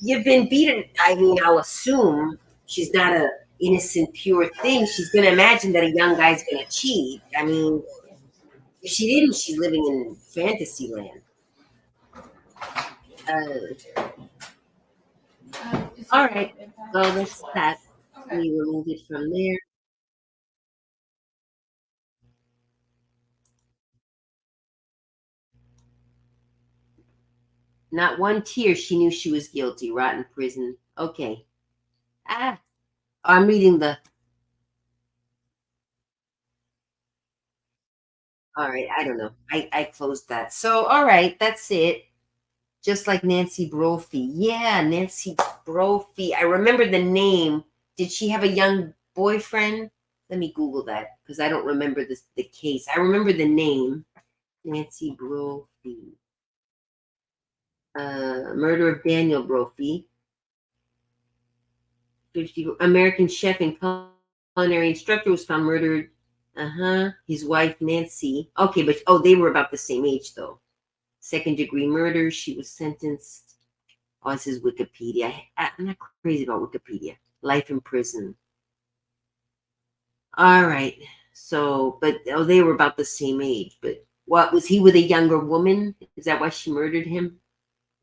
[SPEAKER 1] you've been beaten. I mean, I'll assume she's not a innocent, pure thing. She's going to imagine that a young guy's going to cheat. I mean, if she didn't, she's living in fantasy land. All right. Well, that's that. We remove it from there. Not one tear. She knew she was guilty. Rotten prison. Okay. I'm reading the. All right. I don't know. I closed that. So, all right. That's it. Just like Nancy Brophy. Yeah, Nancy Brophy. I remember the name. Did she have a young boyfriend? Let me Google that because I don't remember the case. I remember the name. Nancy Brophy. Murder of Daniel Brophy. 50 American chef and culinary instructor was found murdered. His wife Nancy. Okay, but they were about the same age though. Second-degree murder. She was sentenced. Oh, this is Wikipedia. I'm not crazy about Wikipedia. Life in prison. All right. So, but they were about the same age. But what was he with a younger woman? Is that why she murdered him?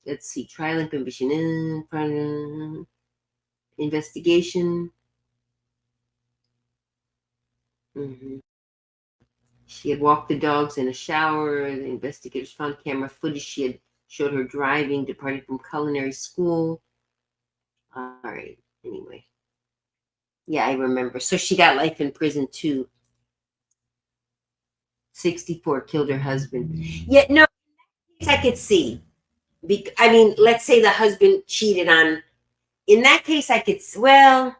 [SPEAKER 1] Let's see. Trial and conviction. Investigation. She had walked the dogs in a shower. The investigators found camera footage. She had showed her driving, departing from culinary school. All right. Anyway. Yeah, I remember. So she got life in prison too. 64 killed her husband. Yeah, no, I could see. I mean, let's say the husband cheated on. In that case, I could. Well,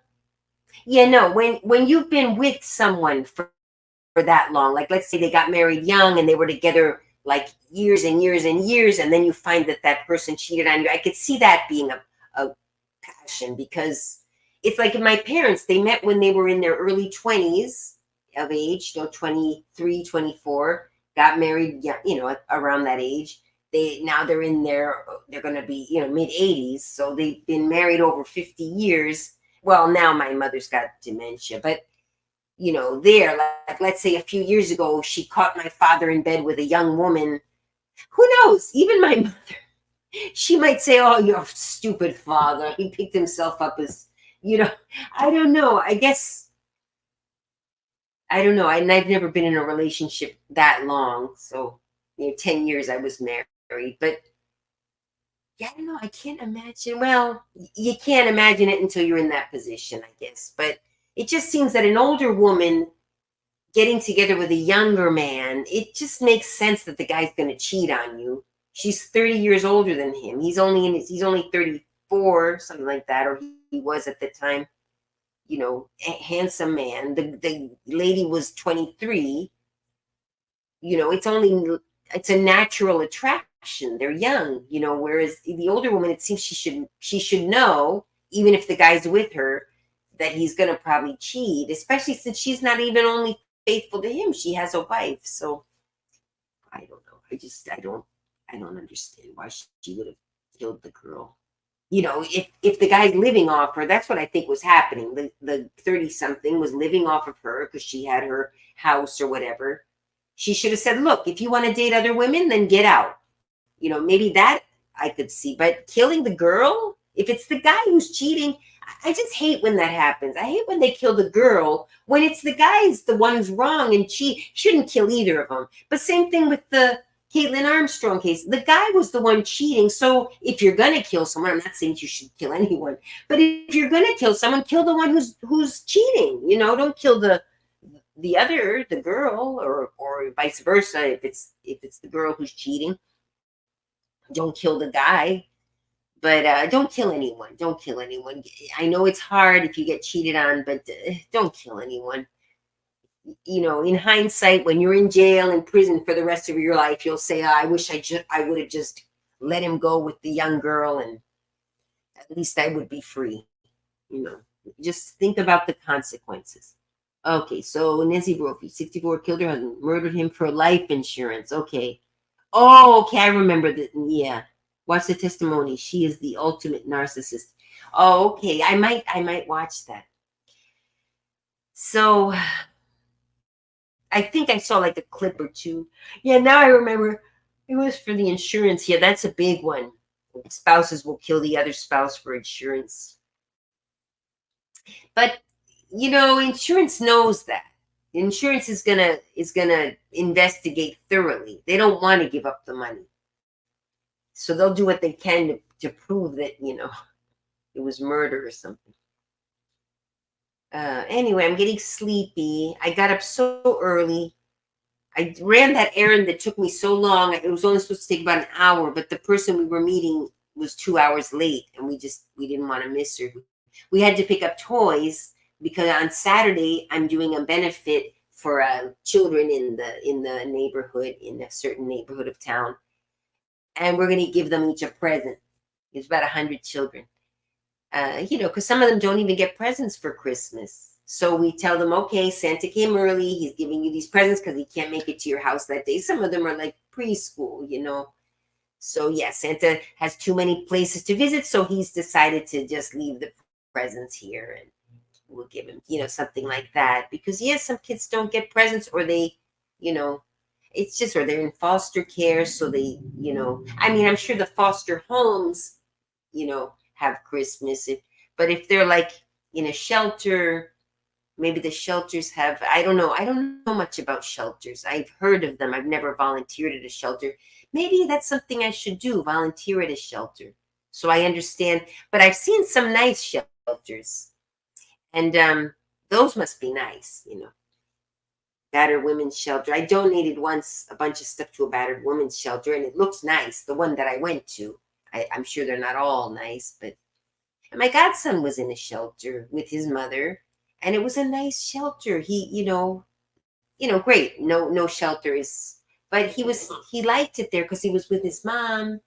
[SPEAKER 1] yeah, no. When you've been with someone for that long, like let's say they got married young and they were together like years and years and years, and then you find that that person cheated on you. I could see that being a passion, because it's like my parents, they met when they were in their early 20s of age, 23, 24, got married, around that age. They're in they're going to be, mid 80s. So they've been married over 50 years. Well, now my mother's got dementia, but like let's say a few years ago, she caught my father in bed with a young woman. Who knows? Even my mother, she might say, "Oh, your stupid father. He picked himself up as, I don't know. I guess, I don't know. And I've never been in a relationship that long. So, 10 years I was married. But yeah, I don't know. I can't imagine. Well, you can't imagine it until you're in that position, I guess. But it just seems that an older woman getting together with a younger man, it just makes sense that the guy's going to cheat on you. She's 30 years older than him. He's only 34, something like that, or he was at the time. A handsome man. The lady was 23. It's a natural attraction. They're young, whereas the older woman, it seems she should know, even if the guy's with her, that he's going to probably cheat, especially since she's not even only faithful to him. She has a wife. So I don't know. I don't understand why she would have killed the girl. If the guy's living off her, that's what I think was happening. The 30-something was living off of her because she had her house or whatever. She should have said, look, if you want to date other women, then get out. Maybe that I could see. But killing the girl, if it's the guy who's cheating, I just hate when that happens. I hate when they kill the girl when it's the guy's the one who's wrong and shouldn't kill either of them. But same thing with the Caitlin Armstrong case. The guy was the one cheating. So if you're going to kill someone, I'm not saying you should kill anyone, but if you're going to kill someone, kill the one who's cheating. Don't kill the girl, or vice versa. If it's the girl who's cheating, don't kill the guy. But don't kill anyone. Don't kill anyone. I know it's hard if you get cheated on, but don't kill anyone. In hindsight, when you're in jail, in prison for the rest of your life, you'll say, I wish I would have just let him go with the young girl, and at least I would be free. Just think about the consequences. Okay, so Nancy Brophy, 64, killed her husband, murdered him for life insurance. Okay. Oh, okay, I remember that. Yeah. Watch the testimony. She is the ultimate narcissist. Oh, okay. I might watch that. So I think I saw like a clip or two. Yeah, now I remember. It was for the insurance. Yeah, that's a big one. Spouses will kill the other spouse for insurance. But insurance knows that. Insurance is gonna investigate thoroughly. They don't want to give up the money. So they'll do what they can to prove that, it was murder or something. Anyway, I'm getting sleepy. I got up so early. I ran that errand that took me so long. It was only supposed to take about an hour, but the person we were meeting was 2 hours late, and we didn't want to miss her. We had to pick up toys because on Saturday I'm doing a benefit for children in the neighborhood, in a certain neighborhood of town. And we're going to give them each a present. It's about 100 children. Because some of them don't even get presents for Christmas. So we tell them, okay, Santa came early. He's giving you these presents because he can't make it to your house that day. Some of them are like preschool, So yeah, Santa has too many places to visit. So he's decided to just leave the presents here, and we'll give him, something like that. Because yes, some kids don't get presents, or they, it's just, or they're in foster care. So they, I'm sure the foster homes, have Christmas. But if they're like in a shelter, maybe the shelters have, I don't know. I don't know much about shelters. I've heard of them. I've never volunteered at a shelter. Maybe that's something I should do, volunteer at a shelter. So I understand. But I've seen some nice shelters. And those must be nice, battered women's shelter. I donated once a bunch of stuff to a battered women's shelter, and it looks nice. The one that I went to, I'm sure they're not all nice, but and my godson was in a shelter with his mother, and it was a nice shelter. He, great. No shelter is, but he liked it there because he was with his mom,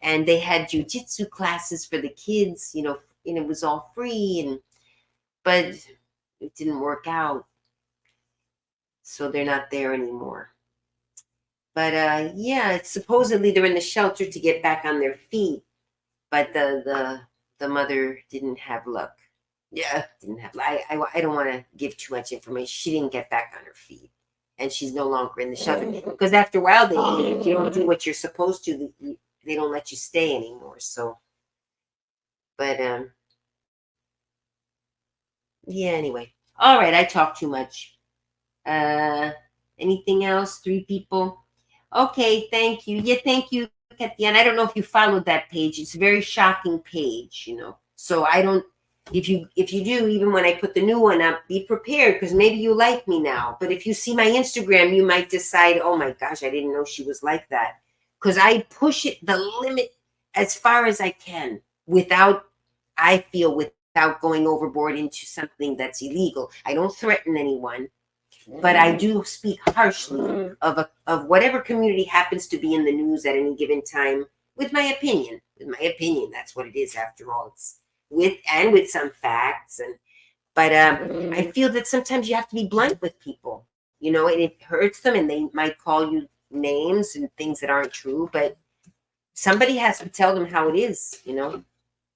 [SPEAKER 1] and they had jujitsu classes for the kids, and it was all free, but it didn't work out. So they're not there anymore. But yeah, it's supposedly they're in the shelter to get back on their feet, but the mother didn't have luck. Yeah, didn't have. I don't want to give too much information. She didn't get back on her feet, and she's no longer in the shelter because after a while, if you don't do what you're supposed to, they don't let you stay anymore. So, but yeah. Anyway, all right. I talk too much. Anything else? 3 people. Okay, thank you. Yeah, thank you, Katya. I don't know if you followed that page. It's a very shocking page, So I don't. If you do, even when I put the new one up, be prepared because maybe you like me now. But if you see my Instagram, you might decide, oh my gosh, I didn't know she was like that. Because I push it the limit as far as I can without going overboard into something that's illegal. I don't threaten anyone. But I do speak harshly of whatever community happens to be in the news at any given time with my opinion. That's what it is after all. It's with some facts, but I feel that sometimes you have to be blunt with people, and it hurts them, and they might call you names and things that aren't true, but somebody has to tell them how it is,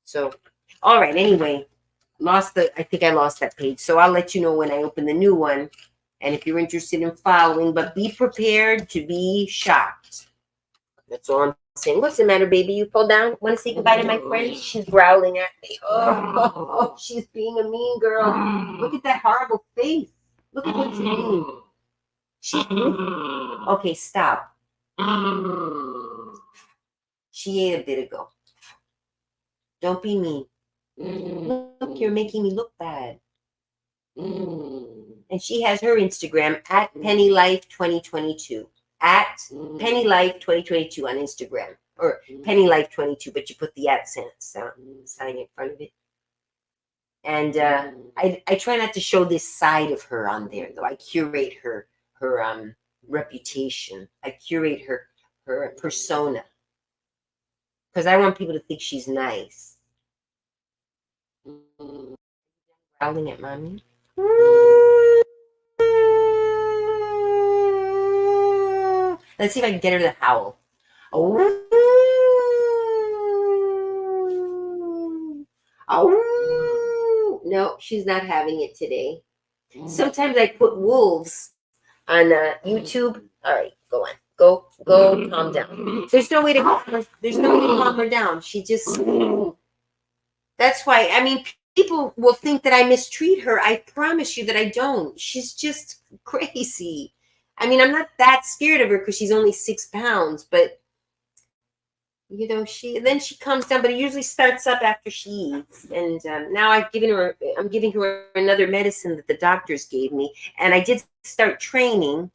[SPEAKER 1] So, all right. Anyway, I think I lost that page, so I'll let you know when I open the new one. And if you're interested in following, but be prepared to be shocked. That's all I'm saying. What's the matter, baby? You fall down? Want to say goodbye to my friend? She's growling at me. Oh, she's being a mean girl. Look at that horrible face. Look at what you mean. Okay, stop. She ate a bit ago. Don't be mean. Look, you're making me look bad. And she has her Instagram at PennyLife2022. At PennyLife2022 on Instagram. Or PennyLife22, but you put the sign in front of it. And I try not to show this side of her on there, though. I curate her reputation. I curate her persona. Because I want people to think she's nice. Growling at mommy. Let's see if I can get her to howl. Oh. Oh. No, she's not having it today. Sometimes I put wolves on YouTube. All right, go on. Go, calm down. There's no way to calm her down. She just. That's why, people will think that I mistreat her. I promise you that I don't. She's just crazy. I'm not that scared of her because she's only 6 pounds, but she calms down, but it usually starts up after she eats. And now I'm giving her another medicine that the doctors gave me. And I did start training,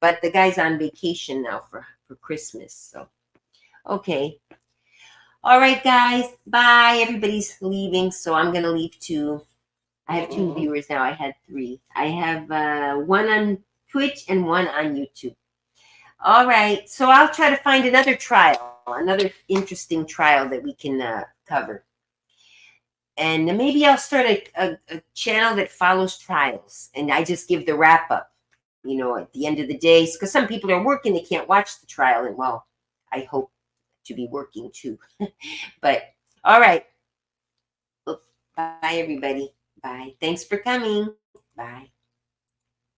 [SPEAKER 1] but the guy's on vacation now for Christmas. So, okay. All right, guys. Bye. Everybody's leaving, so I'm going to leave too. I have 2 viewers now. I had 3. I have one on Twitch and one on YouTube. All right. So I'll try to find another interesting trial that we can cover. And maybe I'll start a channel that follows trials. And I just give the wrap up, at the end of the day. Because some people are working, they can't watch the trial. And well, I hope to be working too. But all right. Bye, everybody. Bye. Thanks for coming. Bye.